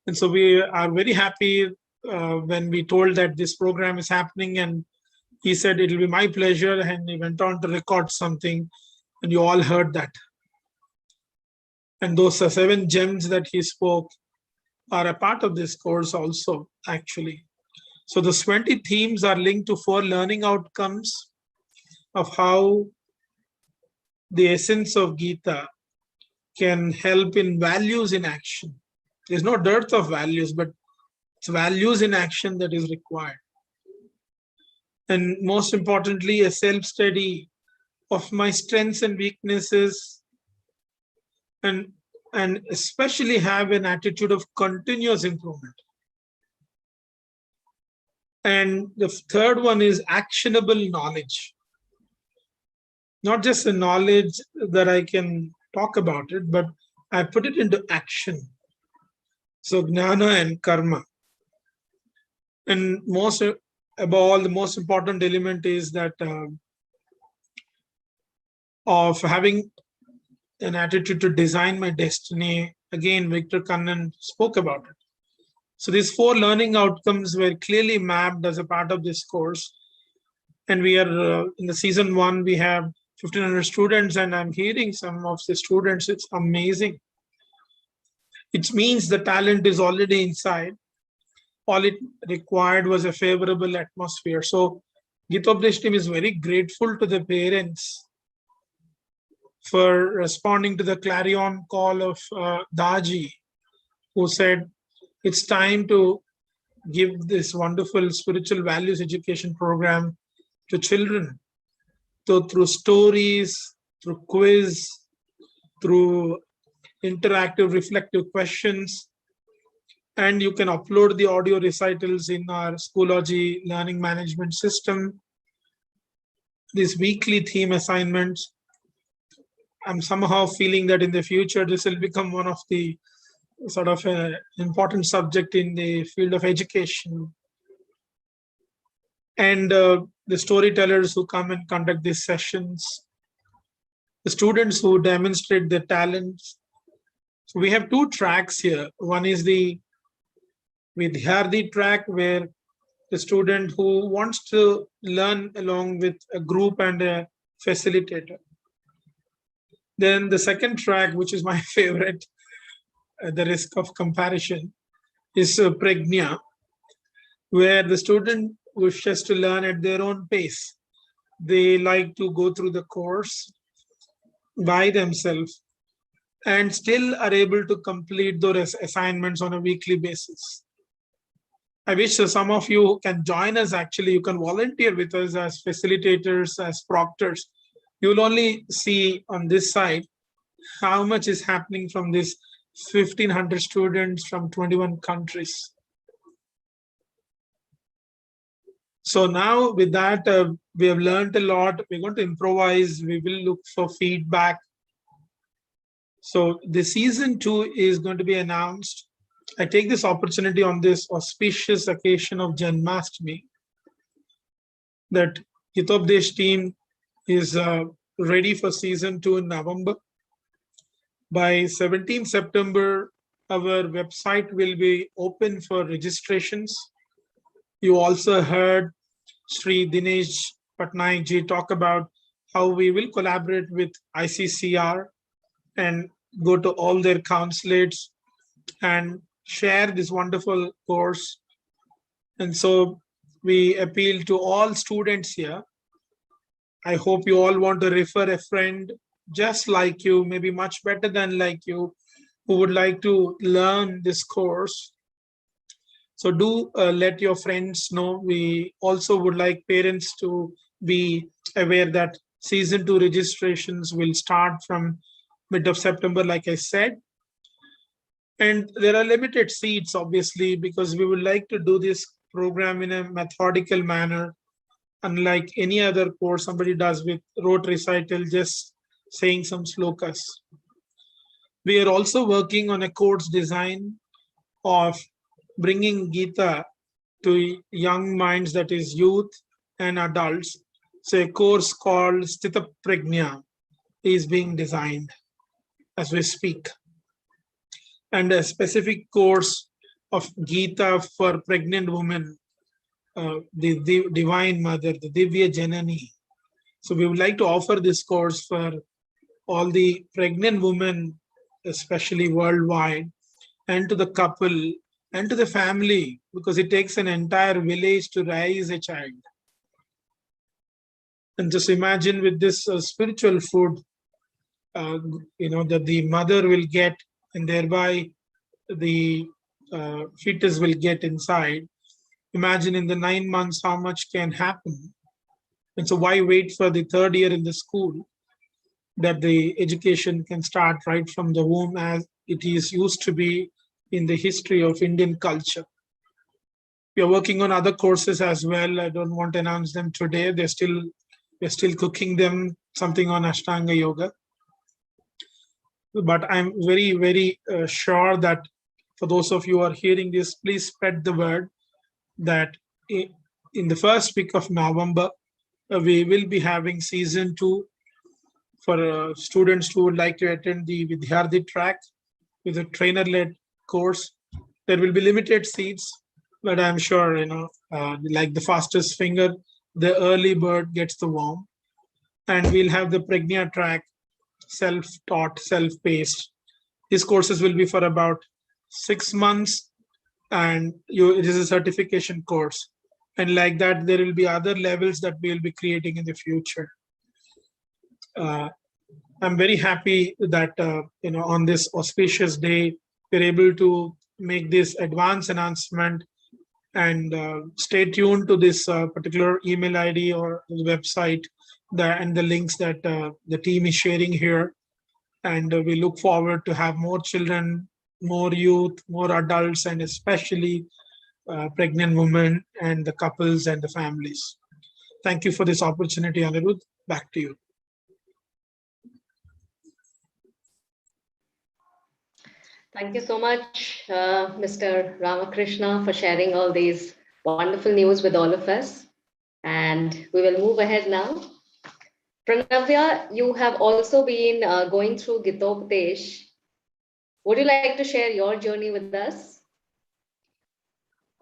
And so we are very happy when we told that this program is happening, and he said it'll be my pleasure, and he went on to record something, and you all heard that. And those 7 gems that he spoke are a part of this course also, actually. So the 20 themes are linked to 4 learning outcomes of how the essence of Gita can help in values in action. There's no dearth of values, but it's values in action that is required. And most importantly, a self-study of my strengths and weaknesses, and especially have an attitude of continuous improvement. And the third one is actionable knowledge. Not just the knowledge that I can talk about it, but I put it into action. So jnana and karma. And most above all, the most important element is that of having an attitude to design my destiny. Again, Victor Kannan spoke about it. So these 4 learning outcomes were clearly mapped as a part of this course. And we are in the season 1, we have 1,500 students, and I'm hearing some of the students. It's amazing. It means the talent is already inside. All it required was a favorable atmosphere. So Gitopadesh team is very grateful to the parents for responding to the clarion call of Daji, who said, it's time to give this wonderful spiritual values education program to children. So through stories, through quiz, through interactive reflective questions, and you can upload the audio recitals in our Schoology learning management system. These weekly theme assignments, I'm somehow feeling that in the future, this will become one of the sort of an important subject in the field of education. And the storytellers who come and conduct these sessions, the students who demonstrate their talents. So we have 2 tracks here. One is the Vidyarthi track, where a student who wants to learn along with a group and a facilitator. Then the second track, which is my favorite, at the risk of comparison, is Pragnya, where the student wishes to learn at their own pace. They like to go through the course by themselves and still are able to complete those assignments on a weekly basis. I wish some of you can join us. Actually, you can volunteer with us as facilitators, as proctors. You'll only see on this side how much is happening from this 1,500 students from 21 countries. So now with that, we have learned a lot. We're going to improvise. We will look for feedback. So the season 2 is going to be announced. I take this opportunity on this auspicious occasion of Janmashtami that Gitopadesh team is ready for season 2 in November. By 17 September, our website will be open for registrations. You also heard Shri Dinesh Patnaik I.F.S talk about how we will collaborate with ICCR and go to all their consulates and share this wonderful course. And so we appeal to all students here. I hope you all want to refer a friend just like you, maybe much better than like you, who would like to learn this course. So do let your friends know. We also would like parents to be aware that season 2 registrations will start from mid of September, like I said. And there are limited seats, obviously, because we would like to do this program in a methodical manner, unlike any other course somebody does with rote recital, just saying some slokas. We are also working on a course design of bringing Gita to young minds, that is youth and adults. So a course called Sthita Pragnya is being designed as we speak. And a specific course of Gita for pregnant women, the Divine Mother, the Divya Janani. So we would like to offer this course for all the pregnant women, especially worldwide, and to the couple and to the family, because it takes an entire village to raise a child. And just imagine with this spiritual food, that the mother will get, and thereby the fetus will get inside. Imagine in the 9 months how much can happen. And so why wait for the 3rd year in the school, that the education can start right from the womb, as it is used to be in the history of Indian culture. We are working on other courses as well. I don't want to announce them today. We're still cooking them, something on Ashtanga Yoga. But I'm very, very sure that for those of you who are hearing this, please spread the word that in the first week of November, we will be having season 2 for students who would like to attend the Vidyarthi track with a trainer-led course. There will be limited seats, but I'm sure, like the fastest finger, the early bird gets the worm. And we'll have the Pragnya track, self-taught, self-paced. These courses will be for about 6 months, and it is a certification course. And like that, there will be other levels that we'll be creating in the future. I'm very happy that, on this auspicious day, we're able to make this advance announcement, and stay tuned to this particular email ID or the website and the links that the team is sharing here. And we look forward to have more children, more youth, more adults, and especially pregnant women and the couples and the families. Thank you for this opportunity, Anirudh. Back to you. Thank you so much, Mr. Ramakrishna, for sharing all these wonderful news with all of us. And we will move ahead now. Pranavya, you have also been going through Gitopadesh. Would you like to share your journey with us?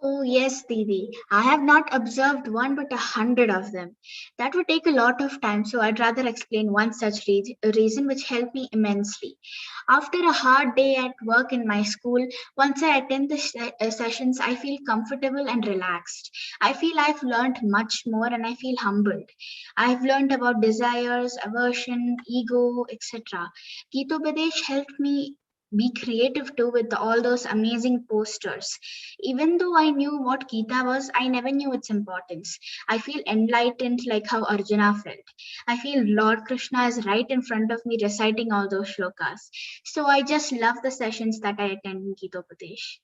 Oh, yes, Didi. I have not observed one but 100 of them. That would take a lot of time, so I'd rather explain one such reason which helped me immensely. After a hard day at work in my school, once I attend the sessions, I feel comfortable and relaxed. I feel I've learned much more and I feel humbled. I've learned about desires, aversion, ego, etc. Gitopadesh helped me be creative too with all those amazing posters. Even though I knew what Gita was, I never knew its importance. I feel enlightened like how Arjuna felt. I feel Lord Krishna is right in front of me reciting all those shlokas. So I just love the sessions that I attend in Gitopadesh.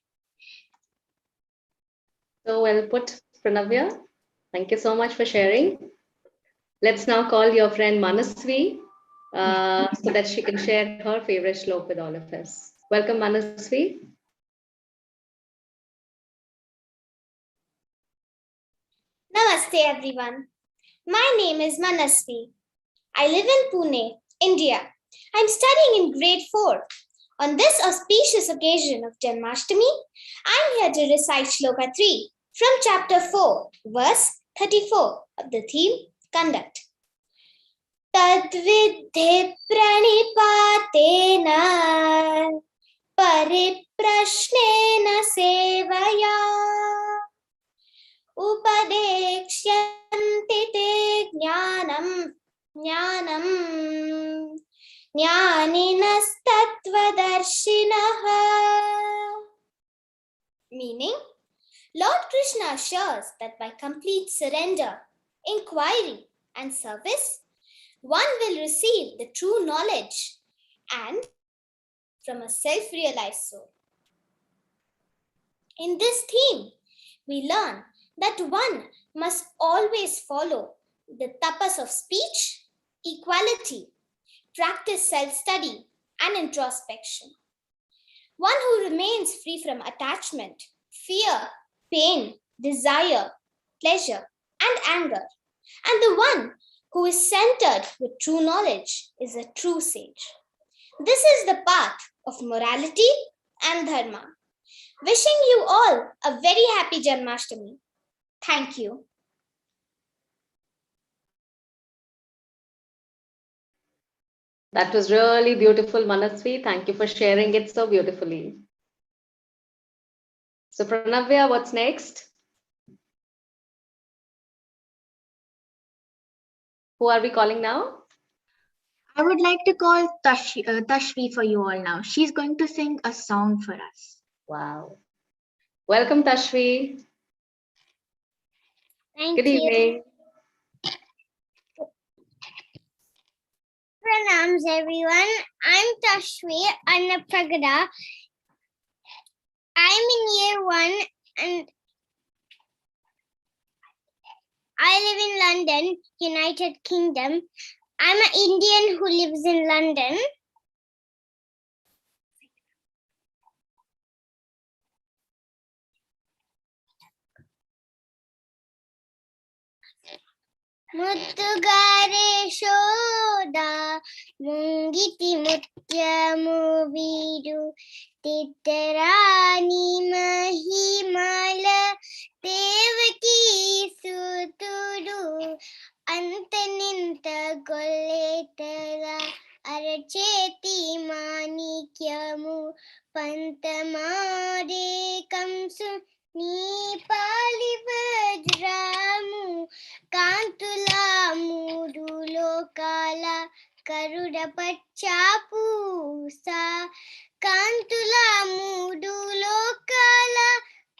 So well put, Pranavya. Thank you so much for sharing. Let's now call your friend Manasvi so that she can share her favorite shlok with all of us. Welcome, Manasvi. Namaste everyone. My name is Manasvi. I live in Pune, India. I'm studying in grade 4. On this auspicious occasion of Janmashtami, I'm here to recite Shloka 3 from chapter 4, verse 34 of the theme Conduct. Tadvidhe pranipatena pariprashnena sevaya upadekshyanti te jnanam jnaninastatvadarshinaha. Meaning, Lord Krishna assures that by complete surrender, inquiry, and service, one will receive the true knowledge and from a self-realized soul. In this theme, we learn that one must always follow the tapas of speech, equality, practice self-study, and introspection. One who remains free from attachment, fear, pain, desire, pleasure, and anger, and the one who is centered with true knowledge is a true sage. This is the path of morality and dharma. Wishing you all a very happy Janmashtami. Thank you. That was really beautiful, Manasvi. Thank you for sharing it so beautifully. So, Pranavya, what's next? Who are we calling now? I would like to call Tashvi for you all now. She's going to sing a song for us. Wow. Welcome, Tashvi. Thank Good you. evening. Pranams everyone. I'm Tashvi Annapragada. I'm in year 1 and I live in London, United Kingdom. I'm an Indian who lives in London. Muttugare shoda mungiti mutyamu vidu titarani mahimala devaki sutudu antaninta golletala aracheti manikyamu pantamade kamsu ni pali vajramu Kantula mudu lokala karuda pachapusa. Kantula mudu lokala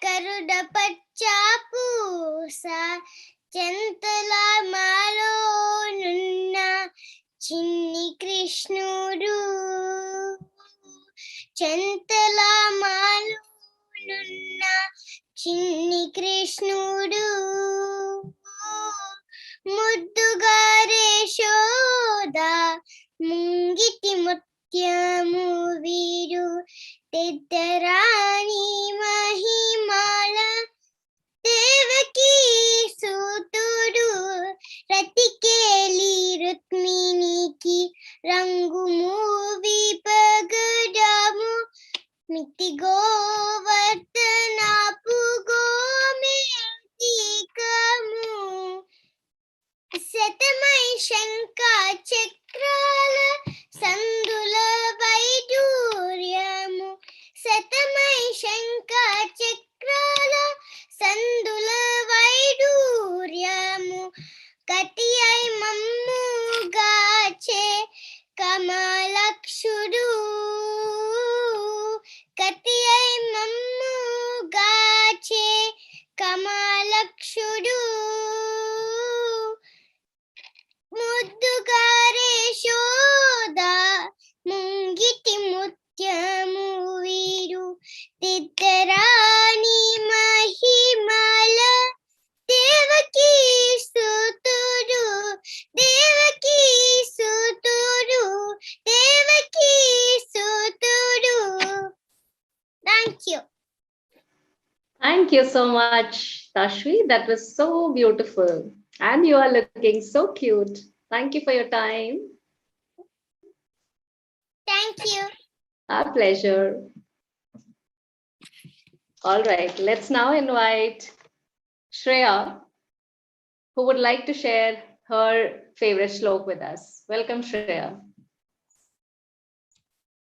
karuda pachapusa. Chantala malo nunna chinni Krishnudu. Chantala malo nunna chinni Krishnudu. Muddugare shoda mungiti mutyamu vidu titarani mahimala devaki sutudu ratikeli rukminiki rangu movie pagadamu miti govardhanapu Thank you so much, Tashvi. That was so beautiful. And you are looking so cute. Thank you for your time. Thank you. Our pleasure. All right, let's now invite Shreya, who would like to share her favorite shlok with us. Welcome, Shreya.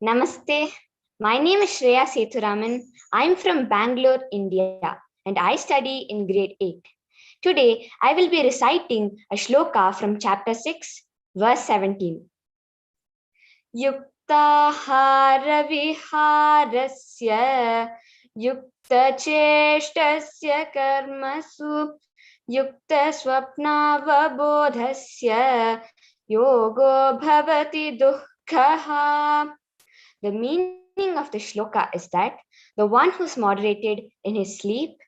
Namaste. My name is Shreya Sethuraman. I'm from Bangalore, India, and I study in grade 8. Today, I will be reciting a shloka from chapter 6, verse 17. Yuktahara viharasya yuktacheshtasya karmasu yukta swapnavabodhasya yogo bhavati dukkhaha. The meaning of the shloka is that the one who's moderated in his sleep,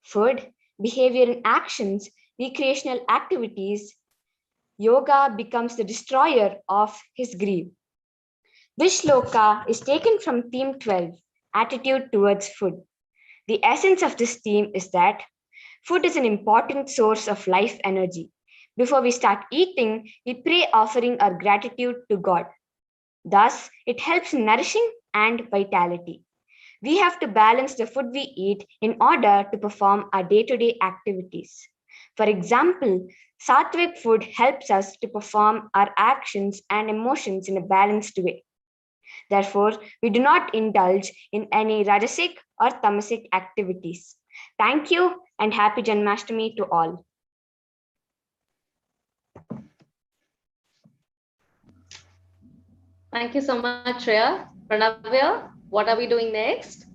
food, behavior and actions, recreational activities, yoga becomes the destroyer of his grief. This shloka is taken from theme 12, attitude towards food. The essence of this theme is that food is an important source of life energy. Before we start eating, we pray offering our gratitude to God. Thus, it helps in nourishing and vitality. We have to balance the food we eat in order to perform our day-to-day activities. For example, sattvic food helps us to perform our actions and emotions in a balanced way. Therefore, we do not indulge in any rajasic or tamasic activities. Thank you and happy Janmashtami to all. Thank you so much, Shreya. Pranavya, what are we doing next?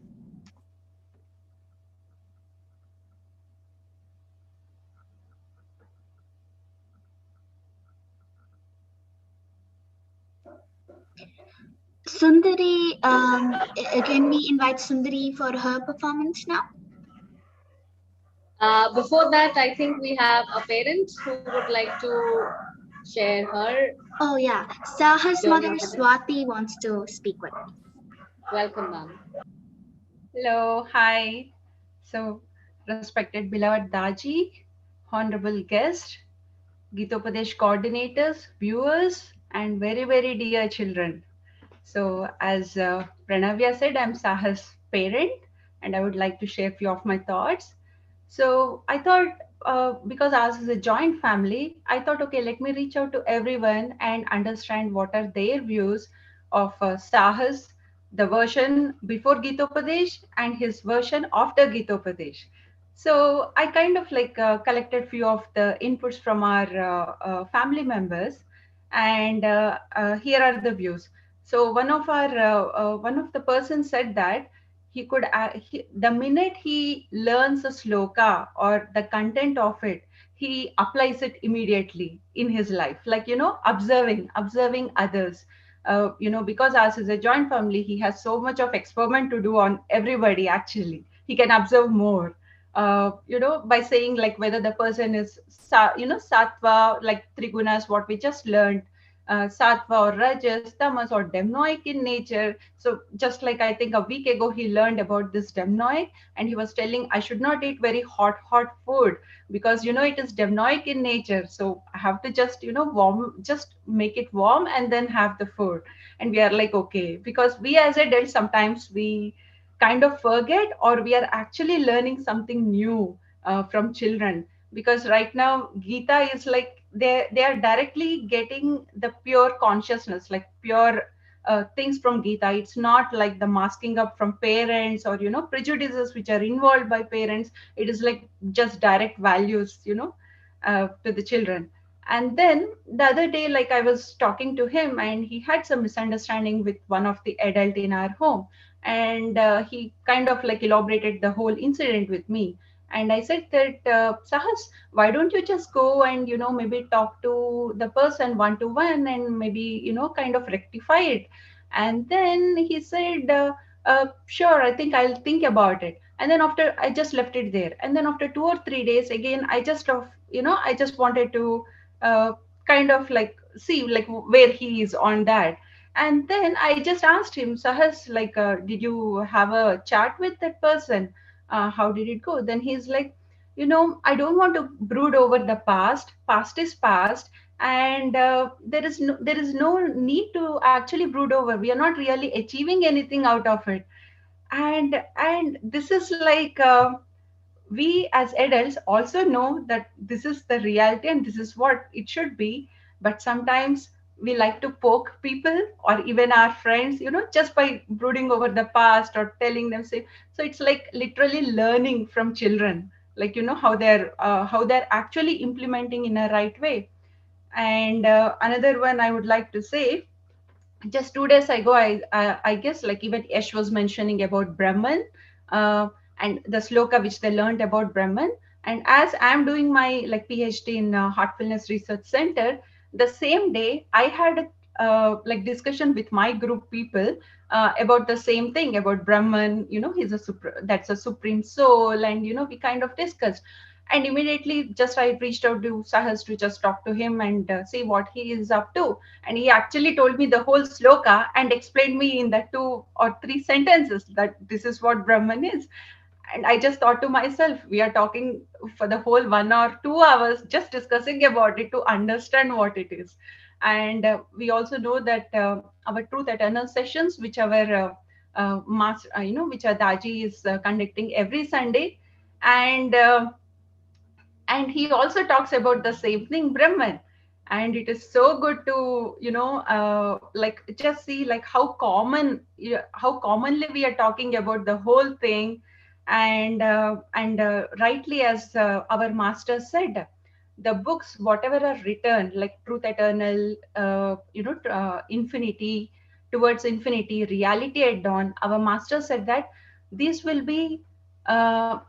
Sundari, can we invite Sundari for her performance now? Before that, I think we have a parent who would like to share her. Oh, yeah. Saha's journey mother, with us. Swati, wants to speak with me. Welcome, ma'am. Hello, hi. So, respected beloved Daji, honorable guest, Gitopadesh coordinators, viewers, and very, very dear children. So, as Pranavya said, I'm Saha's parent, and I would like to share a few of my thoughts. So, I thought, because ours is a joint family, I thought, okay, let me reach out to everyone and understand what are their views of Saha's, the version before Gitopadesh and his version after Gitopadesh. So I kind of like collected few of the inputs from our family members, and here are the views. So one of the persons said that the minute he learns a sloka or the content of it, he applies it immediately in his life, like observing others. Because as is a joint family, he has so much of experiment to do on everybody. Actually, he can observe more, by saying like whether the person is sattva, like trigunas, what we just learned, sattva or rajas, tamas or demnoic in nature. So just like I think a week ago he learned about this demnoic, and he was telling I should not eat very hot food because it is demnoic in nature. So I have to just just make it warm and then have the food. And we are like, okay, because we as adults sometimes we kind of forget, or we are actually learning something new from children. Because right now Gita is like they are directly getting the pure consciousness, like pure things from Gita. It's not like the masking up from parents or prejudices which are involved by parents. It is like just direct values, to the children. And then the other day, like I was talking to him, and he had some misunderstanding with one of the adult in our home, and he kind of like elaborated the whole incident with me. And I said that, Sahas, why don't you just go and maybe talk to the person one to one, and maybe kind of rectify it. And then he said, sure, I think I'll think about it. And then after, I just left it there. And then after 2 or 3 days again, I just wanted to uh, kind of like see like where he is on that. And then I just asked him, Sahas, like, did you have a chat with that person? how did it go? Then he's like, I don't want to brood over the past. Past is past, and there is no need to actually brood over. We are not really achieving anything out of it, and this is like. We as adults also know that this is the reality and this is what it should be, but sometimes we like to poke people or even our friends, just by brooding over the past or telling them, say. So it's like literally learning from children, like how they're actually implementing in a right way. And another one I would like to say, just 2 days ago, I guess, like even Yash was mentioning about Brahman, uh, and the sloka which they learned about Brahman. And as I'm doing my like PhD in Heartfulness Research Center, the same day I had a like discussion with my group people about the same thing about Brahman. He's that's a supreme soul, and we kind of discussed. And immediately, just I reached out to Sahas to just talk to him and see what he is up to. And he actually told me the whole sloka and explained me in the 2 or 3 sentences that this is what Brahman is. And I just thought to myself, we are talking for the whole 1 or 2 hours just discussing about it to understand what it is. And we also know that our Truth Eternal sessions, which our master, which our Daji is conducting every Sunday, and and he also talks about the same thing, Brahman. And it is so good to like just see like how commonly we are talking about the whole thing. And rightly, as our master said, the books whatever are written, like Truth Eternal, Infinity, Towards Infinity, Reality at Dawn, our master said that these will be got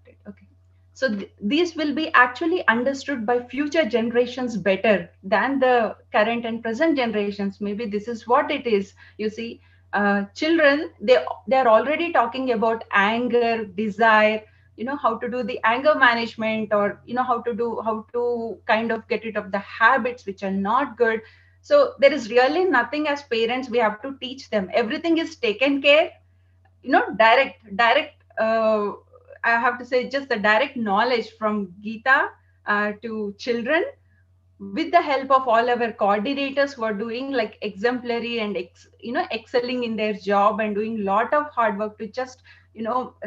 it, okay. So these will be actually understood by future generations better than the current and present generations. Maybe this is what it is. You see, children, they're already talking about anger, desire, how to do the anger management, or how to kind of get rid of the habits which are not good. So there is really nothing as parents we have to teach them. Everything is taken care, direct I have to say, just the direct knowledge from Gita to children, with the help of all our coordinators who are doing like exemplary and excelling in their job and doing a lot of hard work to just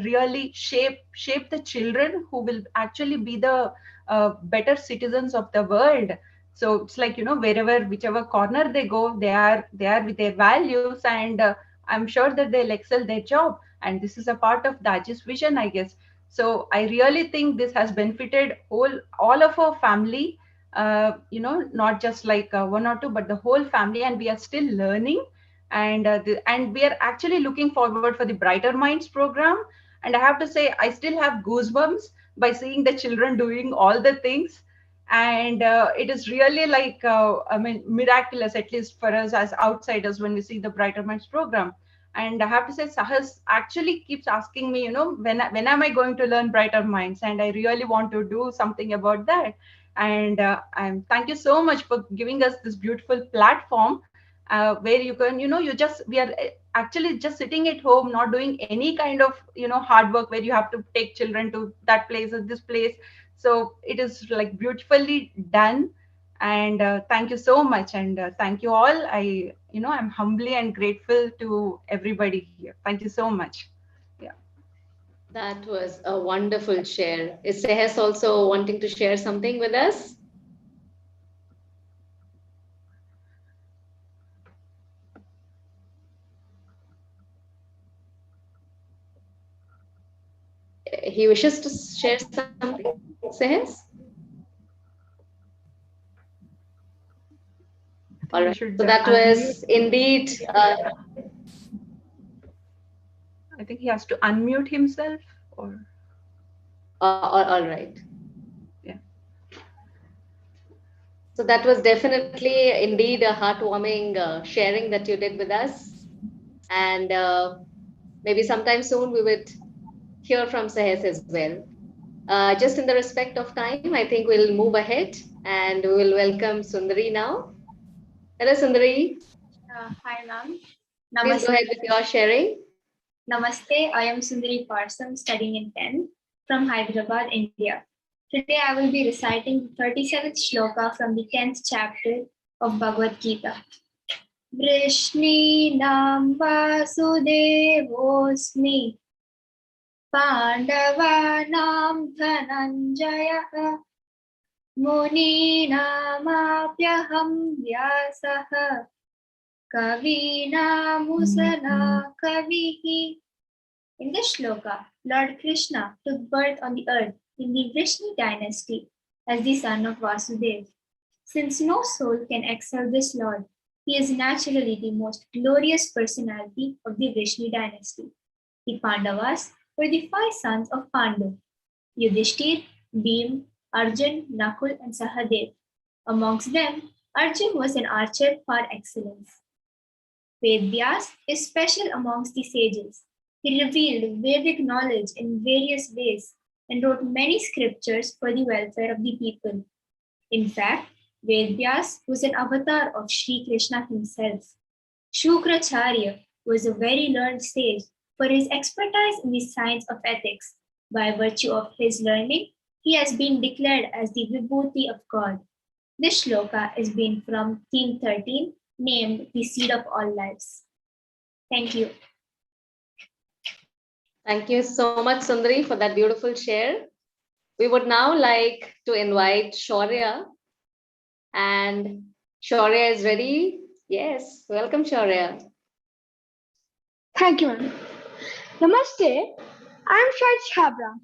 really shape the children who will actually be the better citizens of the world. So it's like, wherever, whichever corner they go, they are with their values, and I'm sure that they'll excel their job. And this is a part of Daji's vision, I guess. So I really think this has benefited all of our family, not just like 1 or 2, but the whole family, and we are still learning. And and we are actually looking forward for the Brighter Minds program. And I have to say, I still have goosebumps by seeing the children doing all the things. And it is really like, I mean, miraculous, at least for us as outsiders, when we see the Brighter Minds program. And I have to say, Sahas actually keeps asking me, when am I going to learn Brighter Minds? And I really want to do something about that. And thank you so much for giving us this beautiful platform, where you can, we are actually just sitting at home, not doing any kind of, hard work where you have to take children to that place or this place. So it is like beautifully done. And thank you so much. And thank you all. I'm humbly and grateful to everybody here. Thank you so much. Yeah. That was a wonderful share. Is Sehes also wanting to share something with us? He wishes to share something, Sehes? All right. So that was indeed. I think he has to unmute himself, or. All right. Yeah. So that was definitely indeed a heartwarming sharing that you did with us. And maybe sometime soon we would hear from Sehes as well. Just in the respect of time, I think we'll move ahead and we will welcome Sundari now. Hello, Sundari. Hi, ma'am. Please go ahead with your sharing. Namaste, I am Sundari Parsam studying in 10th from Hyderabad, India. Today I will be reciting the 37th shloka from the 10th chapter of Bhagavad Gita. Vrishninam vasudevosmi Pandavanam dhananjaya Muninamapyaham vyasaha Kavinamusana kavihi. In this shloka, Lord Krishna took birth on the earth in the Vrishni dynasty as the son of Vasudeva. Since no soul can excel this Lord, he is naturally the most glorious personality of the Vrishni dynasty. The Pandavas were the 5 sons of Pandu: Yudhishthir, Bhim, Arjun, Nakul, and Sahadev. Amongst them, Arjun was an archer par excellence. Vedvyas is special amongst the sages. He revealed Vedic knowledge in various ways and wrote many scriptures for the welfare of the people. In fact, Vedvyas was an avatar of Shri Krishna himself. Shukracharya was a very learned sage for his expertise in the science of ethics. By virtue of his learning, he has been declared as the Vibhuti of God. This shloka is being from theme 13, named The Seed of All Lives. Thank you. Thank you so much, Sundari, for that beautiful share. We would now like to invite Shaurya. And Shaurya is ready. Yes, welcome, Shaurya. Thank you, ma'am. Namaste, I'm Shahid Chabra.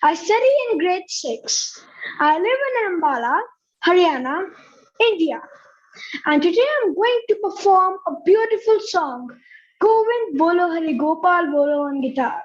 I study in grade 6. I live in Ambala, Haryana, India. And today I'm going to perform a beautiful song, Govind Bolo Hari Gopal Bolo on guitar.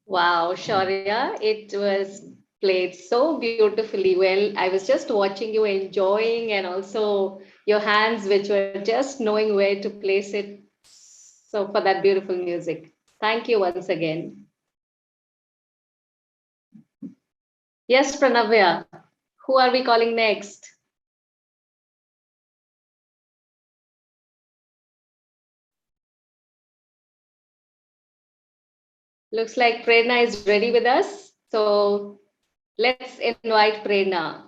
Wow, Shaurya, it was played so beautifully well. I was just watching you enjoying, and also your hands, which were just knowing where to place it. So, for that beautiful music. Thank you once again. Yes, Pranavya, who are we calling next? Looks like Prerna is ready with us. So let's invite Prerna.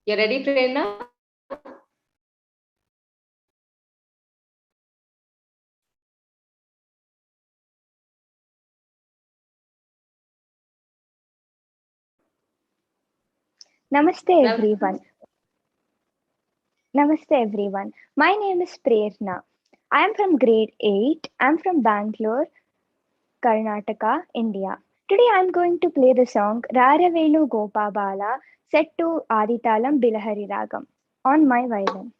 You ready, Prerna? Namaste everyone. Namaste everyone. My name is Prerna. I am from grade 8. I am from Bangalore, Karnataka, India. Today I am going to play the song Raravelu Gopabala set to Aditalam Bilahari Ragam on my violin.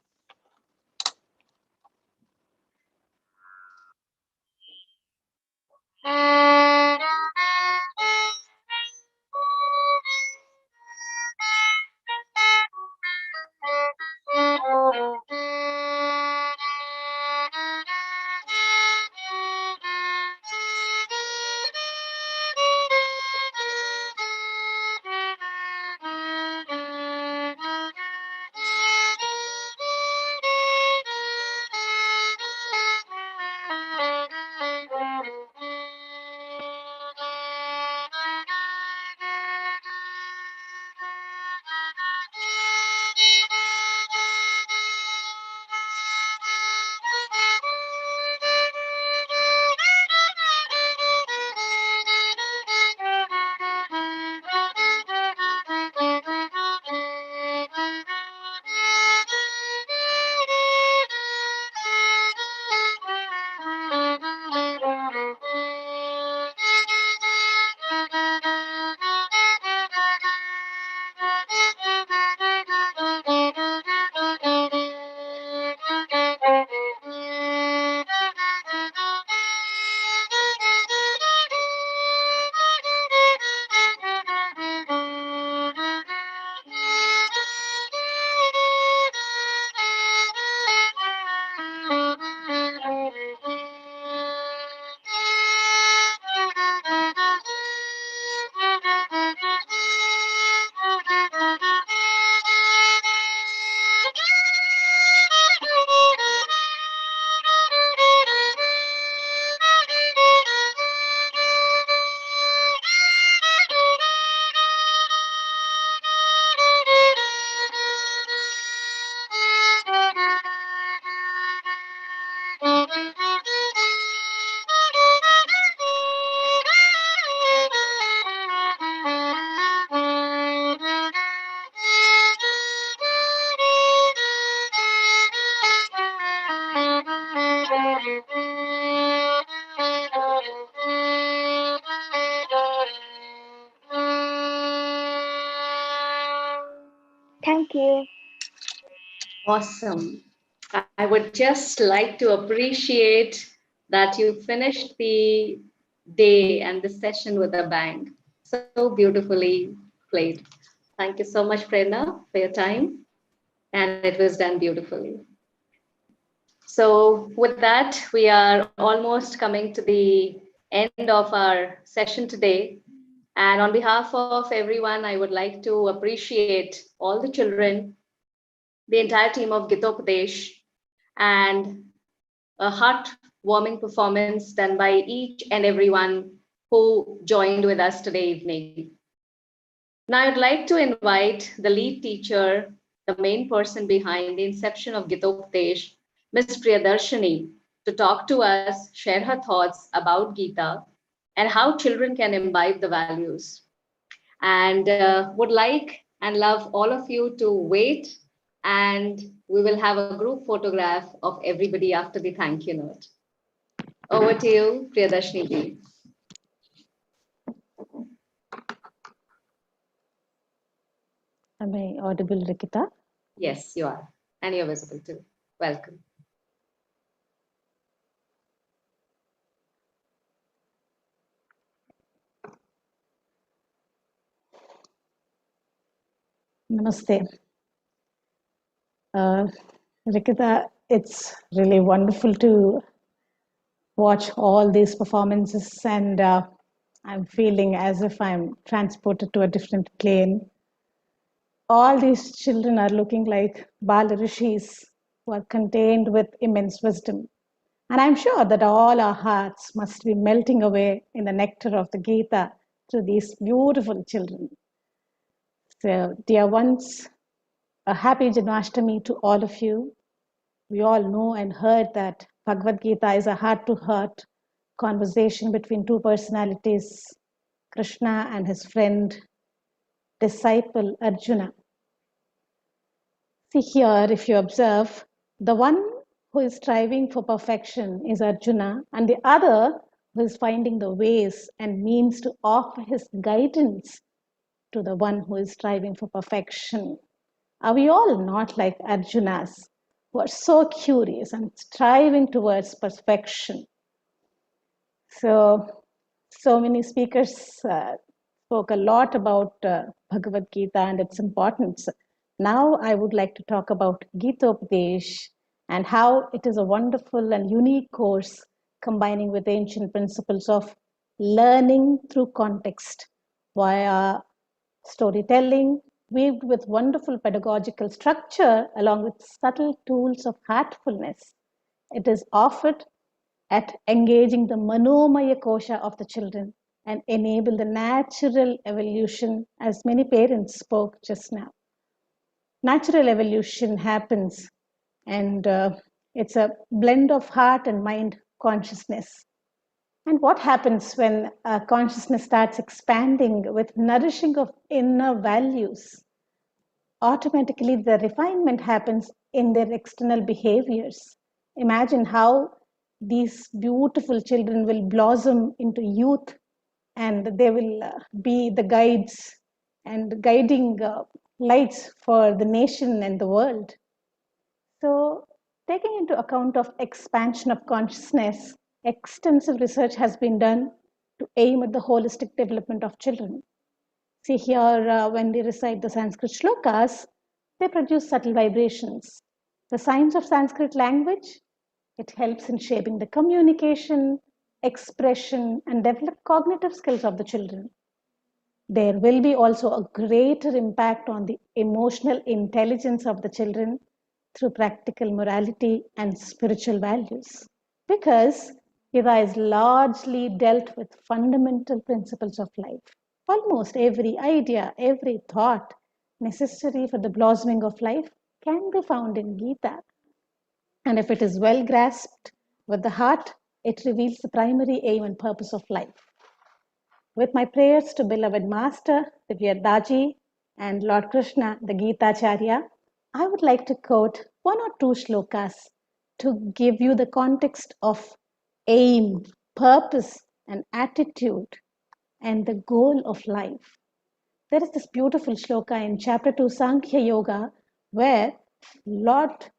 Thank you. Awesome. I would just like to appreciate that you finished the day and the session with a bang. So beautifully played. Thank you so much, Prerna, for your time. And it was done beautifully. So with that, we are almost coming to the end of our session today. And on behalf of everyone, I would like to appreciate all the children, the entire team of Gitopadesh, and a heartwarming performance done by each and everyone who joined with us today evening. Now I'd like to invite the lead teacher, the main person behind the inception of Gitopadesh, Ms. Priyadarshini, to talk to us, share her thoughts about Gita and how children can imbibe the values. And would like and love all of you to wait, and we will have a group photograph of everybody after the thank you note. Over to you, Priyadarshini ji. Am I audible, Rikita? Yes, you are. And you're visible too. Welcome. Namaste. Rikita, it's really wonderful to watch all these performances, and I'm feeling as if I'm transported to a different plane. All these children are looking like Bala Rishis who are contained with immense wisdom. And I'm sure that all our hearts must be melting away in the nectar of the Gita through these beautiful children. So, dear ones, a happy Janmashtami to all of you. We all know and heard that Bhagavad Gita is a heart-to-heart conversation between two personalities, Krishna and his friend, disciple Arjuna. See here, if you observe, the one who is striving for perfection is Arjuna, and the other who is finding the ways and means to offer his guidance to the one who is striving for perfection. Are we all not like Arjunas, who are so curious and striving towards perfection? So many speakers spoke a lot about Bhagavad Gita and its importance. Now I would like to talk about Gitopadesh and how it is a wonderful and unique course combining with ancient principles of learning through context via storytelling, weaved with wonderful pedagogical structure along with subtle tools of heartfulness. It is offered at engaging the manomaya kosha of the children and enable the natural evolution, as many parents spoke just now. Natural evolution happens, and it's a blend of heart and mind consciousness. And what happens when consciousness starts expanding with nourishing of inner values? Automatically, the refinement happens in their external behaviors. Imagine how these beautiful children will blossom into youth, and they will be the guides and guiding lights for the nation and the world. So, taking into account of expansion of consciousness, extensive research has been done to aim at the holistic development of children. See here, when they recite the Sanskrit shlokas, they produce subtle vibrations. The science of Sanskrit language, it helps in shaping the communication, expression, and develop cognitive skills of the children. There will be also a greater impact on the emotional intelligence of the children through practical morality and spiritual values. Because Gita is largely dealt with fundamental principles of life. Almost every idea, every thought necessary for the blossoming of life can be found in Gita. And if it is well grasped with the heart, it reveals the primary aim and purpose of life. With my prayers to beloved Master, Divya Daji, and Lord Krishna, the Gita Acharya, I would like to quote one or two shlokas to give you the context of aim, purpose, and attitude, and the goal of life. There is this beautiful shloka in chapter 2, Sankhya Yoga, where Lord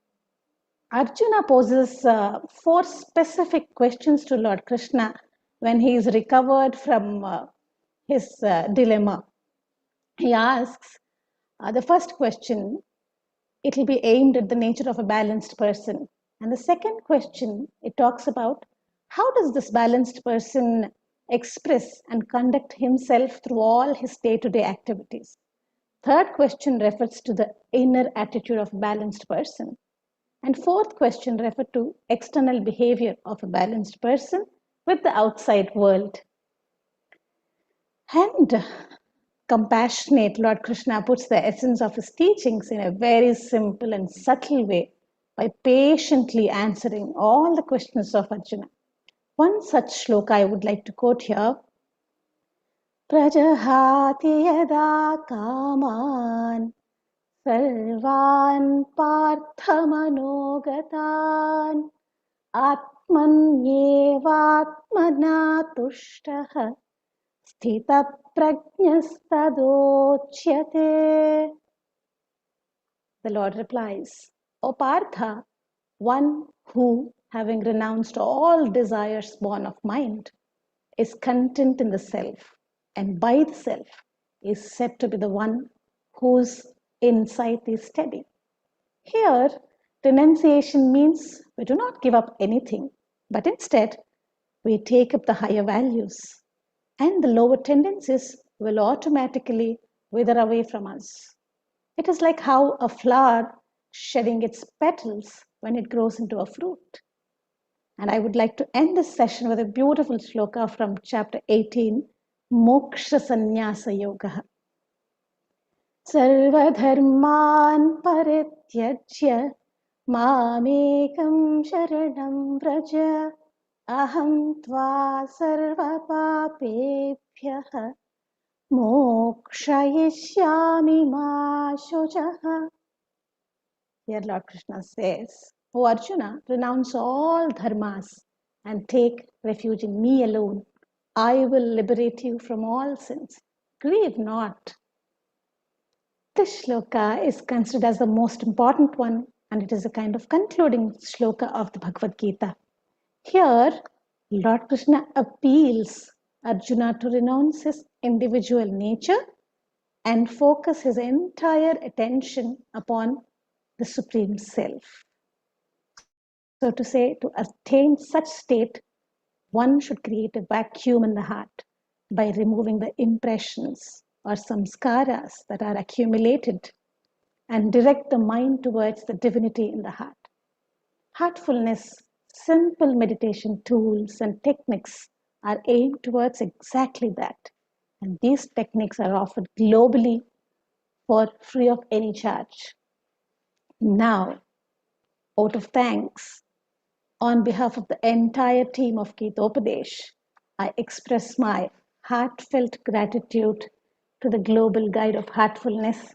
Arjuna poses 4 specific questions to Lord Krishna when he is recovered from his dilemma. He asks the first question, it will be aimed at the nature of a balanced person. And the second question, it talks about how does this balanced person express and conduct himself through all his day-to-day activities. Third question refers to the inner attitude of a balanced person. And fourth question refers to external behavior of a balanced person with the outside world. And compassionate Lord Krishna puts the essence of his teachings in a very simple and subtle way by patiently answering all the questions of Arjuna. One such shloka I would like to quote here. Prajahati yada kaman sarvan parthamanogatan atmanyevatmana tushtaha sthita prajnastadocyate. The Lord replies, O Partha, one who, having renounced all desires born of mind, is content in the self, and by the self is said to be the one whose insight is steady. Here, renunciation means we do not give up anything, but instead we take up the higher values, and the lower tendencies will automatically wither away from us. It is like how a flower shedding its petals when it grows into a fruit. And I would like to end this session with a beautiful shloka from chapter 18, Moksha Sannyasa Yoga. Sarvadharman parityajya mamekam sharanam vraja aham tva sarva papebhyah mokshayishyami ma shujaha. Here Lord Krishna says, O Arjuna, renounce all dharmas and take refuge in me alone. I will liberate you from all sins. Grieve not. This shloka is considered as the most important one, and it is a kind of concluding shloka of the Bhagavad Gita. Here, Lord Krishna appeals Arjuna to renounce his individual nature and focus his entire attention upon the Supreme Self. So to say, to attain such state, one should create a vacuum in the heart by removing the impressions or samskaras that are accumulated and direct the mind towards the divinity in the heart. Heartfulness, simple meditation tools and techniques are aimed towards exactly that. And these techniques are offered globally for free of any charge. Now, out of thanks, on behalf of the entire team of Gitopadesh, I express my heartfelt gratitude to the Global Guide of Heartfulness,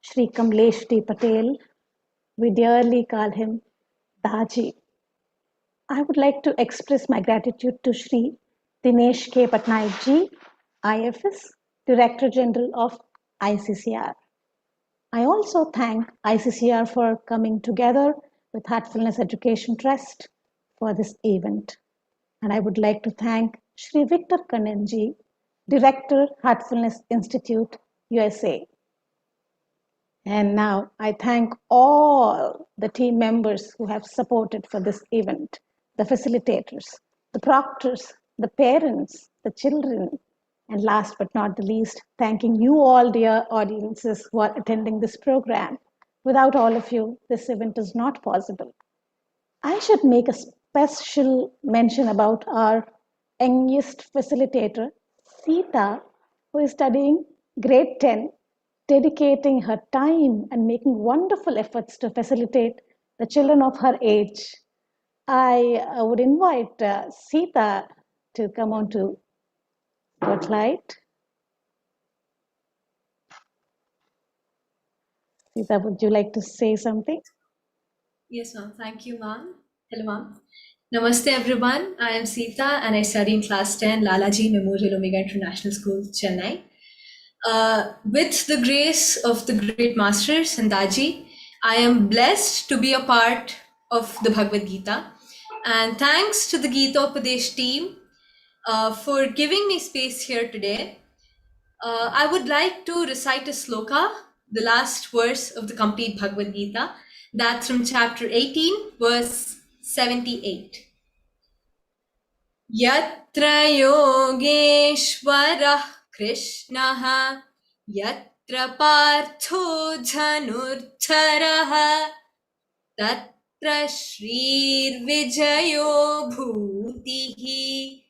Shri Kamlesh D. Patel. We dearly call him Daji. I would like to express my gratitude to Shri Dinesh Patnaik I.F.S, Director General of ICCR. I also thank ICCR for coming together with Heartfulness Education Trust for this event. And I would like to thank Shri Victor Kannan ji, Director, Heartfulness Institute USA. And now I thank all the team members who have supported for this event, the facilitators, the proctors, the parents, the children, and last but not the least, thanking you all, dear audiences who are attending this program. Without all of you, this event is not possible. I should make a special mention about our youngest facilitator, Sita, who is studying grade 10, dedicating her time and making wonderful efforts to facilitate the children of her age. I would invite Sita to come on to spotlight. Sita, would you like to say something? Yes, ma'am. Thank you, ma'am. Hello, ma'am. Namaste, everyone. I am Sita and I study in class 10, Lalaji Memorial Omega International School, Chennai. With the grace of the great masters and Daji, I am blessed to be a part of the Bhagavad Gita. And thanks to the Gitopadesh team for giving me space here today. I would like to recite a sloka, the last verse of the complete Bhagavad Gita. That's from chapter 18, verse 78. Yatra yogeshwarah Krishnaha Yatra partho dhanurtharaha Tatra shrir vijayo bhutihi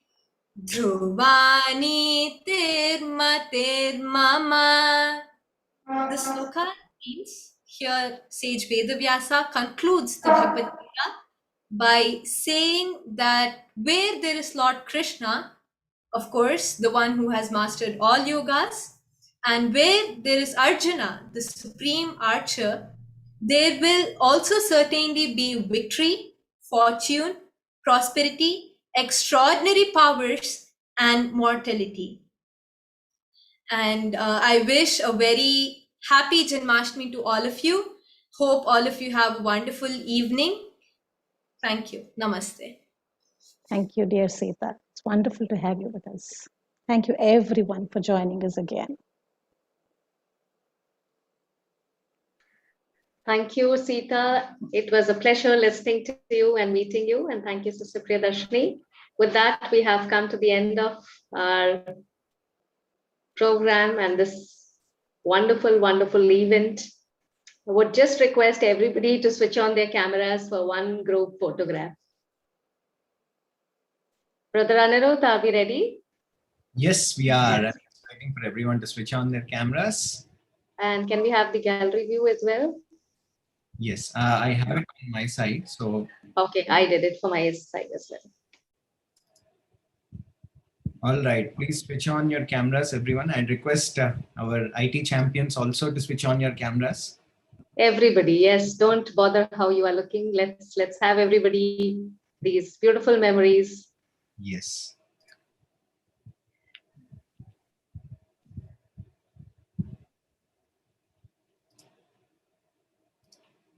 Dhruvani tirmatir mama. The sloka means here sage Vedavyasa concludes the Bhagavad Gita by saying that where there is Lord Krishna, of course, the one who has mastered all yogas, and where there is Arjuna, the supreme archer, there will also certainly be victory, fortune, prosperity, extraordinary powers, and mortality. And I wish a very happy Janmashtami to all of you. Hope all of you have a wonderful evening. Thank you. Namaste. Thank you, dear Sita. It's wonderful to have you with us. Thank you, everyone, for joining us again. Thank you, Sita. It was a pleasure listening to you and meeting you. And thank you, Sister Priyadarshini. With that, we have come to the end of our program and this wonderful, wonderful event. I would just request everybody to switch on their cameras for one group photograph. Brother Anirudh, are we ready? Yes, we are. I'm waiting for everyone to switch on their cameras. And can we have the gallery view as well? Yes, I have it on my side. So. Okay, I did it for my side as well. All right, please switch on your cameras, everyone. I'd request our IT champions also to switch on your cameras. Everybody, yes. Don't bother how you are looking. Let's have everybody these beautiful memories. Yes.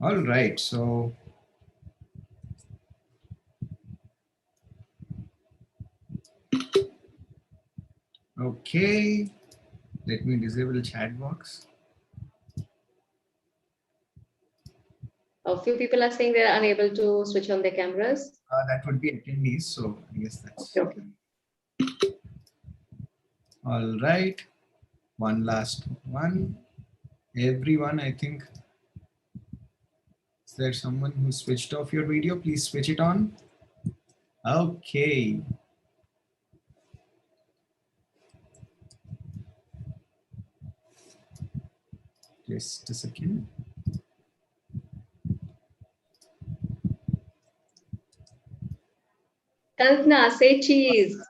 All right. So okay. Let me disable chat box. A few people are saying they're unable to switch on their cameras. That would be attendees. So I guess that's okay. All right. One last one. Everyone, I think. Is there someone who switched off your video? Please switch it on. Okay. Just a second. Kanha, say cheese.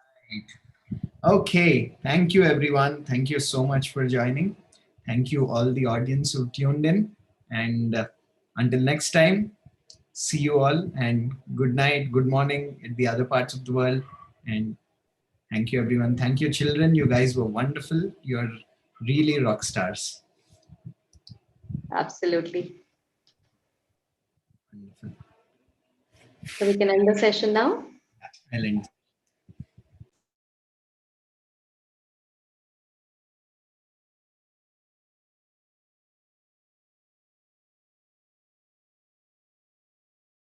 Okay. Thank you, everyone. Thank you so much for joining. Thank you, all the audience who tuned in. And until next time, see you all. And good night, good morning at the other parts of the world. And thank you, everyone. Thank you, children. You guys were wonderful. You're really rock stars. Absolutely. So we can end the session now. I'll end.